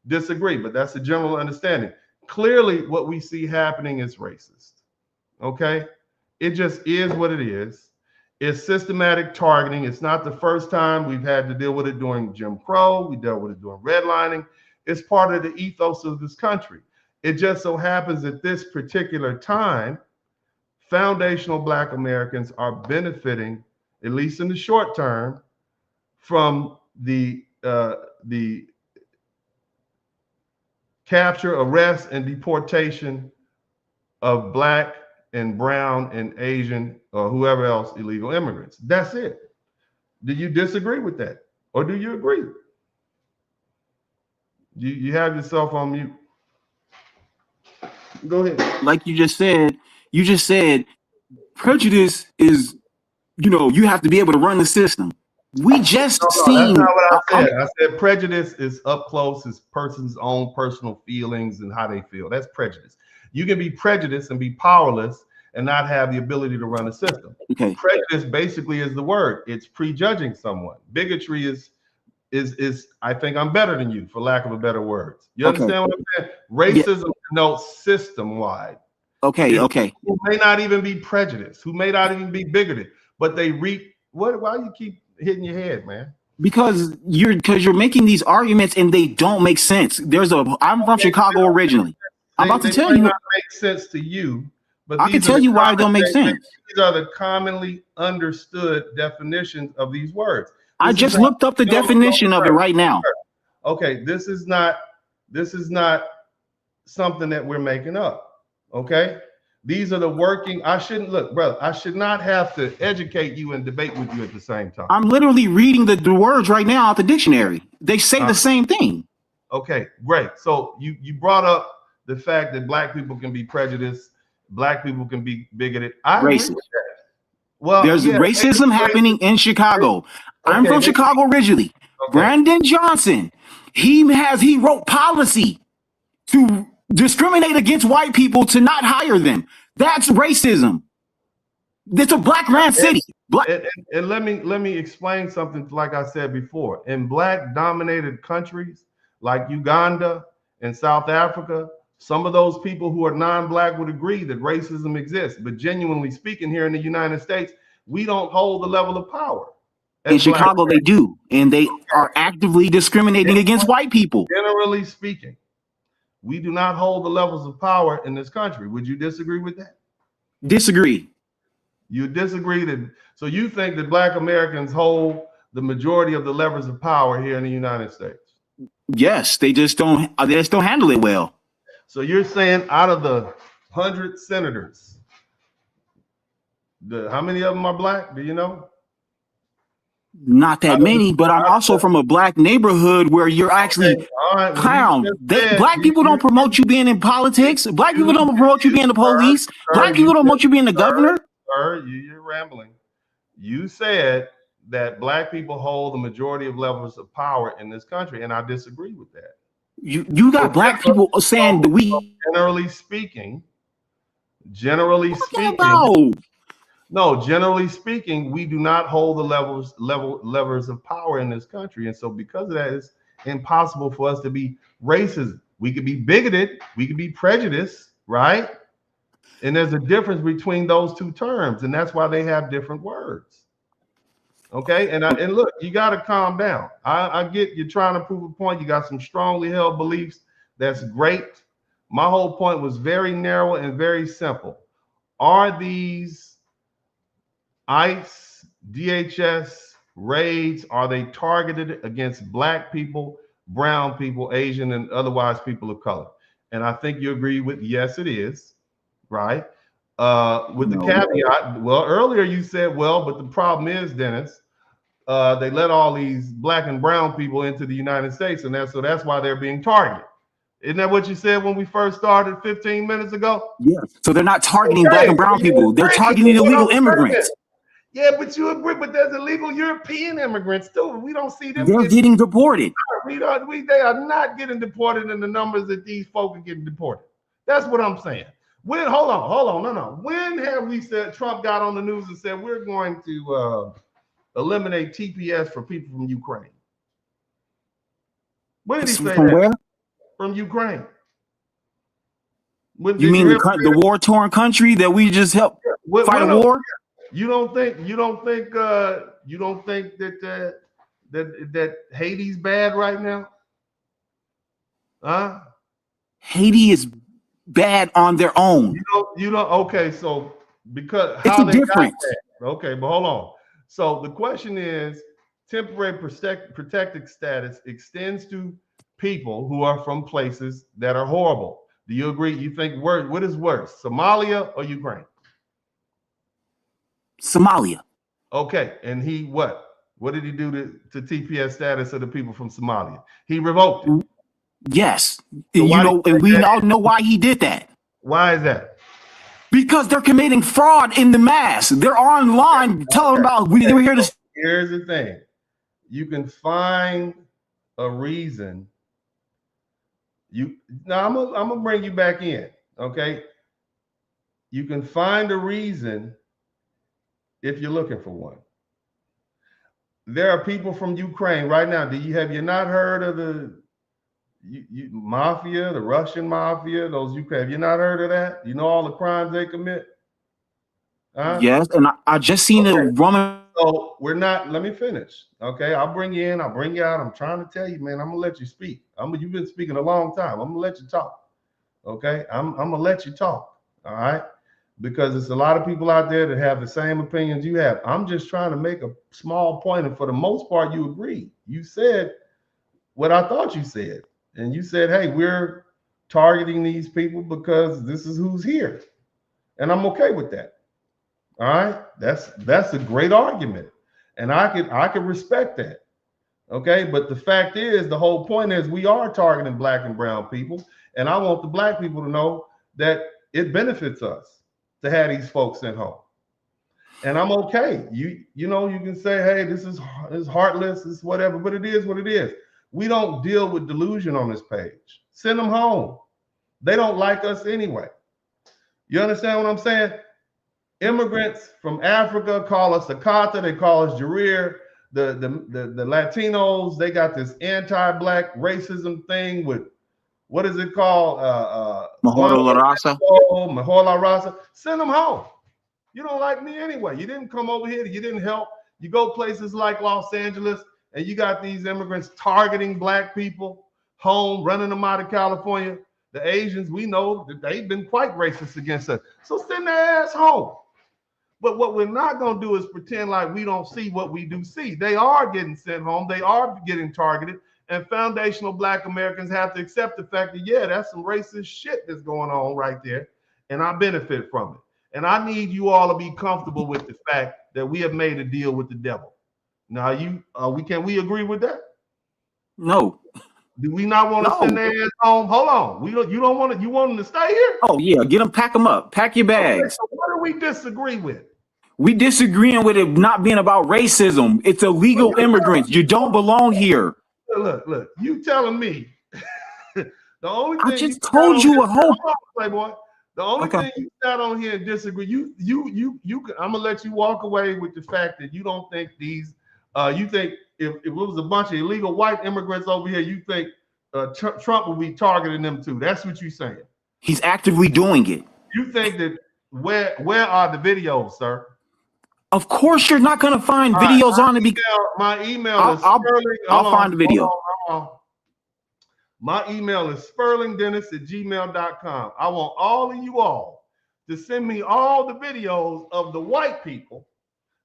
disagree, but that's a general understanding. Clearly, what we see happening is racist. Okay, it just is what it is. It's systematic targeting. It's not the first time we've had to deal with it during Jim Crow. We dealt with it during redlining. It's part of the ethos of this country. It just so happens at this particular time, foundational Black Americans are benefiting, at least in the short term, from the capture, arrest, and deportation of Black and brown and Asian or whoever else illegal immigrants. That's it. Do you disagree with that? Or do you agree? You have yourself on mute. Go ahead. Like you just said prejudice is, you have to be able to run the system. We just seen. That's not what I said. I said prejudice is up close, is person's own personal feelings and how they feel. That's prejudice. You can be prejudiced and be powerless and not have the ability to run a system. Okay. Prejudice basically is the word. It's prejudging someone. Bigotry is I think I'm better than you, for lack of a better word. You understand what I'm saying? Racism denotes system-wide. Okay. Who may not even be prejudiced, who may not even be bigoted, but they why you keep hitting your head, man? Because you're making these arguments and they don't make sense. I'm from Chicago originally. I'm about to tell you. They may not make sense to you, but I can tell you why it don't make sense. These are the commonly understood definitions of these words. I just looked up the definition of it right now. Okay, this is not something that we're making up. Okay, these are the working. I should not have to educate you and debate with you at the same time. I'm literally reading the words right now out the dictionary. They say the same thing. Okay, great. So you brought up the fact that Black people can be prejudiced, Black people can be bigoted. I agree with that. Well, there's racism happening in Chicago. I'm from Chicago originally. Brandon Johnson, he wrote policy to discriminate against white people to not hire them. That's racism. It's a Black ran city. And let me explain something. Like I said before, in Black dominated countries like Uganda and South Africa, some of those people who are non-Black would agree that racism exists. But genuinely speaking, here in the United States, we don't hold the level of power. In Chicago, they do, and they are actively discriminating against white people. Generally speaking, we do not hold the levels of power in this country. Would you disagree with that? Disagree. You disagree so you think that Black Americans hold the majority of the levers of power here in the United States? Yes, they just don't handle it well. So you're saying out of the 100 senators, how many of them are Black? Do you know? Not that many, but I'm also from a Black neighborhood where you're actually clown. Black people don't promote you being in politics. Black people don't promote you being the police. Black people don't promote you being the governor. Sir, you're rambling. You said that Black people hold the majority of levels of power in this country, and I disagree with that. You got Black people saying generally speaking, generally speaking, we do not hold the levers of power in this country. And so because of that, it's impossible for us to be racist. We could be bigoted, we could be prejudiced, right? And there's a difference between those two terms, and that's why they have different words. Okay, and look, you got to calm down. I get you're trying to prove a point. You got some strongly held beliefs. That's great. My whole point was very narrow and very simple. Are these ICE, DHS raids, are they targeted against Black people brown people, Asian, and otherwise people of color. And I think you agree with, yes, it is, right? With the caveat, well, earlier you said, well, but the problem is, Dennis, they let all these black and brown people into the United States, and that's why they're being targeted. Isn't that what you said when we first started 15 minutes ago? Yeah. So they're not targeting black and brown people. They're targeting illegal immigrants. Yeah, but you agree, but there's illegal European immigrants too. We don't see them. They're getting deported. They are not getting deported in the numbers that these folk are getting deported. That's what I'm saying. Hold on, no. When have we said Trump got on the news and said we're going to eliminate TPS for people from Ukraine? When did he say from that? Where? From Ukraine. You mean the war-torn country that we just helped fight a war? You don't think that Haiti's bad right now? Huh? Haiti is bad on their own. You don't. Okay, so because it's how a they difference. Got that. Okay, but hold on. So the question is, temporary protected status extends to people who are from places that are horrible. Do you agree? You think what is worse, Somalia or Ukraine? Somalia. Okay, and he what? What did he do to TPS status of the people from Somalia? He revoked it. Yes, so and we all know why he did that. Why is that? Because they're committing fraud in the mass. They're online telling about they were here to. Here's the thing: you can find a reason. I'm gonna bring you back in. Okay, you can find a reason if you're looking for one. There are people from Ukraine right now. Have you not heard of the mafia, the Russian mafia? Those Ukraine. Have you not heard of that? You know all the crimes they commit. Huh? Yes, and I just seen a woman. So we're not. Let me finish. Okay, I'll bring you in. I'll bring you out. I'm trying to tell you, man. I'm gonna let you speak. You've been speaking a long time. I'm gonna let you talk. Okay, I'm gonna let you talk. All right, because there's a lot of people out there that have the same opinions you have. I'm just trying to make a small point, and for the most part, you agree. You said what I thought you said, and you said, "Hey, we're targeting these people because this is who's here," and I'm okay with that. All right, that's a great argument, and I can respect that. Okay, but the fact is, the whole point is we are targeting black and brown people, and I want the black people to know that it benefits us to have these folks sent home, and I'm okay. You can say, hey, this is heartless, this is whatever, but it is what it is. We don't deal with delusion on this page. Send them home. They don't like us anyway. You understand what I'm saying? Immigrants from Africa call us Akata, they call us Jareer. The Latinos, they got this anti-black racism thing with, what is it called? Mejor la raza. Mejor la raza. Send them home. You don't like me anyway. You didn't come over here. You didn't help. You go places like Los Angeles, and you got these immigrants targeting black people home, running them out of California. The Asians, we know that they've been quite racist against us. So send their ass home. But what we're not going to do is pretend like we don't see what we do see. They are getting sent home. They are getting targeted. And foundational black Americans have to accept the fact that, yeah, that's some racist shit that's going on right there. And I benefit from it. And I need you all to be comfortable with the fact that we have made a deal with the devil. Now, can we agree with that? No. Do we not want to send their ass home? Hold on. You don't want to, you want them to stay here? Oh, yeah. Get them, pack them up. Pack your bags. Okay, so what do we disagree with? We disagreeing with it not being about racism. It's illegal immigrants. You don't belong here. Look, you telling me the only thing I just told you a whole Playboy. The only thing you sat on here and disagree. I'm gonna let you walk away with the fact that you don't think these. You think if it was a bunch of illegal white immigrants over here, you think Trump would be targeting them too. That's what you're saying. He's actively doing it. You think that where are the videos, sir? Of course, you're not going to find videos on it. My email is Spurling. I'll find the video. Hold on. My email is spurlingdennis@gmail.com. I want all of you all to send me all the videos of the white people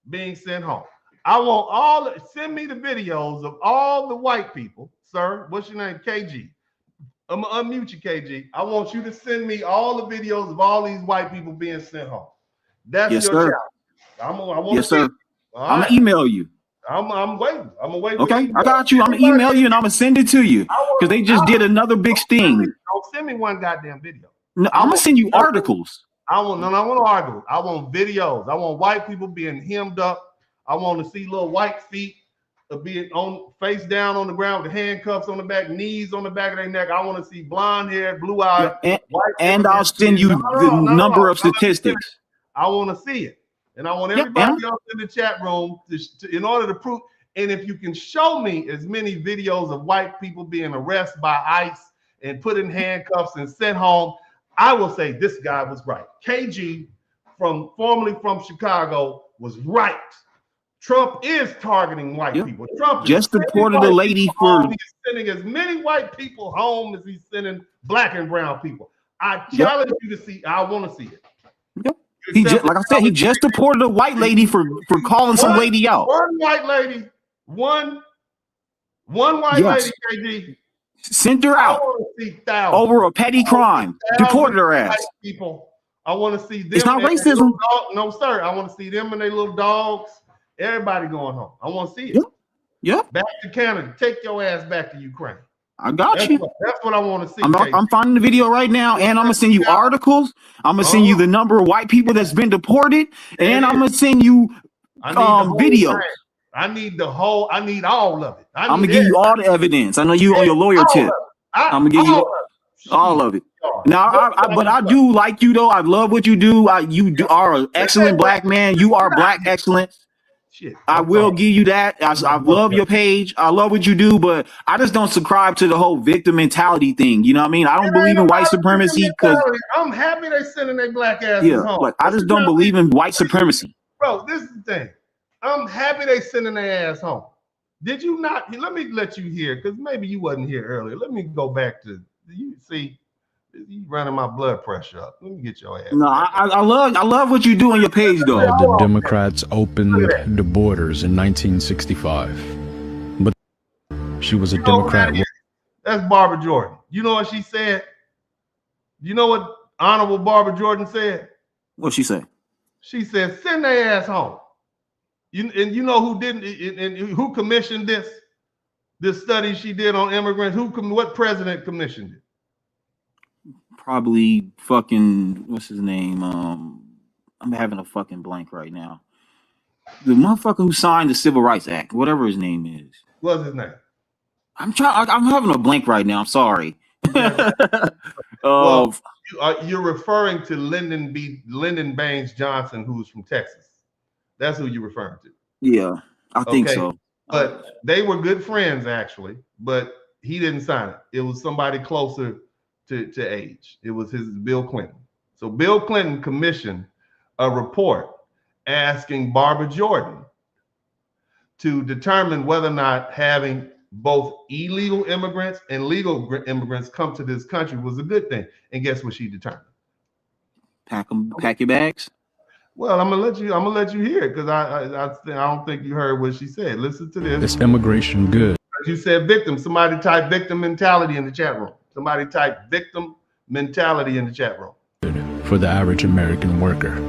being sent home. I want send me the videos of all the white people, sir. What's your name? KG. I'm gonna unmute you, KG. I want you to send me all the videos of all these white people being sent home. That's Yes, your sir. challenge. I want Yes, to see sir. it. All I'm right. gonna email you. I'm waiting. I'm gonna wait. Okay, I got you. I'm gonna email you and I'm gonna send it to you because they just did another big sting. Don't send me one goddamn video. No, I'm gonna send you articles. I want articles. I want videos. I want white people being hemmed up. I want to see little white feet being on face down on the ground with handcuffs on the back, knees on the back of their neck. I want to see blonde hair, blue eyes, and I'll send you the number of statistics. I want to see it, and I want everybody else in the chat room to in order to prove. And if you can show me as many videos of white people being arrested by ICE and put in handcuffs and sent home, I will say this guy was right. KG, formerly from Chicago, was right. Trump is targeting white people. Trump just deported a lady for he's sending as many white people home as he's sending black and brown people. I challenge you to see. I want to see it. He just, like I said, he just deported a white lady for calling some lady out. One white lady, one white lady, KG. Sent her out over a petty crime. Deported her ass. People, I want to see them. It's not racism. No, sir. I want to see them and their little dogs. Everybody going home. I want to see it. Yep. Back to Canada. Take your ass back to Ukraine. I got you. That's what I want to see. I'm finding the video right now, and I'm gonna send you articles. I'm gonna send you the number of white people that's been deported, and I'm gonna send you videos. I need all of it. I'm gonna give you all the evidence. I know you on your lawyer tip. I'm gonna give you all of it. Now, but I do like you though. I love what you do. You are an excellent black man. You are black excellence. I will give you that. I love your page. I love what you do, but I just don't subscribe to the whole victim mentality thing. You know what I mean? I don't believe in white supremacy because I'm happy they're sending their black asses home. Like I just don't believe in white supremacy. Bro, this is the thing. I'm happy they sending their ass home. Did you not? Let me let you hear because maybe you wasn't here earlier. Let me go back to you. See, you running my blood pressure up. Let me get your ass. No, I love what you do on your page though. The Democrats opened the borders in 1965, but she was a Democrat. That's Barbara Jordan. You know what she said? You know what Honorable Barbara Jordan said? What'd she say? She said, "Send their ass home." And you know who didn't and who commissioned this study she did on immigrants? What president commissioned it? Probably fucking what's his name? I'm having a fucking blank right now. The motherfucker who signed the Civil Rights Act, whatever his name is. What's his name? I'm having a blank right now. I'm sorry. Well, you're referring to Lyndon Baines Johnson, who's from Texas. That's who you're referring to. Yeah, I think so. But they were good friends, actually. But he didn't sign it. It was somebody closer to age. It was Bill Clinton. So Bill Clinton commissioned a report asking Barbara Jordan to determine whether or not having both illegal immigrants and legal immigrants come to this country was a good thing. And guess what she determined? Pack your bags. Well, I'm gonna let you hear it because I don't think you heard what she said. Listen to this. Is immigration good? You said victim. Somebody type victim mentality in the chat room. Somebody type victim mentality in the chat room. For the average American worker.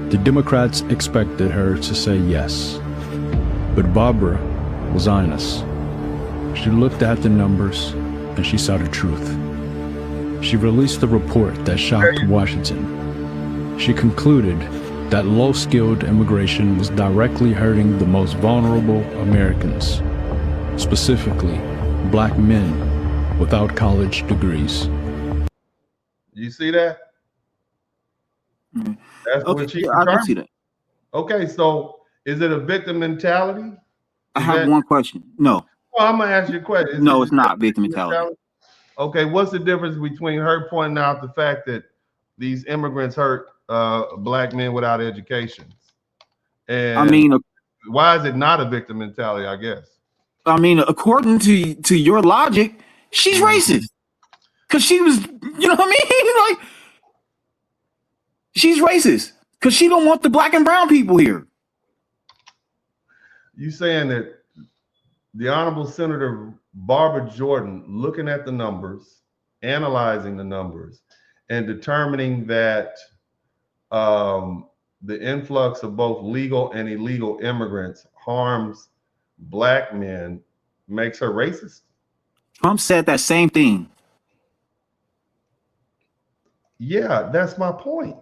The Democrats expected her to say yes. But Barbara was honest. She looked at the numbers and she saw the truth. She released a report that shocked Washington. She concluded that low-skilled immigration was directly hurting the most vulnerable Americans, specifically black men without college degrees. You see that? That's what she I can see that. Okay, so is it a victim mentality? I have one question. No. Well, I'm gonna ask you a question. No, it's not victim mentality. Okay, what's the difference between her pointing out the fact that these immigrants hurt black men without education? And I mean, why is it not a victim mentality? I guess. I mean, according to your logic, she's racist because she was. You know what I mean? Like, she's racist because she don't want the black and brown people here. You saying that the Honorable Senator Barbara Jordan, looking at the numbers, analyzing the numbers, and determining that the influx of both legal and illegal immigrants harms black men, makes her racist? Trump said that same thing. Yeah, that's my point.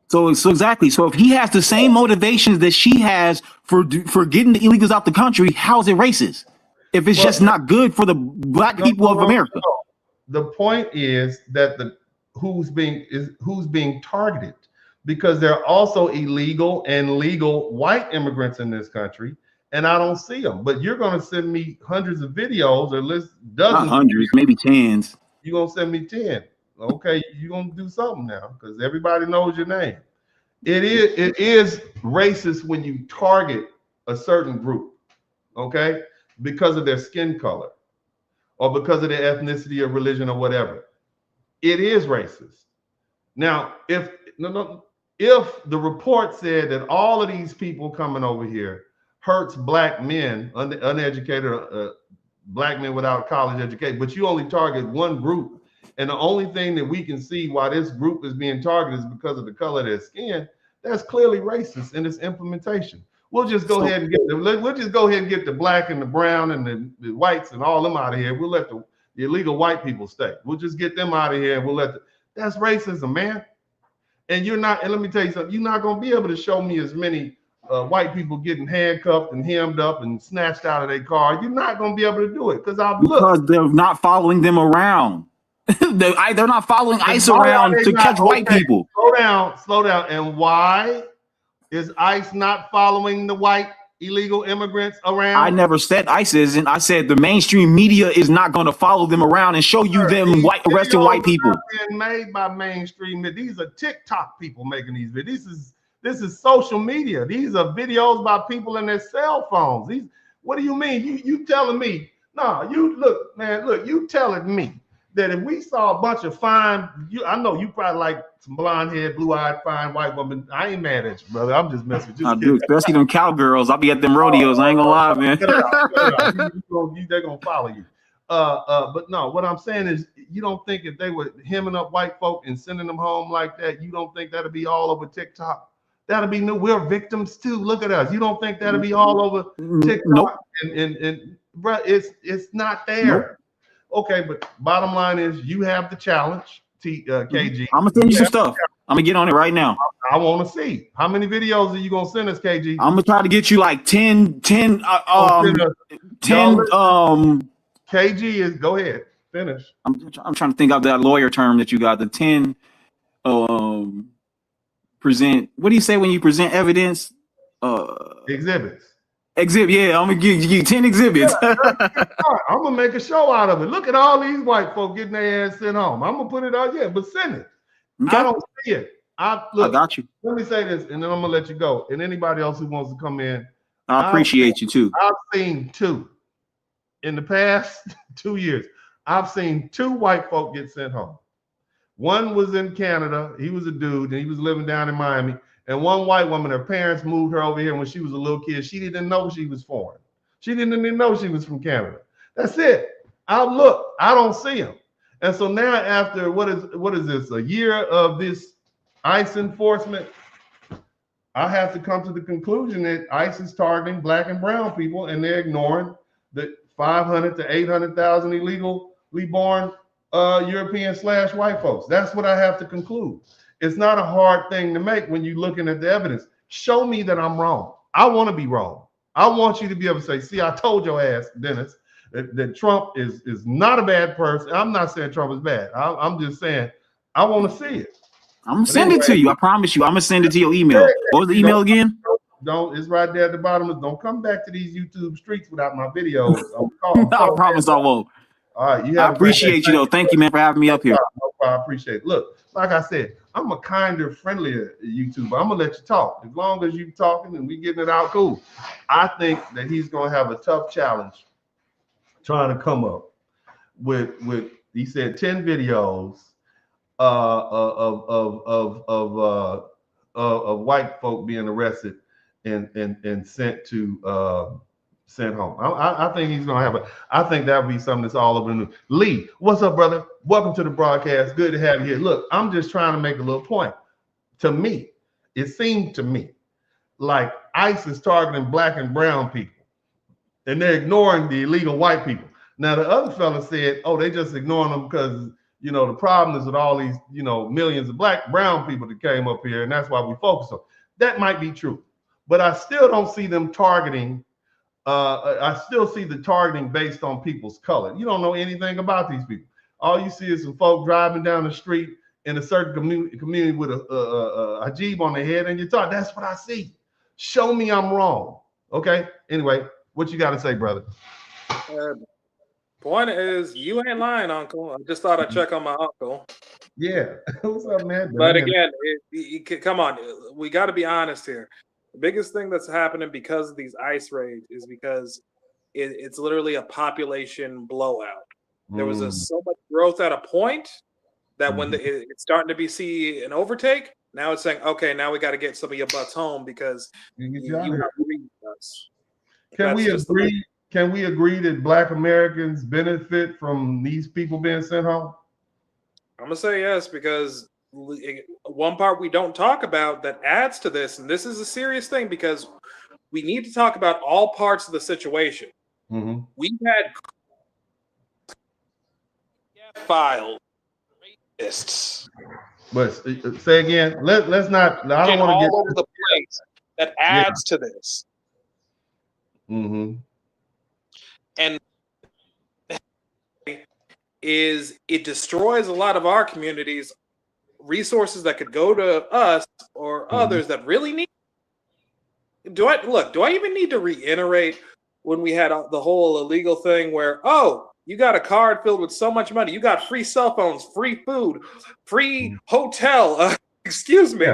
So exactly. So if he has the same motivations that she has for getting the illegals out the country, how is it racist? If it's just not good for the black people of America. No. The point is that who's being targeted, because there are also illegal and legal white immigrants in this country, and I don't see them. But you're going to send me hundreds of videos, or dozens. Not hundreds, maybe tens. You're going to send me 10. Okay, you're going to do something now, because everybody knows your name. It is racist when you target a certain group, okay, because of their skin color or because of their ethnicity or religion or whatever. It is racist. Now, if the report said that all of these people coming over here hurts black men, uneducated black men without college education, but you only target one group, and the only thing that we can see why this group is being targeted is because of the color of their skin, that's clearly racist in its implementation. We'll just go ahead and get the black and the brown and the whites and all them out of here. We'll let the illegal white people stay. We'll just get them out of here, and we'll that's racism, man. And let me tell you something, you're not gonna be able to show me as many white people getting handcuffed and hemmed up and snatched out of their car. You're not gonna be able to do it because they're not following them around. They're not following ICE around to catch white people. Slow down. And why is ICE not following the white illegal immigrants around? I never said ICE isn't. I said the mainstream media is not going to follow them around and show you them arresting white people. Being made by mainstream. These are TikTok people making these videos. This is social media. These are videos by people in their cell phones. What do you mean? You telling me? No, you telling me that if we saw a bunch of fine, I know you probably like some blonde haired, blue eyed, fine white woman. I ain't mad at you, brother. I'm just messing with you. I do, especially them cowgirls. I'll be at them rodeos. I ain't gonna lie, man. They're gonna follow you. But no, what I'm saying is, you don't think if they were hemming up white folk and sending them home like that, you don't think that'll be all over TikTok? That'll be new. We're victims too. Look at us. You don't think that'll be all over TikTok? Nope. And bro, it's not there. Nope. Okay, but bottom line is you have the challenge, KG. I'm gonna send you some stuff. I'm gonna get on it right now. I want to see how many videos are you gonna send us, KG? I'm gonna try to get you like 10. KG is go ahead, finish. I'm trying to think of that lawyer term that you got. The 10 present. What do you say when you present evidence? Exhibits. Yeah, I'm gonna give you 10 exhibits. I'm gonna make a show out of it. Look at all these white folk getting their ass sent home. I'm gonna put it out, but send it. Okay. I don't see it. I got you. Let me say this, and then I'm gonna let you go. And anybody else who wants to come in, I appreciate you too. I've seen 2 in the past 2 years. I've seen 2 white folk get sent home. One was in Canada. He was a dude, and he was living down in Miami. And one white woman, her parents moved her over here when she was a little kid. She didn't know she was foreign. She didn't even know she was from Canada. That's it. I don't see him. And so now after what is this, a year of this ICE enforcement, I have to come to the conclusion that ICE is targeting black and brown people, and they're ignoring the 500 to 800,000 illegally born European/white folks. That's what I have to conclude. It's not a hard thing to make when you're looking at the evidence. Show me that I'm wrong. I want to be wrong. I want you to be able to say, see, I told your ass, Dennis, that Trump is not a bad person. I'm not saying Trump is bad. I'm just saying I want to see it. I'm going to send it to you. I promise you. I'm going to send it to your email. What was the email again? It's right there at the bottom. Don't come back to these YouTube streets without my videos. I promise I won't. All right. I appreciate you, though. Thank you, man, for having me up here. I appreciate it. Look, like I said, I'm a kinder, friendlier YouTuber. I'm going to let you talk. As long as you talking and we getting it out, cool. I think that he's going to have a tough challenge trying to come up with he said 10 videos of white folk being arrested and sent to sent home. I think he's going to have I think that would be something that's all over the news. Lee, what's up, brother? Welcome to the broadcast. Good to have you here. Look, I'm just trying to make a little point. To me, it seemed to me like ICE is targeting black and brown people, and they're ignoring the illegal white people. Now, the other fella said, oh, they just ignoring them because, you know, the problem is with all these, you know, millions of brown people that came up here, and that's why we focus on. That might be true, but I still don't see them targeting. I still see the targeting based on people's color. You don't know anything about these people. All you see is some folk driving down the street in a certain community with a hijab on their head, and you talk. That's what I see. Show me I'm wrong. Okay. Anyway, what you got to say, brother? Point is, you ain't lying, Uncle. I just thought I'd check on my uncle. Yeah. What's up, man? But again, come on. We got to be honest here. The biggest thing that's happening because of these ICE raids is because it's literally a population blowout. There was so much growth at a point that when it's starting to see an overtake, now it's saying, okay, now we got to get some of your butts home because you are reading us. Can we agree? Can we agree that Black Americans benefit from these people being sent home? I'm gonna say yes, because one part we don't talk about that adds to this, and this is a serious thing because we need to talk about all parts of the situation. We've had filed racists. But say again. Let's not. I don't want to get all over the place. That adds to this. And it destroys a lot of our communities, resources that could go to us or others that really need. Do I even need to reiterate when we had the whole illegal thing where, oh, you got a card filled with so much money, you got free cell phones, free food, free hotel. Excuse me.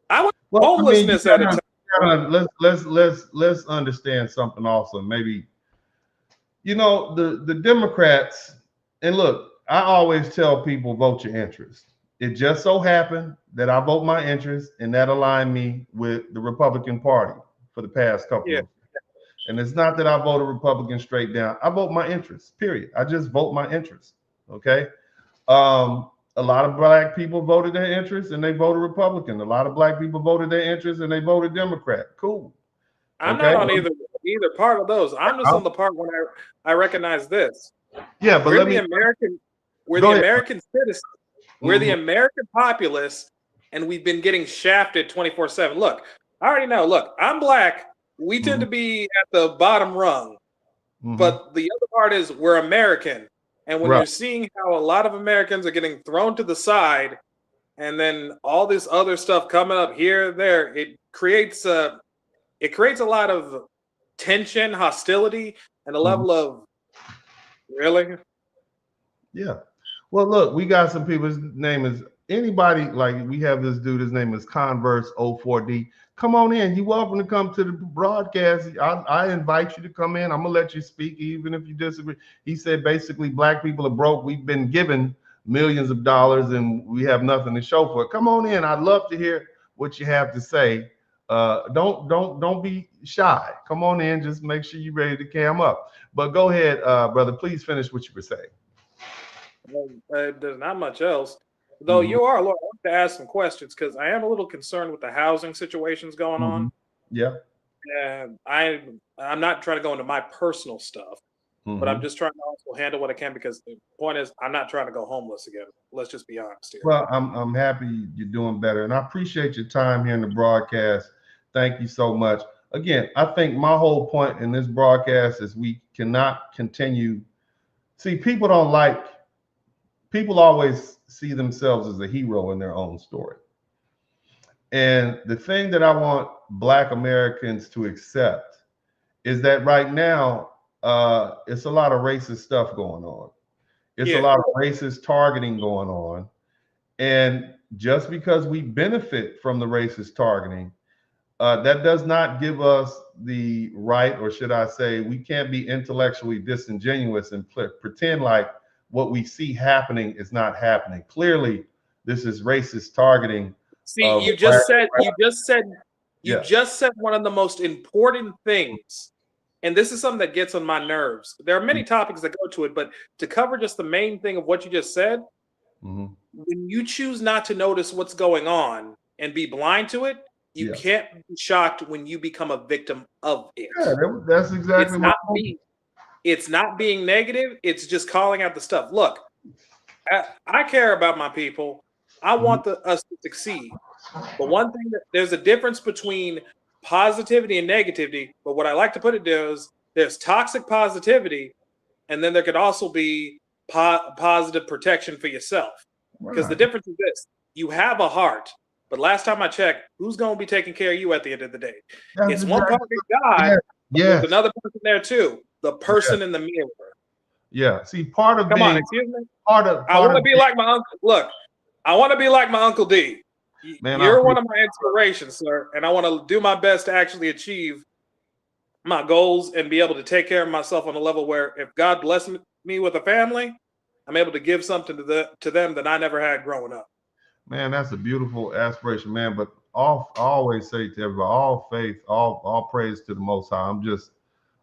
I want homelessness at a time. Let's understand something also. Maybe, you know, the Democrats, and look, I always tell people vote your interest. It just so happened that I vote my interest, and that aligned me with the Republican Party for the past couple of years. And it's not that I vote a Republican straight down. I vote my interest, period. I just vote my interest. Okay. A lot of black people voted their interest and they voted Republican. A lot of black people voted their interest and they voted Democrat. Cool. I'm not on either part of those. I'm just on the part when I recognize this. Yeah, but we're the American citizens. We're the American populace, and we've been getting shafted 24/7. Look, I already know. Look, I'm black. We tend to be at the bottom rung. But the other part is we're American. And when you're seeing how a lot of Americans are getting thrown to the side, and then all this other stuff coming up here, there, it creates a lot of tension, hostility, and a level of really. Yeah. Well, look, we got some people. His name is anybody like we have this dude. His name is Converse 04D. Come on in. You're welcome to come to the broadcast. I invite you to come in. I'm gonna let you speak, even if you disagree. He said basically black people are broke. We've been given millions of dollars and we have nothing to show for it. Come on in. I'd love to hear what you have to say. Don't be shy. Come on in. Just make sure you're ready to cam up. But go ahead, brother. Please finish what you were saying. There's not much else. Though you are, Lord, I want to ask some questions because I am a little concerned with the housing situations going on. Yeah. And I'm not trying to go into my personal stuff, but I'm just trying to also handle what I can because the point is I'm not trying to go homeless again. Let's just be honest here. Well, I'm happy you're doing better, and I appreciate your time here in the broadcast. Thank you so much. Again, I think my whole point in this broadcast is we cannot continue. See, people always see themselves as a hero in their own story. And the thing that I want Black Americans to accept is that right now, it's a lot of racist stuff going on. It's a lot of racist targeting going on. And just because we benefit from the racist targeting, that does not give us the right, or should I say, we can't be intellectually disingenuous and pretend like what we see happening is not happening. Clearly, this is racist targeting. See, you just said one of the most important things and this is something that gets on my nerves. There are many topics that go to it, but to cover just the main thing of what you just said, when you choose not to notice what's going on and be blind to it, you can't be shocked when you become a victim of it. Yeah, that's exactly it's not being negative. It's just calling out the stuff. Look, I care about my people. I want us to succeed. But one thing there's a difference between positivity and negativity. But what I like to put it is there's toxic positivity, and then there could also be positive protection for yourself. Because the difference is this: you have a heart, but last time I checked, who's going to be taking care of you at the end of the day? It's one part of God. There's another person there too. The person in the mirror. Yeah. See, part of I want to be like my uncle. Look, I want to be like my Uncle D. Man, you're one of my inspirations, sir, and I want to do my best to actually achieve my goals and be able to take care of myself on a level where, if God bless me with a family, I'm able to give something to them that I never had growing up. Man, that's a beautiful aspiration, man. But I always say to everybody, all faith, all praise to the Most High. I'm just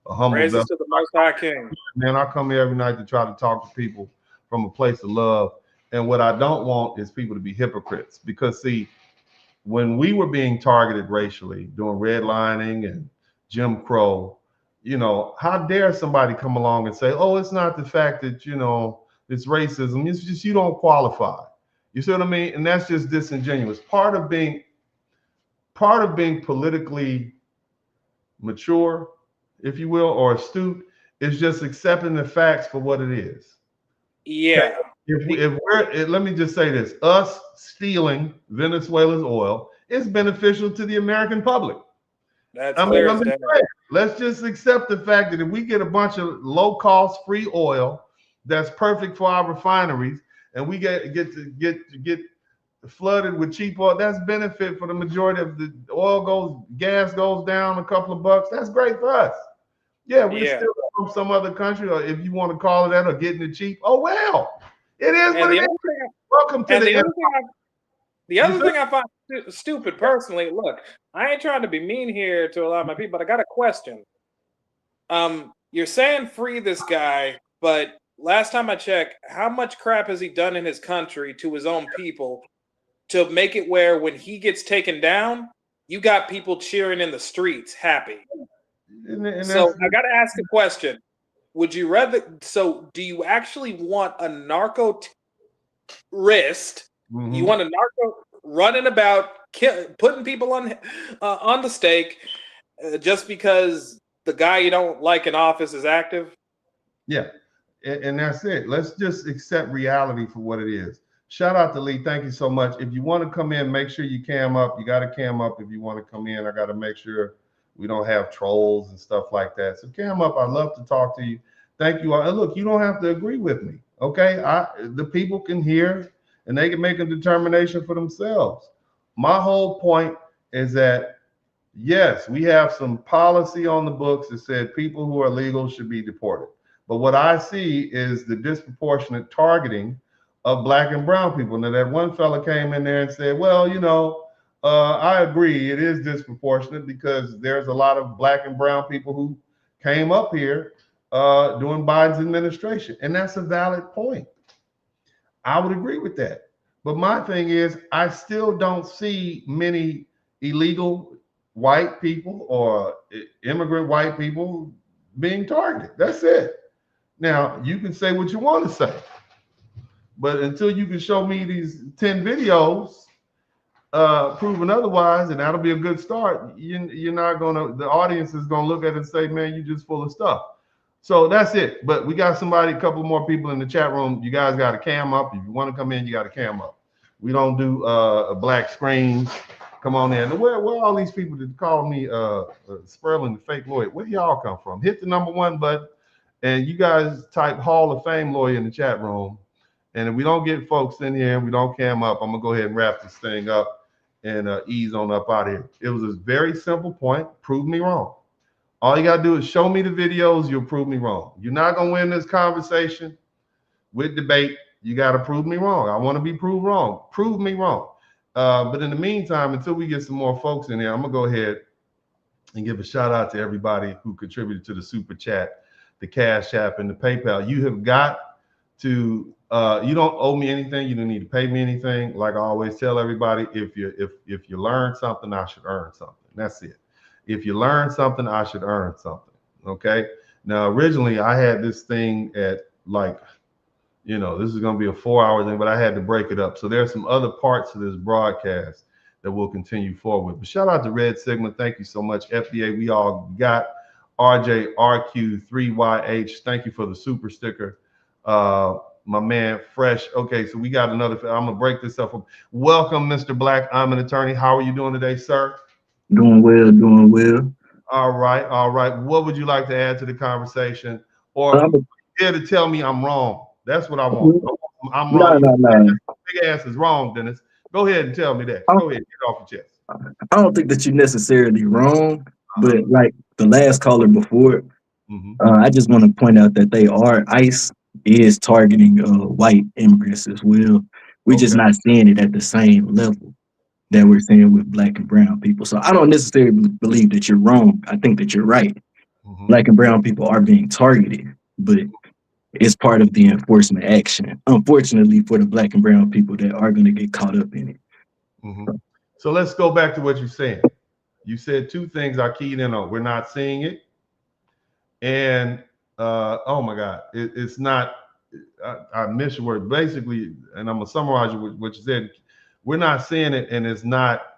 a humble praises to the Most High King. Man, I come here every night to try to talk to people from a place of love. And what I don't want is people to be hypocrites, because see, when we were being targeted racially, doing redlining and Jim Crow, you know, how dare somebody come along and say, oh, it's not the fact that, you know, it's racism. It's just you don't qualify. You see what I mean? And that's just disingenuous. Part of being politically mature, if you will, or astute, is just accepting the facts for what it is. Yeah. Let me just say this: us stealing Venezuela's oil is beneficial to the American public. That's clear. Let's just accept the fact that if we get a bunch of low-cost free oil that's perfect for our refineries, and we get flooded with cheap oil, that's benefit for the majority of the gas goes down a couple of bucks. That's great for us. Yeah, we still from some other country, or if you want to call it that, or getting it cheap. Oh well, it is what it is. Welcome to the other thing I find stupid personally. Look, I ain't trying to be mean here to a lot of my people, but I got a question. You're saying free this guy, but last time I checked, how much crap has he done in his country to his own people to make it where when he gets taken down, you got people cheering in the streets, happy? So I got to ask a question. Would you rather, so do you actually want a narco wrist? You want a narco running about, putting people on the stake just because the guy you don't like in office is active? Yeah, and that's it. Let's just accept reality for what it is. Shout out to Lee. Thank you so much. If you want to come in, make sure you cam up. You got to cam up if you want to come in. I got to make sure we don't have trolls and stuff like that. So cam up. I'd love to talk to you. Thank you all. And look, you don't have to agree with me. Okay. The people can hear and they can make a determination for themselves. My whole point is that, yes, we have some policy on the books that said people who are legal should be deported. But what I see is the disproportionate targeting of Black and brown people. Now, that one fella came in there and said, well, you know, I agree, it is disproportionate because there's a lot of Black and brown people who came up here during Biden's administration. And that's a valid point. I would agree with that. But my thing is, I still don't see many illegal white people or immigrant white people being targeted. That's it. Now, you can say what you want to say, but until you can show me these 10 videos proving otherwise, and that'll be a good start, you're not gonna, the audience is gonna look at it and say, man, you're just full of stuff. So that's it. But we got somebody, a couple more people in the chat room. You guys got to cam up. If you want to come in, you got to cam up. We don't do a black screen. Come on in. Where all these people that call me Spurling the fake lawyer? Where y'all come from? Hit the #1 button, and you guys type Hall of Fame lawyer in the chat room. And if we don't get folks in here and we don't cam up, I'm gonna go ahead and wrap this thing up and ease on up out of here. It was a very simple point. Prove me wrong. All you got to do is show me the videos. You'll prove me wrong. You're not going to win this conversation with debate. You got to prove me wrong. I want to be proved wrong. Prove me wrong. But in the meantime, until we get some more folks in here, I'm going to go ahead and give a shout out to everybody who contributed to the super chat, the Cash App, and the PayPal. You have got to. You don't owe me anything. You don't need to pay me anything. Like I always tell everybody, if you learn something, I should earn something. That's it. If you learn something, I should earn something. Okay. Now, originally, I had this thing at like, this is going to be a 4-hour thing, but I had to break it up. So there's some other parts of this broadcast that we'll continue forward. But shout out to Red Sigma. Thank you so much. FDA, we all got. RJ, RQ, 3YH. Thank you for the super sticker. My man, Fresh. Okay, so we got another. I'm going to break this up. Welcome, Mr. Black. I'm an attorney. How are you doing today, sir? Doing well, doing well. All right, all right. What would you like to add to the conversation? Or here to tell me I'm wrong? That's what I want. I'm wrong. No. Big ass is wrong, Dennis. Go ahead and tell me that. Go ahead, get off your chest. I don't think that you're necessarily wrong, but like the last caller before, I just want to point out that ICE is targeting white immigrants as well. We're just not seeing it at the same level that we're seeing with Black and brown people. So I don't necessarily believe that you're wrong. I think that you're right. Black and brown people are being targeted, but it's part of the enforcement action, unfortunately, for the Black and brown people that are going to get caught up in it. So let's go back to what you're saying. You said two things I keyed in on. We're not seeing it. And oh my God, it's not, I missed your word. Basically, and I'm gonna summarize what you said. We're not seeing it, and it's not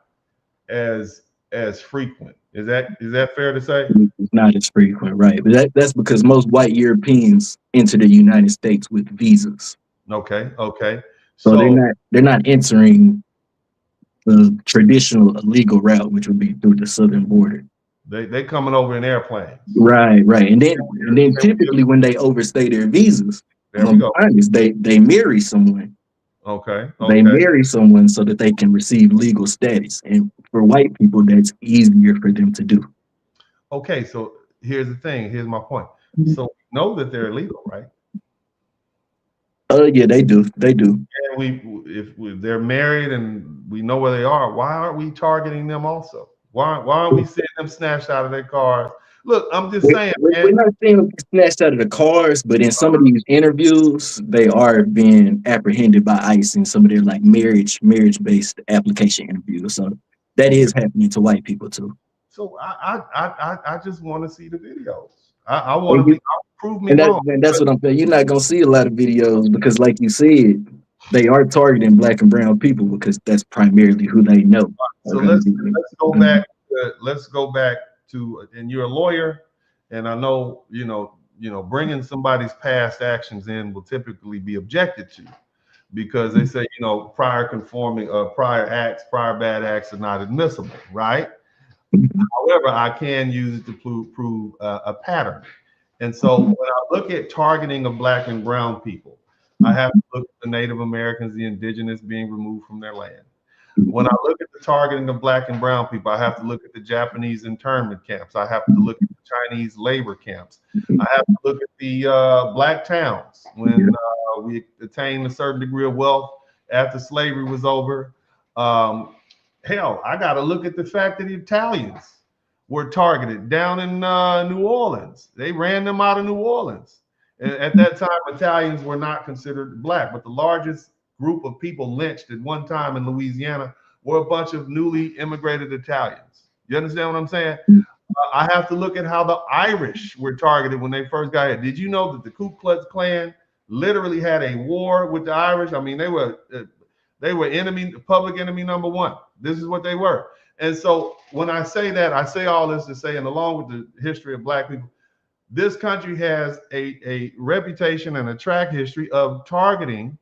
as frequent. Is that fair to say? It's not as frequent, right? But that's because most white Europeans enter the United States with visas. Okay. So they're not entering the traditional legal route, which would be through the southern border. They coming over in airplanes. Right. And then typically when they overstay their visas, they marry someone. Okay. They marry someone so that they can receive legal status. And for white people, that's easier for them to do. Okay, so here's the thing. Here's my point. So we know that they're illegal, right? Yeah, they do. And if they're married and we know where they are, why aren't we targeting them also? Why aren't we seeing them snatched out of their cars? Look, I'm just saying, man. We're not seeing them snatched out of the cars, but in some of these interviews, they are being apprehended by ICE in some of their like marriage-based application interviews. So that is happening to white people too. So I just want to see the videos. I want to prove me wrong. And that's what I'm saying. You're not gonna see a lot of videos because, like you said, they are targeting Black and brown people because that's primarily who they know. So let's go back. Let's go back to, and you're a lawyer, and I know bringing somebody's past actions in will typically be objected to, because they say prior bad acts are not admissible, right? However, I can use it to prove a pattern. And so when I look at targeting of Black and brown people, I have to look at the Native Americans, the indigenous being removed from their land. When I look at the targeting of Black and brown people, I have to look at the Japanese internment camps. I have to look at the Chinese labor camps. I have to look at the Black towns when we attained a certain degree of wealth after slavery was over. Hell, I got to look at the fact that the Italians were targeted down in New Orleans. They ran them out of New Orleans. And at that time, Italians were not considered Black, but the largest group of people lynched at one time in Louisiana were a bunch of newly immigrated Italians. You understand what I'm saying? I have to look at how the Irish were targeted when they first got here. Did you know that the Ku Klux Klan literally had a war with the Irish? I mean, they were public enemy number one. This is what they were. And so when I say that, I say all this to say, and along with the history of Black people, this country has a reputation and a track history of targeting,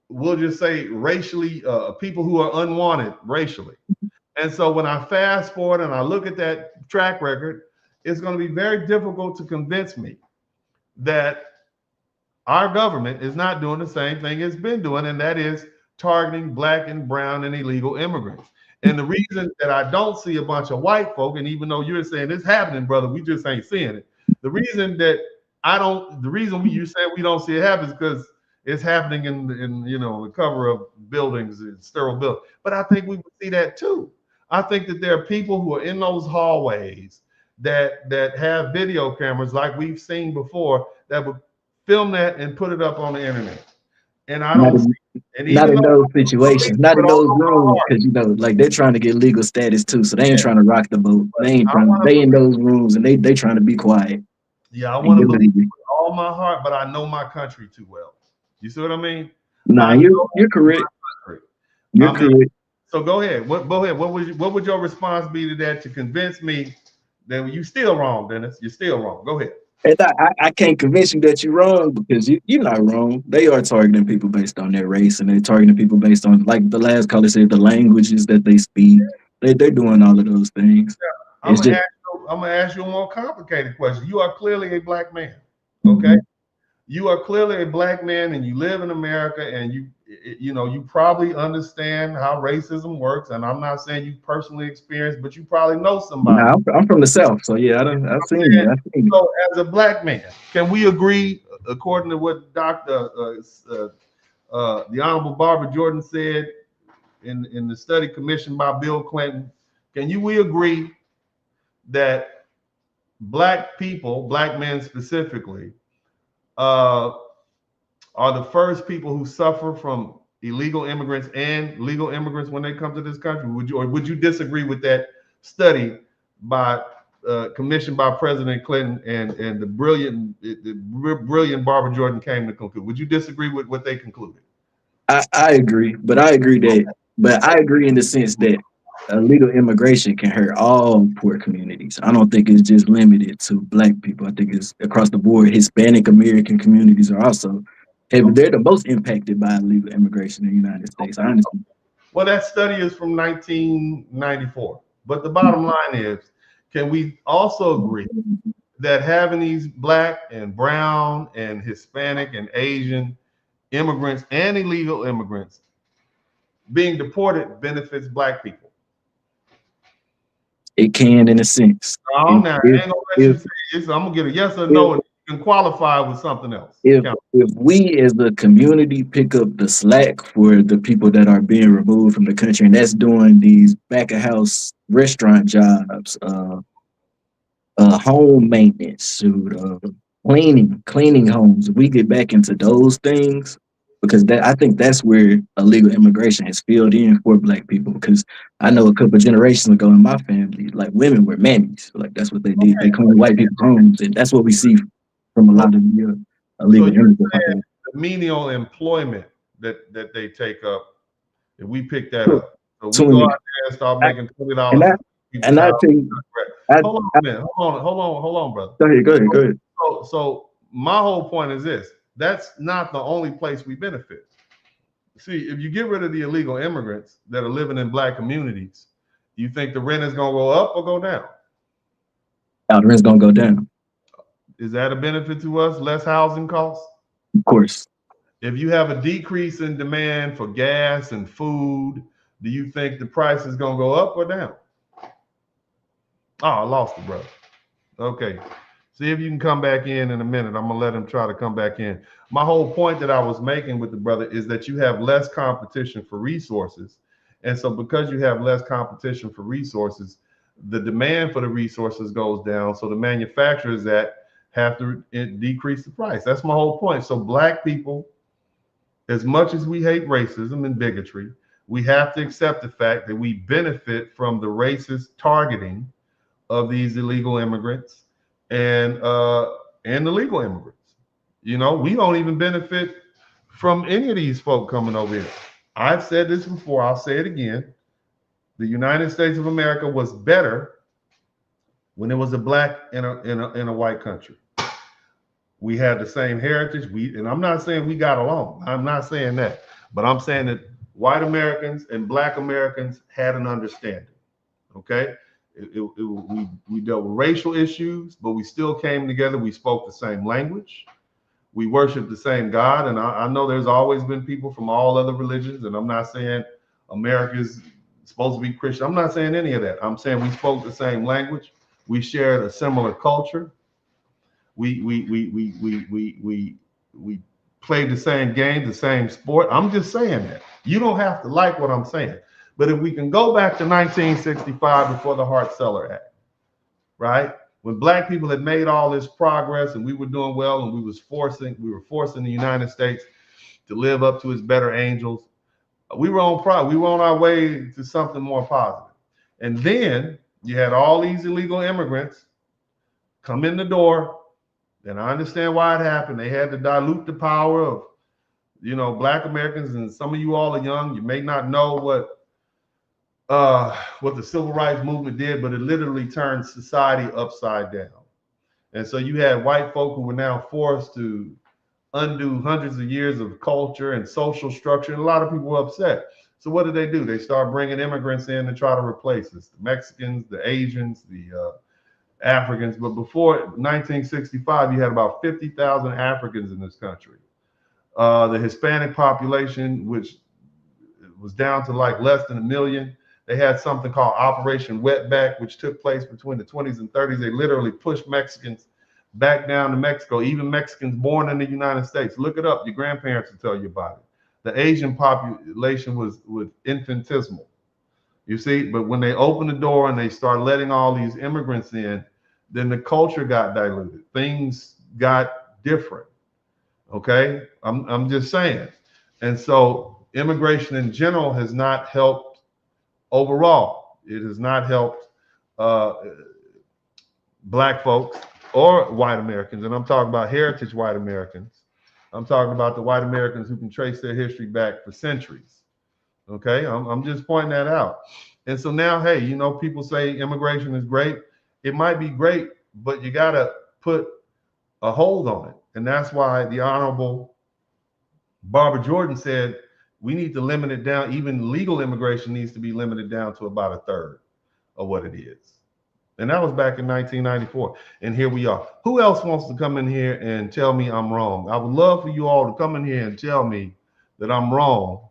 we'll just say racially, people who are unwanted racially. And so when I fast forward and I look at that track record, it's going to be very difficult to convince me that our government is not doing the same thing it's been doing, and that is targeting Black and brown and illegal immigrants. And the reason that I don't see a bunch of white folk, and even though you're saying it's happening, brother, we just ain't seeing it. The reason that you say we don't see it happen is because it's happening in the cover of buildings and sterile buildings. But I think we would see that too. I think that there are people who are in those hallways that have video cameras like we've seen before that would film that and put it up on the internet. And I don't see, and not even in though those situations, not in those rooms, because you know, like they're trying to get legal status too, so they ain't trying to rock the boat. They ain't trying. They in those rooms and they trying to be quiet. Yeah, I want to believe with all my heart, but I know my country too well. You see what I mean? Nah, you're correct. You're correct. So go ahead. Go ahead. What would your response be to that to convince me that you're still wrong, Dennis? You're still wrong. Go ahead. And I can't convince you that you're wrong because you're not wrong. They are targeting people based on their race, and they're targeting people based on, like the last caller said, the languages that they speak. They're doing all of those things. Yeah. I'm gonna ask you a more complicated question. You are clearly a black man. Okay. You are clearly a black man, and you live in America, and you probably understand how racism works. And I'm not saying you personally experienced, but you probably know somebody. Nah, I'm from the South, so yeah, I've seen it. So, as a black man, can we agree, according to what the Honorable Barbara Jordan said in the study commissioned by Bill Clinton? We agree that black people, black men specifically, are the first people who suffer from illegal immigrants and legal immigrants when they come to this country? Would you disagree with that study commissioned by President Clinton and the brilliant Barbara Jordan came to conclude? Would you disagree with what they concluded? I agree, but I agree in the sense that illegal immigration can hurt all poor communities. I don't think it's just limited to black people. I think it's across the board. Hispanic American communities are also they're the most impacted by illegal immigration in the United States, honestly. Well, that study is from 1994. But the bottom line is, can we also agree that having these black and brown and Hispanic and Asian immigrants and illegal immigrants being deported benefits black people? It can, in a sense. I'm gonna get a yes or no, and you can qualify with something else. If we as a community pick up the slack for the people that are being removed from the country, and that's doing these back of house restaurant jobs, home maintenance, cleaning homes, if we get back into those things, because I think that's where illegal immigration has filled in for black people. Because I know a couple of generations ago in my family, like women were mammies, like that's what they did. They cleaned white people's homes, and that's what we see from a lot of the illegal immigrants. The menial employment that they take up, if we pick that up, so we go out there and start making $20. And I think, hold on, brother. Go ahead. So my whole point is this: that's not the only place we benefit. See, if you get rid of the illegal immigrants that are living in black communities, do you think the rent is going to go up or go down? The rent's going to go down. Is that a benefit to us? Less housing costs? Of course. If you have a decrease in demand for gas and food, do you think the price is going to go up or down? Oh, I lost it, brother. Okay. See if you can come back in a minute. I'm going to let him try to come back in. My whole point that I was making with the brother is that you have less competition for resources. And so because you have less competition for resources, the demand for the resources goes down. So the manufacturers that have to decrease the price. That's my whole point. So black people, as much as we hate racism and bigotry, we have to accept the fact that we benefit from the racist targeting of these illegal immigrants and the legal immigrants. You know, we don't even benefit from any of these folk coming over here. I've said this before, I'll say it again. The United States of America was better when it was a black in a white country. We had the same heritage. And I'm not saying we got along. I'm not saying that. But I'm saying that white Americans and black Americans had an understanding. Okay? We dealt with racial issues, but we still came together. We spoke the same language. We worshiped the same God. And I know there's always been people from all other religions. And I'm not saying America's supposed to be Christian. I'm not saying any of that. I'm saying we spoke the same language. We shared a similar culture. We played the same game, the same sport. I'm just saying that. You don't have to like what I'm saying. But if we can go back to 1965 before the Hart-Celler Act, right? When black people had made all this progress and we were doing well and we were forcing the United States to live up to its better angels, we were on our way to something more positive. And then you had all these illegal immigrants come in the door. And I understand why it happened. They had to dilute the power of, black Americans. And some of you all are young. You may not know what the civil rights movement did, but it literally turned society upside down. And so you had white folk who were now forced to undo hundreds of years of culture and social structure, and a lot of people were upset. So what did they do? They started bringing immigrants in to try to replace us, the Mexicans, the Asians, the Africans. But before 1965, you had about 50,000 Africans in this country. The Hispanic population, which was down to like less than 1 million. They had something called Operation Wetback, which took place between the 20s and 30s. They literally pushed Mexicans back down to Mexico, even Mexicans born in the United States. Look it up. Your grandparents will tell you about it. The Asian population was infinitesimal, you see. But when they opened the door and they started letting all these immigrants in, then the culture got diluted. Things got different. Okay, I'm just saying. And so immigration in general has not helped overall. It has not helped black folks or white Americans. And I'm talking about heritage white Americans. I'm talking about the white Americans who can trace their history back for centuries. Okay, I'm just pointing that out. And so now, hey, people say immigration is great. It might be great, but you got to put a hold on it. And that's why the Honorable Barbara Jordan said we need to limit it down. Even legal immigration needs to be limited down to about 1/3 of what it is. And that was back in 1994. And here we are. Who else wants to come in here and tell me I'm wrong? I would love for you all to come in here and tell me that I'm wrong.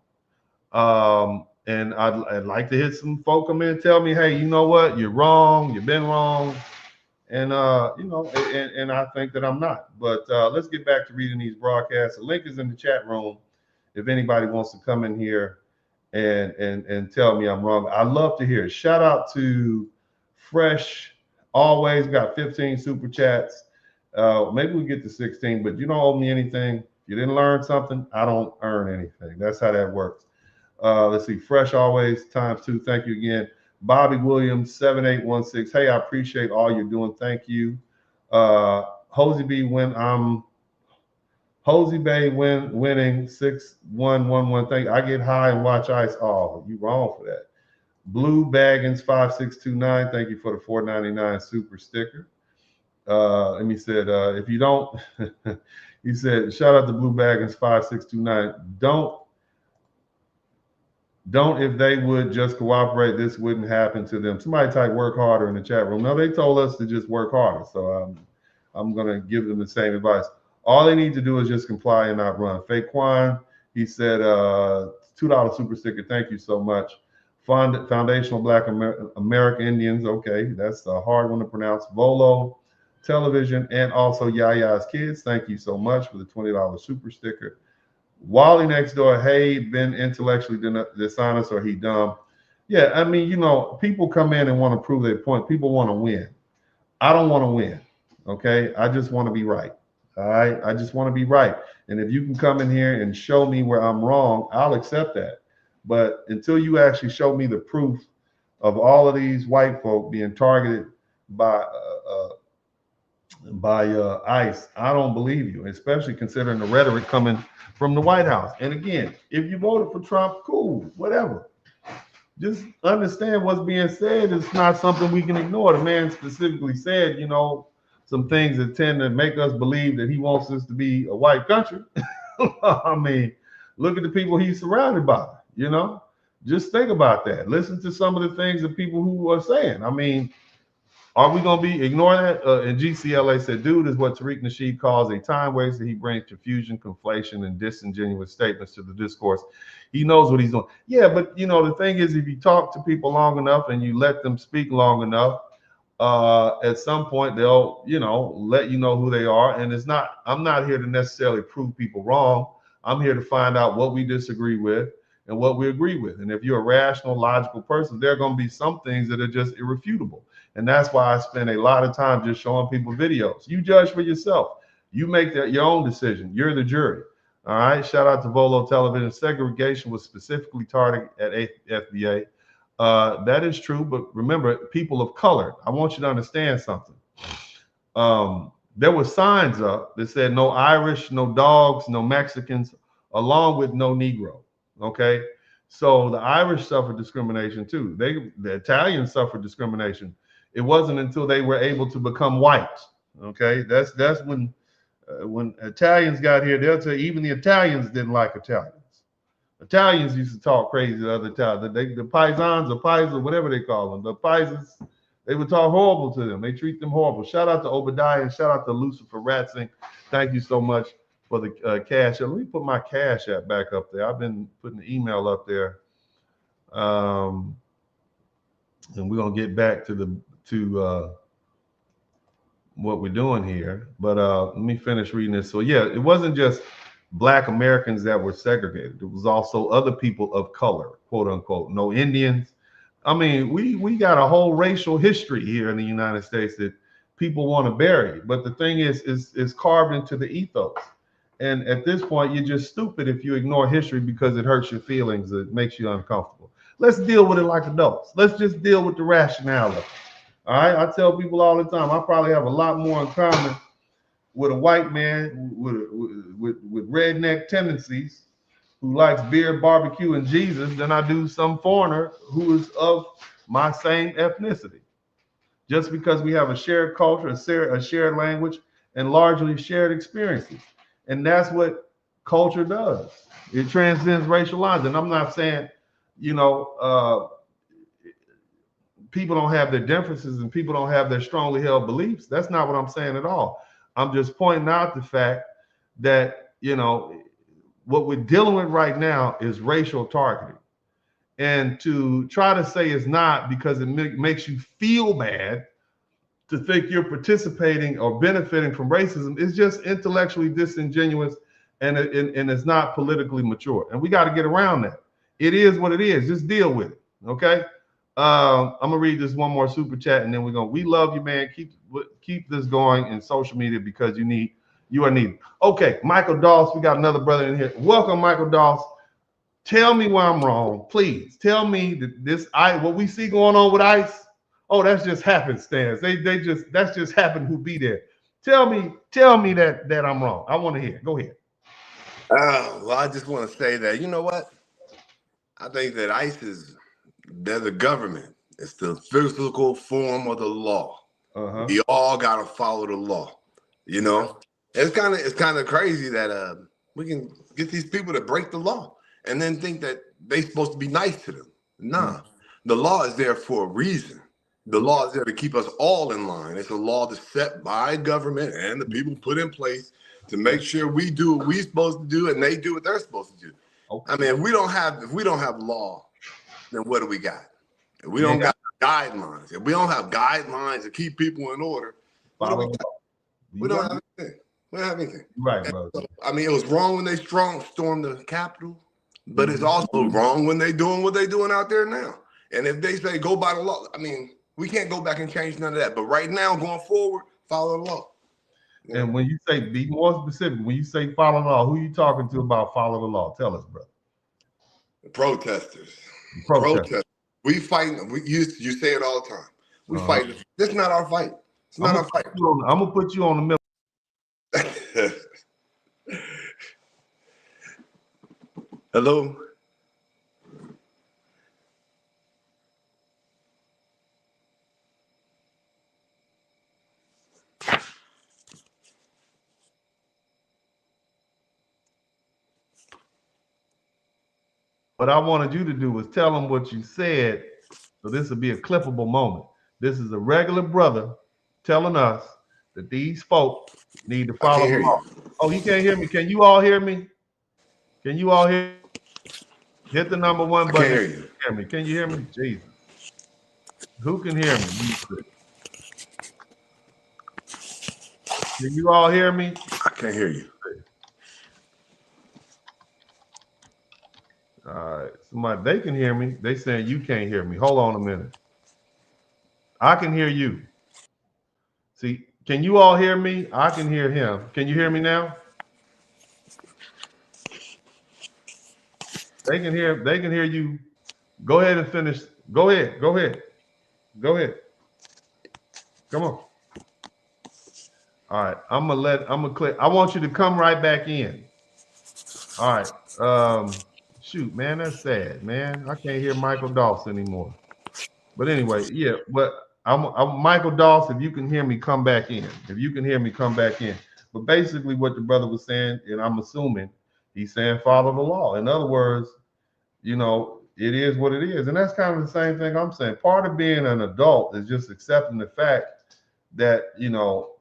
And I'd like to hear some folk come in and tell me, hey, you know what? You're wrong. You've been wrong. And, and I think that I'm not. But let's get back to reading these broadcasts. The link is in the chat room if anybody wants to come in here and tell me I'm wrong. I'd love to hear it. Shout out to Fresh, always got 15 super chats. Maybe we get to 16, but you don't owe me anything. If you didn't learn something, I don't earn anything. That's how that works. Let's see. Fresh, always, ×2. Thank you again. Bobby Williams, 7816. Hey, I appreciate all you're doing. Thank you. Hosey B, Hosey Bay winning 6111. Thank you. I get high and watch ice. Oh, you wrong for that. Blue Baggins 5629. Thank you for the $4.99 super sticker. And he said, if you don't, he said, shout out to Blue Baggins 5629. Don't if they would just cooperate, this wouldn't happen to them. Somebody type work harder in the chat room. No, they told us to just work harder. So I'm going to give them the same advice. All they need to do is just comply and not run. Faquan, he said, $2 super sticker. Thank you so much. Foundational Black American Indians. Okay, that's a hard one to pronounce. Volo Television and also Yaya's Kids. Thank you so much for the $20 super sticker. Wally next door. Hey, been intellectually dishonest or he dumb? Yeah, I mean, people come in and want to prove their point. People want to win. I don't want to win. Okay, I just want to be right. All right, I just want to be right. And if you can come in here and show me where I'm wrong, I'll accept that. But until you actually show me the proof of all of these white folk being targeted by ICE, I don't believe you, especially considering the rhetoric coming from the White House. And again, if you voted for Trump, cool, whatever. Just understand what's being said is not something we can ignore. The man specifically said, some things that tend to make us believe that he wants us to be a white country. I mean, look at the people he's surrounded by, Just think about that. Listen to some of the things that people who are saying. I mean, are we going to be ignoring that? And GCLA said, dude is what Tariq Nasheed calls a time waster. He brings confusion, conflation, and disingenuous statements to the discourse. He knows what he's doing. Yeah, but, the thing is, if you talk to people long enough and you let them speak long enough, at some point they'll, let you know who they are. And I'm not here to necessarily prove people wrong. I'm here to find out what we disagree with and what we agree with. And if you're a rational, logical person, there are going to be some things that are just irrefutable. And that's why I spend a lot of time just showing people videos. You judge for yourself. You make your own decision. You're the jury. All right. Shout out to Volo Television. Segregation was specifically targeted at FBA. That is true. But remember, people of color, I want you to understand something. There were signs up that said no Irish, no dogs, no Mexicans, along with no Negro. Okay. So the Irish suffered discrimination too. The Italians suffered discrimination. It wasn't until they were able to become white. Okay. That's when Italians got here, they'll tell you even the Italians didn't like Italians. Italians used to talk crazy to other Italians. The paisans or paisa, whatever they call them, the paisans, they would talk horrible to them. They treat them horrible. Shout out to Obadiah and shout out to Lucifer Ratzing. Thank you so much for the cash. Let me put my cash app back up there. I've been putting the email up there. And we're gonna get back to what we're doing here. But let me finish reading this. So yeah, it wasn't just Black Americans that were segregated. It was also other people of color, quote unquote. No Indians. I mean, we got a whole racial history here in the United States that people want to bury. But the thing is carved into the ethos. And at this point, you're just stupid if you ignore history because it hurts your feelings. It makes you uncomfortable. Let's deal with it like adults. Let's just deal with the rationality. All right. I tell people all the time, I probably have a lot more in common with a white man with redneck tendencies who likes beer, barbecue, and Jesus than I do some foreigner who is of my same ethnicity. Just because we have a shared culture, a shared language, and largely shared experiences. And that's what culture does. It transcends racial lines. And I'm not saying, people don't have their differences and people don't have their strongly held beliefs. That's not what I'm saying at all. I'm just pointing out the fact that, what we're dealing with right now is racial targeting. And to try to say it's not because it makes you feel bad to think you're participating or benefiting from racism is just intellectually disingenuous and it's not politically mature. And we got to get around that. It is what it is. Just deal with it. Okay. I'm gonna read this one more super chat and then we love you, man. Keep this going in social media because you are needed. Okay, Michael Doss, we got another brother in here. Welcome, Michael Doss. Tell me where I'm wrong, please. Tell me that what we see going on with ICE. Oh, that's just happenstance. That's just happened who be there. Tell me that I'm wrong. I want to hear. Go ahead. Well, I just want to say that, you know what? I think that ICE they're the government. It's the physical form of the law. We all gotta follow the law. It's kind of crazy that we can get these people to break the law and then think that they're supposed to be nice to them. Nah, the law is there for a reason. The law is there to keep us all in line. It's a law that's set by government and the people put in place to make sure we do what we're supposed to do and they do what they're supposed to do. Okay. I mean, if we don't have law, then what do we got? If we don't got guidelines, if we don't have guidelines to keep people in order, what do we got? We don't have anything. We don't have anything. Right, bro. So, I mean, it was wrong when they stormed the Capitol, but it's also wrong when they doing what they doing out there now. And if they say go by the law, I mean, we can't go back and change none of that. But right now, going forward, follow the law. Yeah. And when you say, be more specific, when you say follow the law, who are you talking to about follow the law? Tell us, brother. The protesters. Protesters. We fighting. You say it all the time. We fight. This is not our fight. It's not our fight. I'm gonna put you on the middle. Hello. What I wanted you to do was tell them what you said. So this will be a clippable moment. This is a regular brother telling us that these folks need to follow the law. Oh, he can't hear me. Can you all hear me? Can you all hear? Hit the number one button. I can't hear you. Hear me. Can you hear me? Jesus. Who can hear me? Can you all hear me? I can't hear you. All right. Somebody, they can hear me. They saying you can't hear me. Hold on a minute. I can hear you. See, can you all hear me? I can hear him. Can you hear me now? They can hear you. Go ahead and finish. Go ahead. Come on. All right. I'm gonna click. I want you to come right back in. All right. Shoot, man, that's sad, man. I can't hear Michael Dawson anymore. But anyway, yeah, but I'm Michael Dawson. If you can hear me, come back in. If you can hear me, come back in. But basically what the brother was saying, and I'm assuming he's saying follow the law. In other words, you know, it is what it is. And that's kind of the same thing I'm saying. Part of being an adult is just accepting the fact that, you know,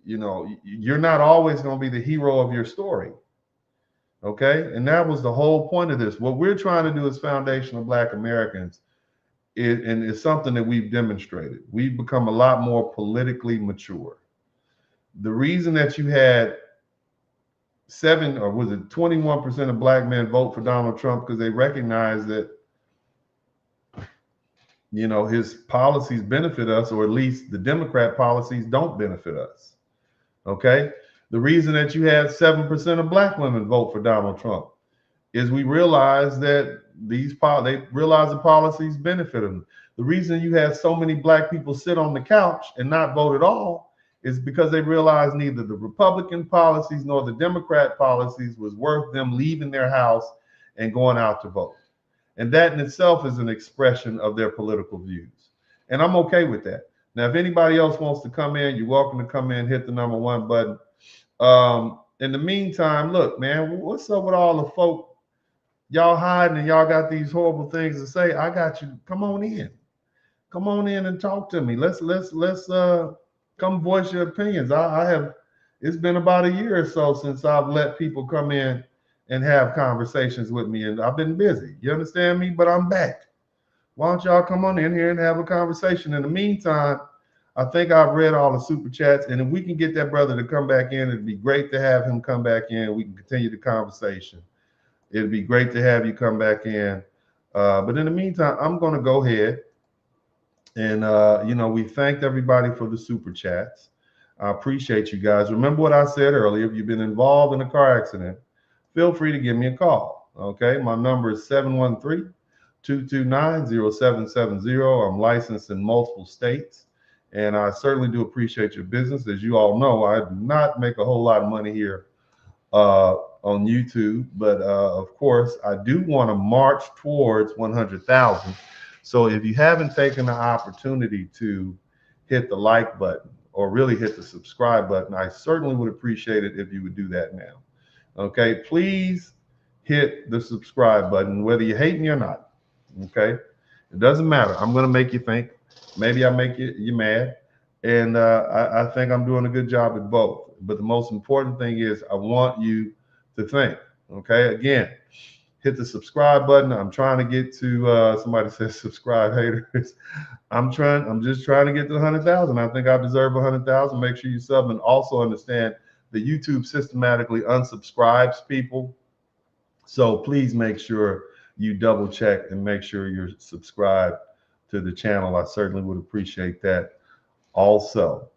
you're not always going to be the hero of your story. Okay. And that was the whole point of this. What we're trying to do as foundational Black Americans and it's something that we've demonstrated. We've become a lot more politically mature. The reason that you had 21% of Black men vote for Donald Trump because they recognize that, you know, his policies benefit us, or at least the Democrat policies don't benefit us. Okay. The reason that you had 7% of Black women vote for Donald Trump is we realize that they realize the policies benefit them. The reason you had so many Black people sit on the couch and not vote at all is because they realized neither the Republican policies nor the Democrat policies was worth them leaving their house and going out to vote. And that in itself is an expression of their political views. And I'm okay with that. Now, if anybody else wants to come in, you're welcome to come in, hit the #1 button. In the meantime, look, man, what's up with all the folk? Y'all hiding and y'all got these horrible things to say. I got you. Come on in. Come on in and talk to me. Let's come voice your opinions. It's been about a year or so since I've let people come in and have conversations with me, and I've been busy. You understand me? But I'm back. Why don't y'all come on in here and have a conversation? In the meantime, I think I've read all the super chats, and if we can get that brother to come back in, it'd be great to have him come back in. We can continue the conversation. It'd be great to have you come back in. But in the meantime, I'm going to go ahead and, we thanked everybody for the super chats. I appreciate you guys. Remember what I said earlier. If you've been involved in a car accident, feel free to give me a call. Okay. My number is 713-229-0770. I'm licensed in multiple states, and I certainly do appreciate your business. As you all know, I do not make a whole lot of money here on YouTube, but of course I do want to march towards 100,000. So if you haven't taken the opportunity to hit the like button or really hit the subscribe button, I certainly would appreciate it if you would do that now. Okay, please hit the subscribe button, whether you hate me or not. Okay, it doesn't matter. I'm going to make you think. Maybe I make you mad, and I think I'm doing a good job at both. But the most important thing is I want you to think. Okay, again, hit the subscribe button. I'm trying to get to somebody says subscribe haters. I'm just trying to get to 100,000. I think I deserve 100,000. Make sure you sub, and also understand that YouTube systematically unsubscribes people. So please make sure you double check and make sure you're subscribed to the channel. I certainly would appreciate that also.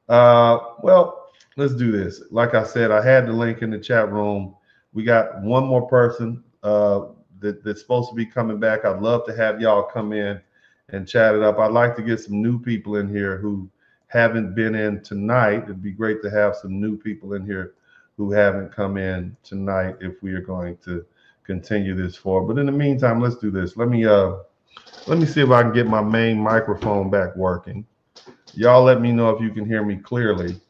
Well, let's do this. Like I said, I had the link in the chat room. We got one more person that's supposed to be coming back. I'd love to have y'all come in and chat it up. I'd like to get some new people in here who haven't been in tonight. It'd be great to have some new people in here who haven't come in tonight if we are going to continue this forward. But in the meantime, let's do this. Let me see if I can get my main microphone back working. Y'all let me know if you can hear me clearly.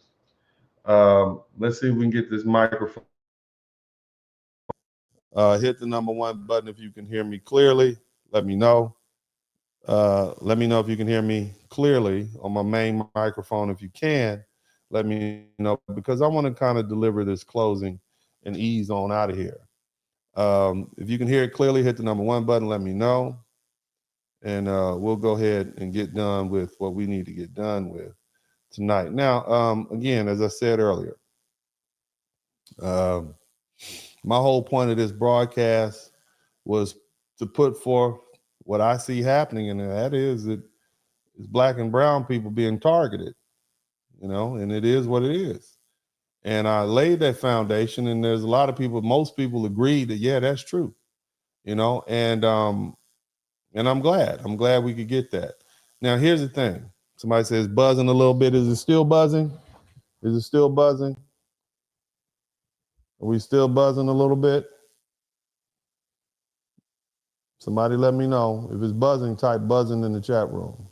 Let's see if we can get this microphone. Hit the #1 button if you can hear me clearly. Let me know. Let me know if you can hear me clearly on my main microphone. If you can, let me know, because I want to kind of deliver this closing and ease on out of here. If you can hear it clearly, hit the #1 button. Let me know. And we'll go ahead and get done with what we need to get done with tonight. Now, again, as I said earlier, my whole point of this broadcast was to put forth what I see happening, and that is that it's black and brown people being targeted, you know, and it is what it is. And I laid that foundation, and there's a lot of people, most people agree that, yeah, that's true, you know, and I'm glad we could get that. Now, here's the thing. Somebody says buzzing a little bit. Is it still buzzing? Is it still buzzing? Are we still buzzing a little bit? Somebody let me know. If it's buzzing, type buzzing in the chat room.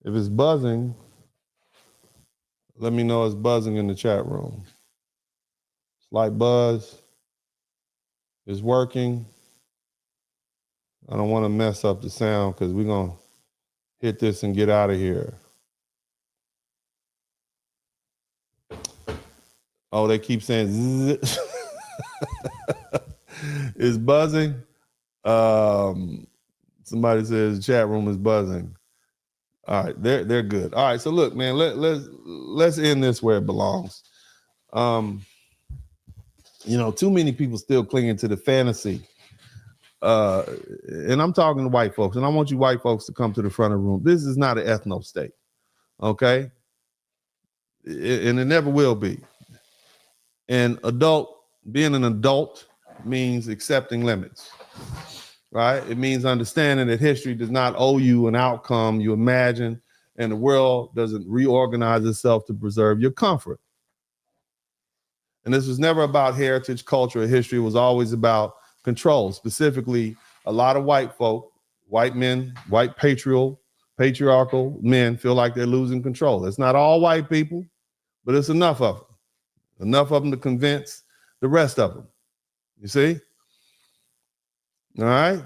If it's buzzing, let me know it's buzzing in the chat room. Slight buzz is working. I don't want to mess up the sound because we're going to hit this and get out of here. Oh, they keep saying zzz. It's buzzing. Somebody says the chat room is buzzing. All right, they're good. All right, so look, man, let's end this where it belongs. You know, too many people still clinging to the fantasy. And I'm talking to white folks, and I want you white folks to come to the front of the room. This is not an ethno-state, okay? And it never will be. And being an adult means accepting limits, right? It means understanding that history does not owe you an outcome you imagine, and the world doesn't reorganize itself to preserve your comfort. And this was never about heritage, culture, or history. It was always about control. Specifically, a lot of white folk, white men, white patriarchal men feel like they're losing control. It's not all white people, but it's enough of them. Enough of them to convince the rest of them. You see? All right?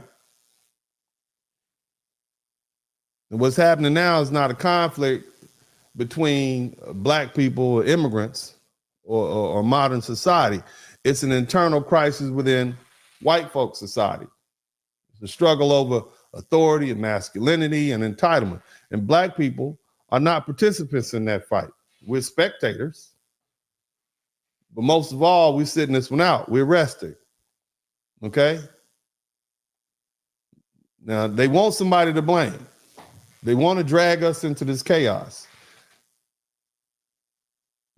And what's happening now is not a conflict between black people or immigrants or modern society. It's an internal crisis within white folk society. It's a struggle over authority and masculinity and entitlement. And black people are not participants in that fight. We're spectators. But most of all, we're sitting this one out. We're resting. Okay? Now, they want somebody to blame. They want to drag us into this chaos.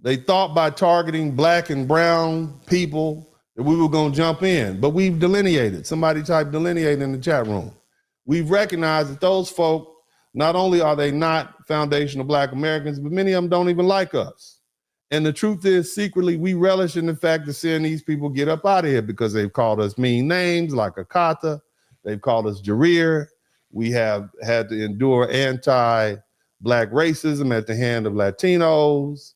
They thought by targeting black and brown people that we were going to jump in, but we've delineated. Somebody type delineate in the chat room. We've recognized that those folk, not only are they not foundational black Americans, but many of them don't even like us. And the truth is, secretly, we relish in the fact of seeing these people get up out of here because they've called us mean names like Akata. They've called us Jareer. We have had to endure anti-black racism at the hand of Latinos.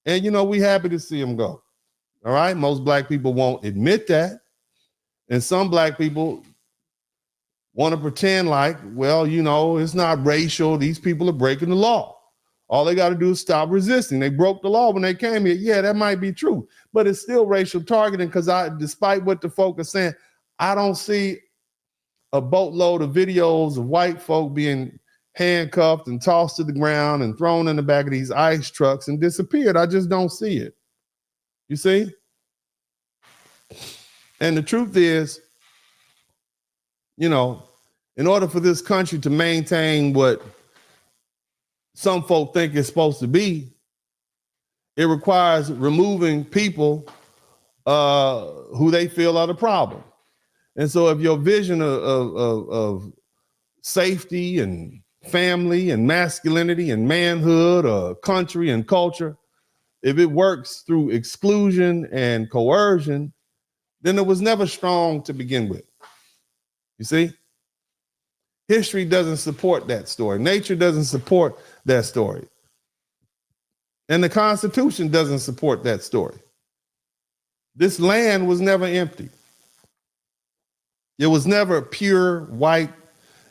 And, you know, we're happy to see them go. All right? Most black people won't admit that. And some black people want to pretend like, well, you know, it's not racial. These people are breaking the law. All they got to do is stop resisting. They broke the law when they came here. Yeah, that might be true, but it's still racial targeting because despite what the folk are saying, I don't see a boatload of videos of white folk being handcuffed and tossed to the ground and thrown in the back of these ICE trucks and disappeared. I just don't see it. You see? And the truth is, you know, in order for this country to maintain what some folk think it's supposed to be, it requires removing people who they feel are the problem. And so if your vision of safety and family and masculinity and manhood or country and culture, if it works through exclusion and coercion, then it was never strong to begin with. You see? History doesn't support that story. Nature doesn't support that story. And the Constitution doesn't support that story. This land was never empty. It was never pure white.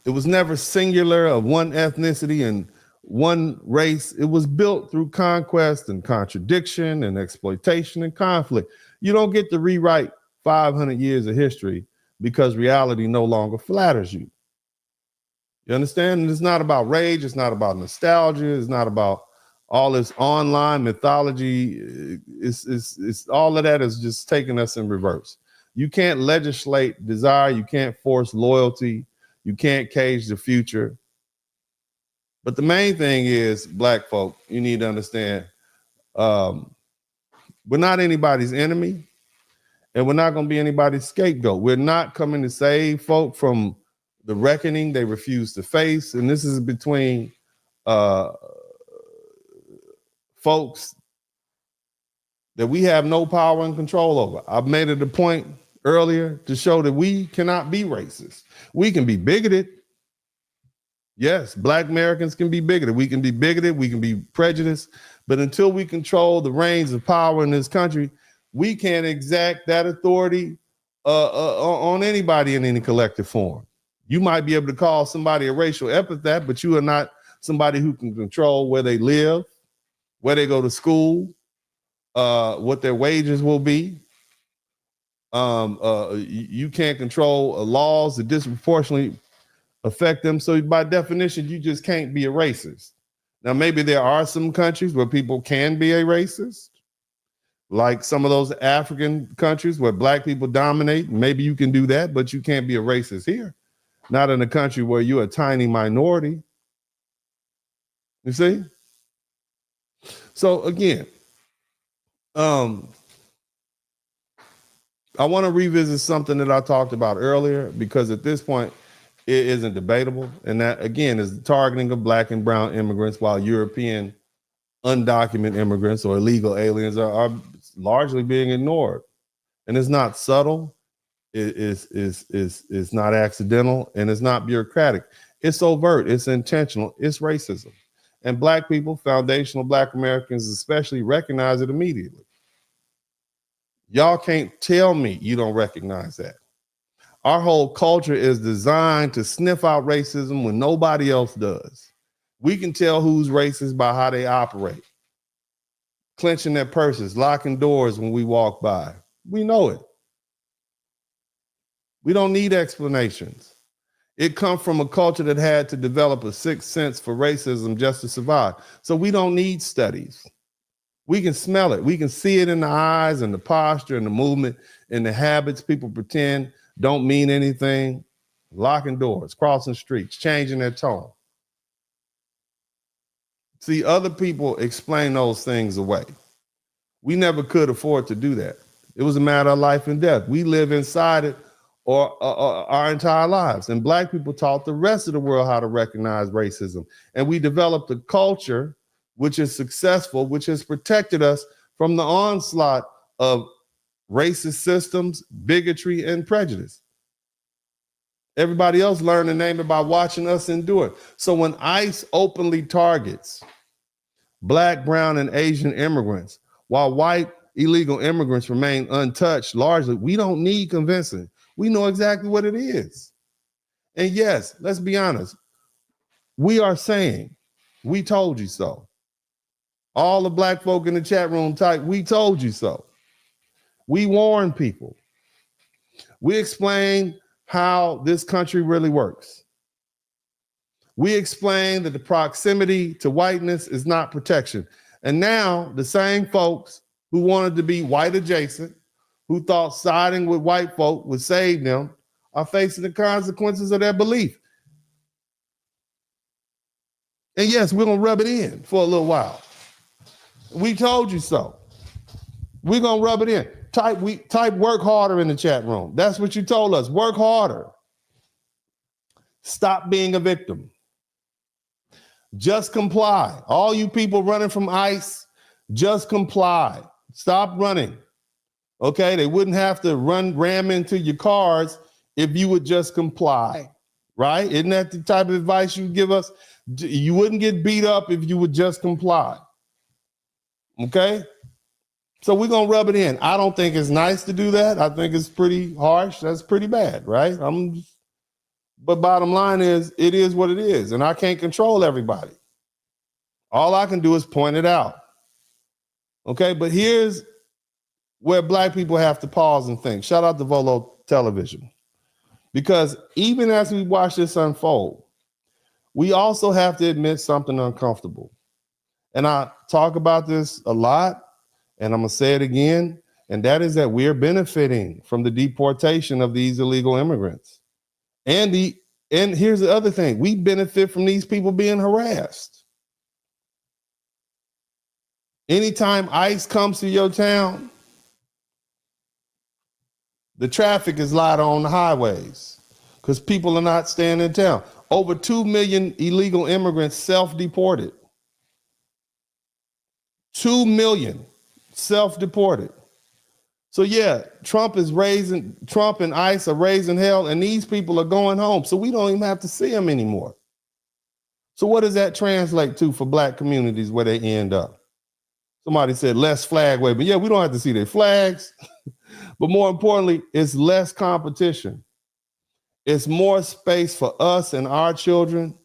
It was never singular of one ethnicity and one race. It was built through conquest and contradiction and exploitation and conflict. You don't get to rewrite 500 years of history because reality no longer flatters you. You understand? And it's not about rage. It's not about nostalgia. It's not about all this online mythology. It's all of that is just taking us in reverse. You can't legislate desire. You can't force loyalty. You can't cage the future. But the main thing is, black folk, you need to understand, we're not anybody's enemy, and we're not going to be anybody's scapegoat. We're not coming to save folk from the reckoning they refuse to face. And this is between folks that we have no power and control over. I've made it a point earlier to show that we cannot be racist. We can be bigoted. Yes, black Americans can be bigoted. We can be bigoted. We can be prejudiced. But until we control the reins of power in this country, we can't exact that authority on anybody in any collective form. You might be able to call somebody a racial epithet, but you are not somebody who can control where they live, where they go to school, what their wages will be. You can't control laws that disproportionately affect them. So by definition, you just can't be a racist. Now, maybe there are some countries where people can be a racist, like some of those African countries where black people dominate. Maybe you can do that, but you can't be a racist here. Not in a country where you're a tiny minority. You see? So again, I want to revisit something that I talked about earlier, because at this point, it isn't debatable. And that, again, is the targeting of black and brown immigrants, while European undocumented immigrants or illegal aliens are largely being ignored. And it's not subtle. It's not accidental, and it's not bureaucratic. It's overt. It's intentional. It's racism. And black people, foundational black Americans especially, recognize it immediately. Y'all can't tell me you don't recognize that. Our whole culture is designed to sniff out racism when nobody else does. We can tell who's racist by how they operate. Clenching their purses, locking doors when we walk by. We know it. We don't need explanations. It comes from a culture that had to develop a sixth sense for racism just to survive. So we don't need studies. We can smell it. We can see it in the eyes and the posture and the movement and the habits. People pretend don't mean anything. Locking doors, crossing streets, changing their tone. See, other people explain those things away. We never could afford to do that. It was a matter of life and death. We live inside it or our entire lives. And black people taught the rest of the world how to recognize racism. And we developed a culture which is successful, which has protected us from the onslaught of racist systems, bigotry, and prejudice. Everybody else learned to name it by watching us endure it. So when ICE openly targets black, brown, and Asian immigrants, while white illegal immigrants remain untouched largely, we don't need convincing. We know exactly what it is. And yes, let's be honest. We are saying, we told you so. All the black folk in the chat room type, we told you so. We warn people. We explain how this country really works. We explain that the proximity to whiteness is not protection. And now the same folks who wanted to be white adjacent, who thought siding with white folk would save them, are facing the consequences of their belief. And yes, we're gonna rub it in for a little while. We told you so. We're gonna rub it in. Type work harder in the chat room. That's what you told us. Work harder. Stop being a victim. Just comply. All you people running from ICE, just comply. Stop running. Okay, they wouldn't have to ram into your cars if you would just comply, right? Isn't that the type of advice you give us? You wouldn't get beat up if you would just comply. Okay? So we're going to rub it in. I don't think it's nice to do that. I think it's pretty harsh. That's pretty bad, right? But bottom line is, it is what it is. And I can't control everybody. All I can do is point it out. Okay, but here's where black people have to pause and think. Shout out to Volo Television. Because even as we watch this unfold, we also have to admit something uncomfortable. And I talk about this a lot, and I'm going to say it again. And that is that we're benefiting from the deportation of these illegal immigrants. And here's the other thing, we benefit from these people being harassed. Anytime ICE comes to your town, the traffic is lighter on the highways because people are not staying in town. Over 2 million illegal immigrants self-deported. 2 million self-deported. So yeah, Trump and ICE are raising hell, and these people are going home. So we don't even have to see them anymore. So what does that translate to for black communities where they end up? Somebody said less flag waving. Yeah, we don't have to see their flags. But more importantly, it's less competition. It's more space for us and our children.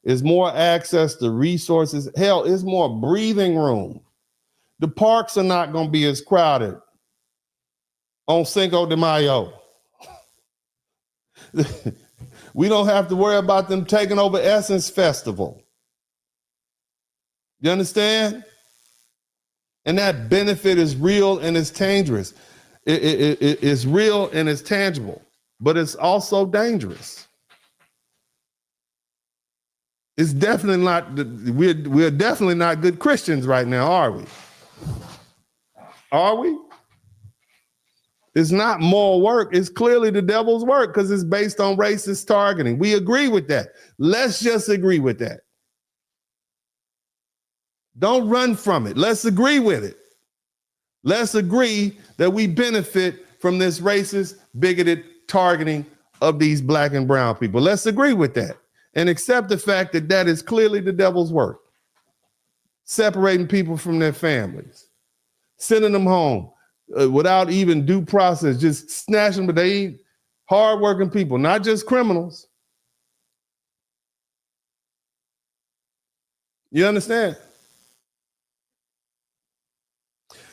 It's more access to resources. Hell, it's more breathing room. The parks are not going to be as crowded on Cinco de Mayo. We don't have to worry about them taking over Essence Festival. You understand? And that benefit is real and it's dangerous. It's real and it's tangible, but it's also dangerous. It's definitely not, we're definitely not good Christians right now, are we? Are we? It's not moral work. It's clearly the devil's work because it's based on racist targeting. We agree with that. Let's just agree with that. Don't run from it. Let's agree with it. Let's agree that we benefit from this racist, bigoted targeting of these black and brown people. Let's agree with that and accept the fact that that is clearly the devil's work. Separating people from their families, sending them home without even due process, just snatching them, but they ain't hardworking people, not just criminals. You understand?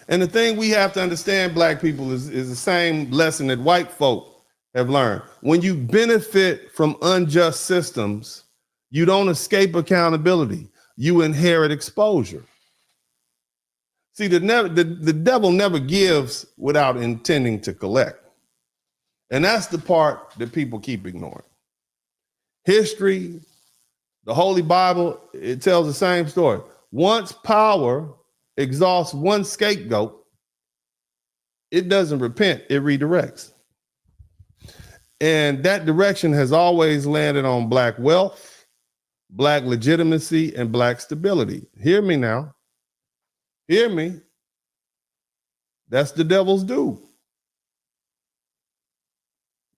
And the thing we have to understand, black people, is the same lesson that white folk have learned. When you benefit from unjust systems, you don't escape accountability. You inherit exposure. See, the devil never gives without intending to collect. And that's the part that people keep ignoring. History, the Holy Bible, it tells the same story. Once power exhausts one scapegoat, it doesn't repent, it redirects. And that direction has always landed on black wealth, black legitimacy, and black stability. Hear me now. Hear me. That's the devil's due.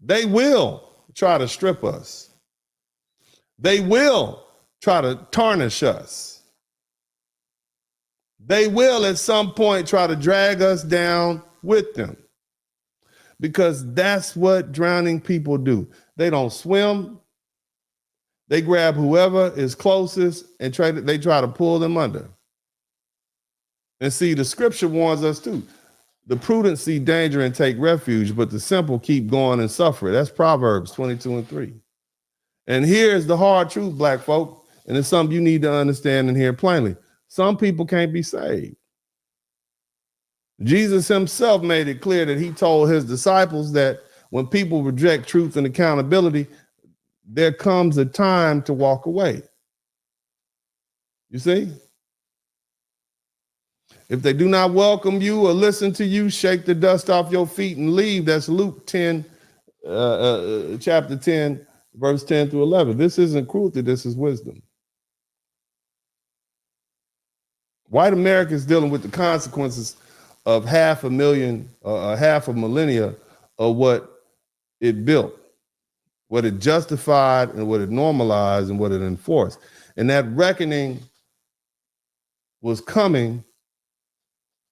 They will try to strip us. They will try to tarnish us. They will at some point try to drag us down with them because that's what drowning people do. They don't swim. They grab whoever is closest and they try to pull them under. And see, the scripture warns us too. The prudent see danger and take refuge, but the simple keep going and suffer. That's Proverbs 22:3. And here's the hard truth, black folk, and it's something you need to understand and hear plainly. Some people can't be saved. Jesus himself made it clear that he told his disciples that when people reject truth and accountability, there comes a time to walk away. You see? If they do not welcome you or listen to you, shake the dust off your feet and leave. That's Luke 10, chapter 10, verse 10 through 11. This isn't cruelty, this is wisdom. White America is dealing with the consequences of half a millennia of what it built, what it justified and what it normalized and what it enforced. And that reckoning was coming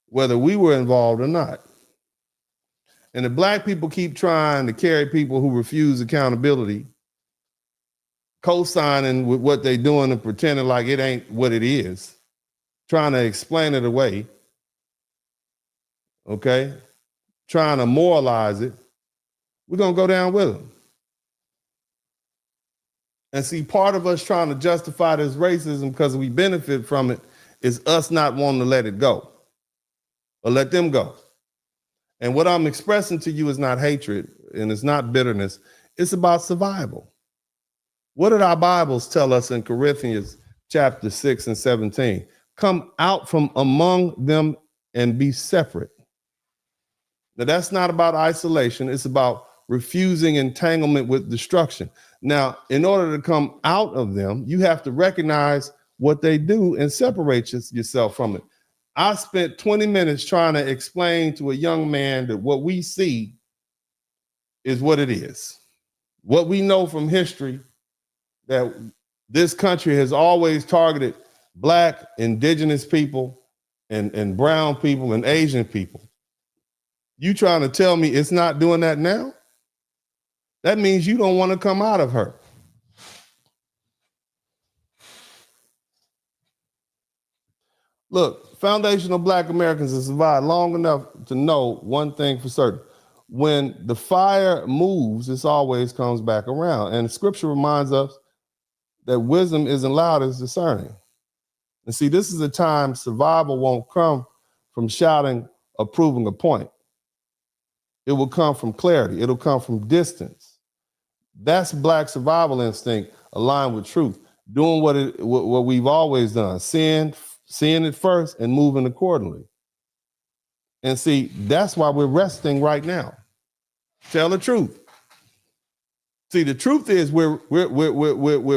whether we were involved or not. And the black people keep trying to carry people who refuse accountability, co-signing with what they're doing and pretending like it ain't what it is, trying to explain it away, okay? Trying to moralize it. We're gonna go down with them. And see, part of us trying to justify this racism because we benefit from it is us not wanting to let it go or let them go. And what I'm expressing to you is not hatred and it's not bitterness. It's about survival. What did our Bibles tell us in Corinthians chapter 6 and 17? Come out from among them and be separate. Now, that's not about isolation. It's about refusing entanglement with destruction. Now, in order to come out of them, you have to recognize what they do and separate yourself from it. I spent 20 minutes trying to explain to a young man that what we see is what it is. What we know from history, that this country has always targeted Black, indigenous people, and brown people and Asian people. You trying to tell me it's not doing that now? That means you don't want to come out of her. Look, foundational Black Americans have survived long enough to know one thing for certain. When the fire moves, it always comes back around. And scripture reminds us that wisdom isn't loud, it's discerning. And see, this is a time survival won't come from shouting or proving a point. It will come from clarity. It'll come from distance. That's Black survival instinct aligned with truth. Doing what we've always done, seeing it first and moving accordingly. And see, that's why we're resting right now. Tell the truth. See, the truth is we're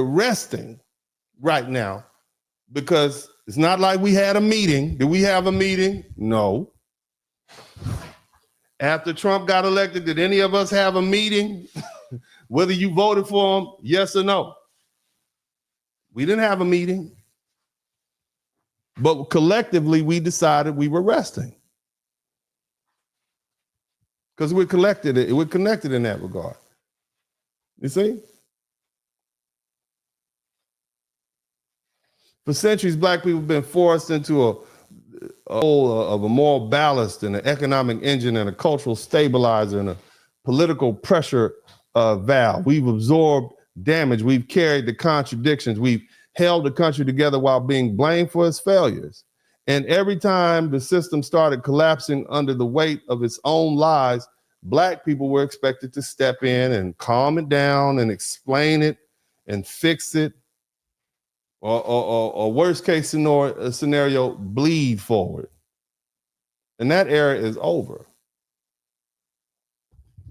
resting right now because it's not like we had a meeting. Did we have a meeting? No. After Trump got elected, did any of us have a meeting? Whether you voted for him, yes or no? We didn't have a meeting. But collectively, we decided we were resting. Because we're connected in that regard. You see? For centuries, Black people have been forced into a moral ballast and an economic engine and a cultural stabilizer and a political pressure valve. We've absorbed damage. We've carried the contradictions. We've held the country together while being blamed for its failures. And every time the system started collapsing under the weight of its own lies, Black people were expected to step in and calm it down and explain it and fix it, or worst case scenario, bleed forward. And that era is over.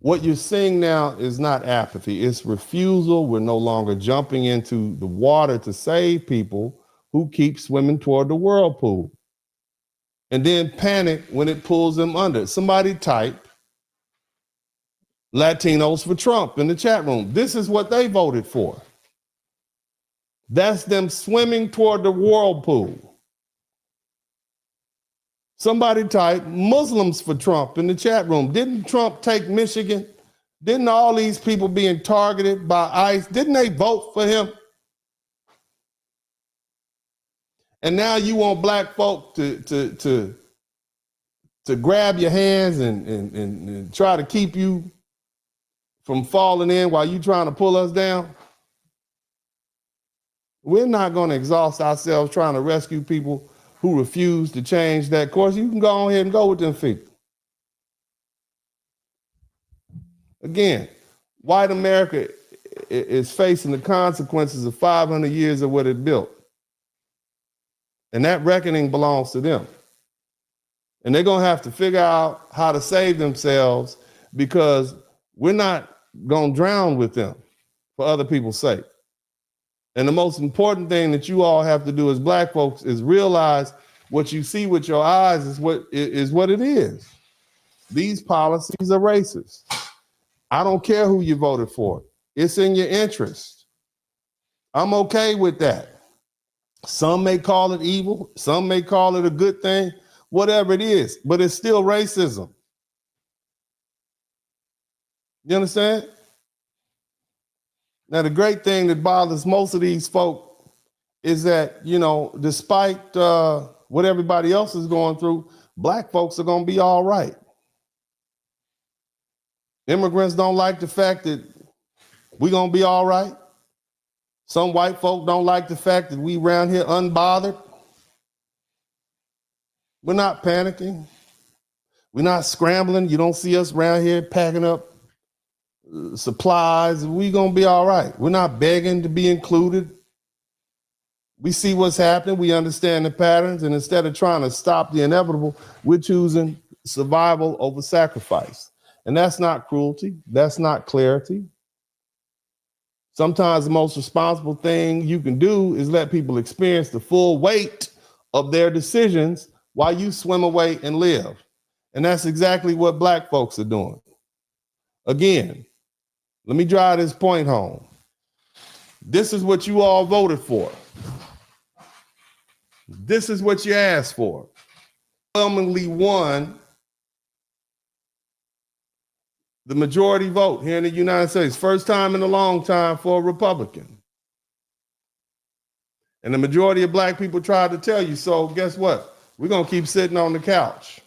What you're seeing now is not apathy, it's refusal. We're no longer jumping into the water to save people who keep swimming toward the whirlpool and then panic when it pulls them under. Somebody type Latinos for Trump in the chat room. This is what they voted for. That's them swimming toward the whirlpool. Somebody type Muslims for Trump in the chat room. Didn't Trump take Michigan? Didn't all these people being targeted by ICE, didn't they vote for him? And now you want Black folk to grab your hands and try to keep you from falling in while you trying to pull us down? We're not going to exhaust ourselves trying to rescue people who refuse to change that course. You can go ahead and go with them people. Again, white America is facing the consequences of 500 years of what it built. And that reckoning belongs to them. And they're going to have to figure out how to save themselves because we're not going to drown with them for other people's sake. And the most important thing that you all have to do as Black folks is realize what you see with your eyes is what it is. These policies are racist. I don't care who you voted for. It's in your interest. I'm okay with that. Some may call it evil. Some may call it a good thing, whatever it is, but it's still racism. You understand? Now, the great thing that bothers most of these folk is that, you know, despite what everybody else is going through, Black folks are going to be all right. Immigrants don't like the fact that we're going to be all right. Some white folk don't like the fact that we around here unbothered. We're not panicking. We're not scrambling. You don't see us around here packing up supplies. We're going to be all right. We're not begging to be included. We see what's happening. We understand the patterns. And instead of trying to stop the inevitable, we're choosing survival over sacrifice. And that's not cruelty. That's not clarity. Sometimes the most responsible thing you can do is let people experience the full weight of their decisions while you swim away and live. And that's exactly what Black folks are doing. Again, let me drive this point home. This is what you all voted for. This is what you asked for. Overwhelmingly won the majority vote here in the United States. First time in a long time for a Republican. And the majority of Black people tried to tell you, so guess what? We're going to keep sitting on the couch.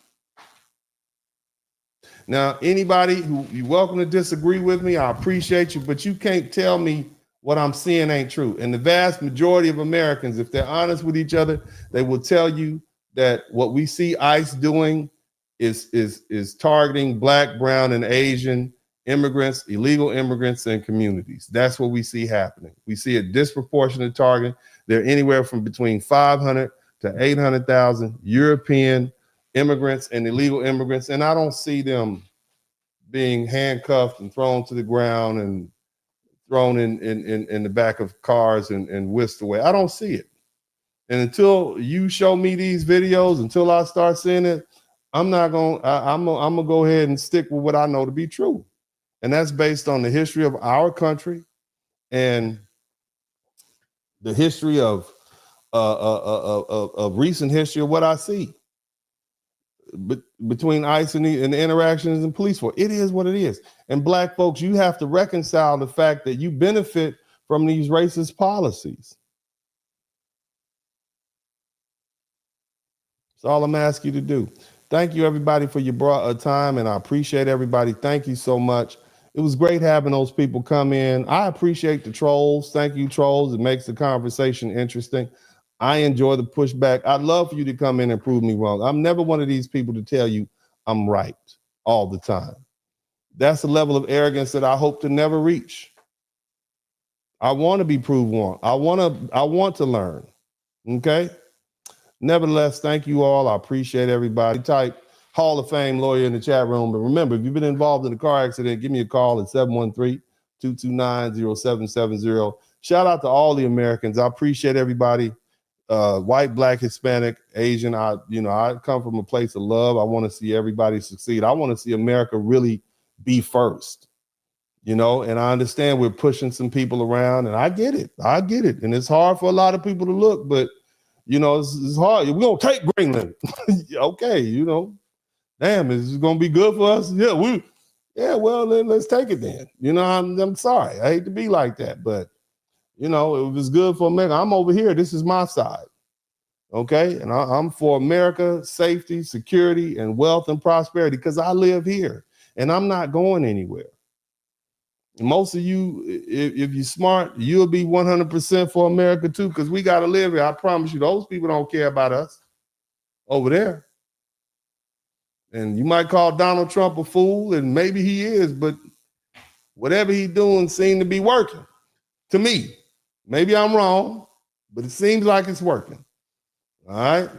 Now, anybody who you're welcome to disagree with me, I appreciate you, but you can't tell me what I'm seeing ain't true. And the vast majority of Americans, if they're honest with each other, they will tell you that what we see ICE doing is targeting Black, brown, and Asian immigrants, illegal immigrants, and communities. That's what we see happening. We see a disproportionate target. They're anywhere from between 500 to 800,000 European immigrants and illegal immigrants, and I don't see them being handcuffed and thrown to the ground and thrown in the back of cars and whisked away. I don't see it. And until you show me these videos, until I start seeing it, I'm gonna go ahead and stick with what I know to be true. And that's based on the history of our country and the history of recent history of what I see. But between ICE and the interactions and police force, it is what it is. And Black folks, you have to reconcile the fact that you benefit from these racist policies. That's all I'm asking you to do. Thank you, everybody, for your time, and I appreciate everybody. Thank you so much. It was great having those people come in. I appreciate the trolls. Thank you, trolls. It makes the conversation interesting. I enjoy the pushback. I'd love for you to come in and prove me wrong. I'm never one of these people to tell you I'm right all the time. That's a level of arrogance that I hope to never reach. I want to be proved wrong. I want to learn. Okay? Nevertheless, thank you all. I appreciate everybody. Type Hall of Fame lawyer in the chat room. But remember, if you've been involved in a car accident, give me a call at 713-229-0770. Shout out to all the Americans. I appreciate everybody. White, Black, Hispanic, Asian. I come from a place of love. I want to see everybody succeed. I want to see America really be first, and I understand we're pushing some people around, and I get it. And it's hard for a lot of people to look, but it's hard. We're going to take Greenland. Okay. Damn, is it going to be good for us? Yeah, well, then let's take it then. I'm sorry. I hate to be like that, but it was good for America. I'm over here. This is my side. Okay. And I'm for America, safety, security, and wealth and prosperity because I live here and I'm not going anywhere. Most of you, if you're smart, you'll be 100% for America too, because we got to live here. I promise you, those people don't care about us over there. And you might call Donald Trump a fool, and maybe he is, but whatever he's doing seems to be working to me. Maybe I'm wrong, but it seems like it's working. All right.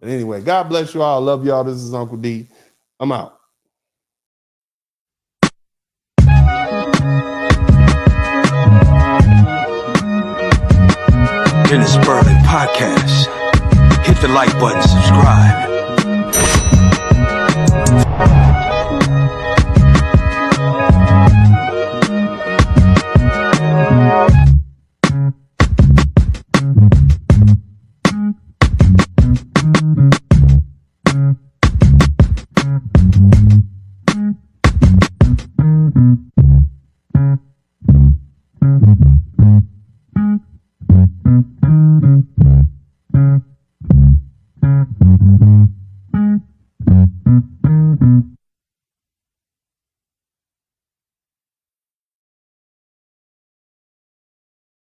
But anyway, God bless you all. I love y'all. This is Uncle D. I'm out. In the Spurling podcast, hit the like button, subscribe.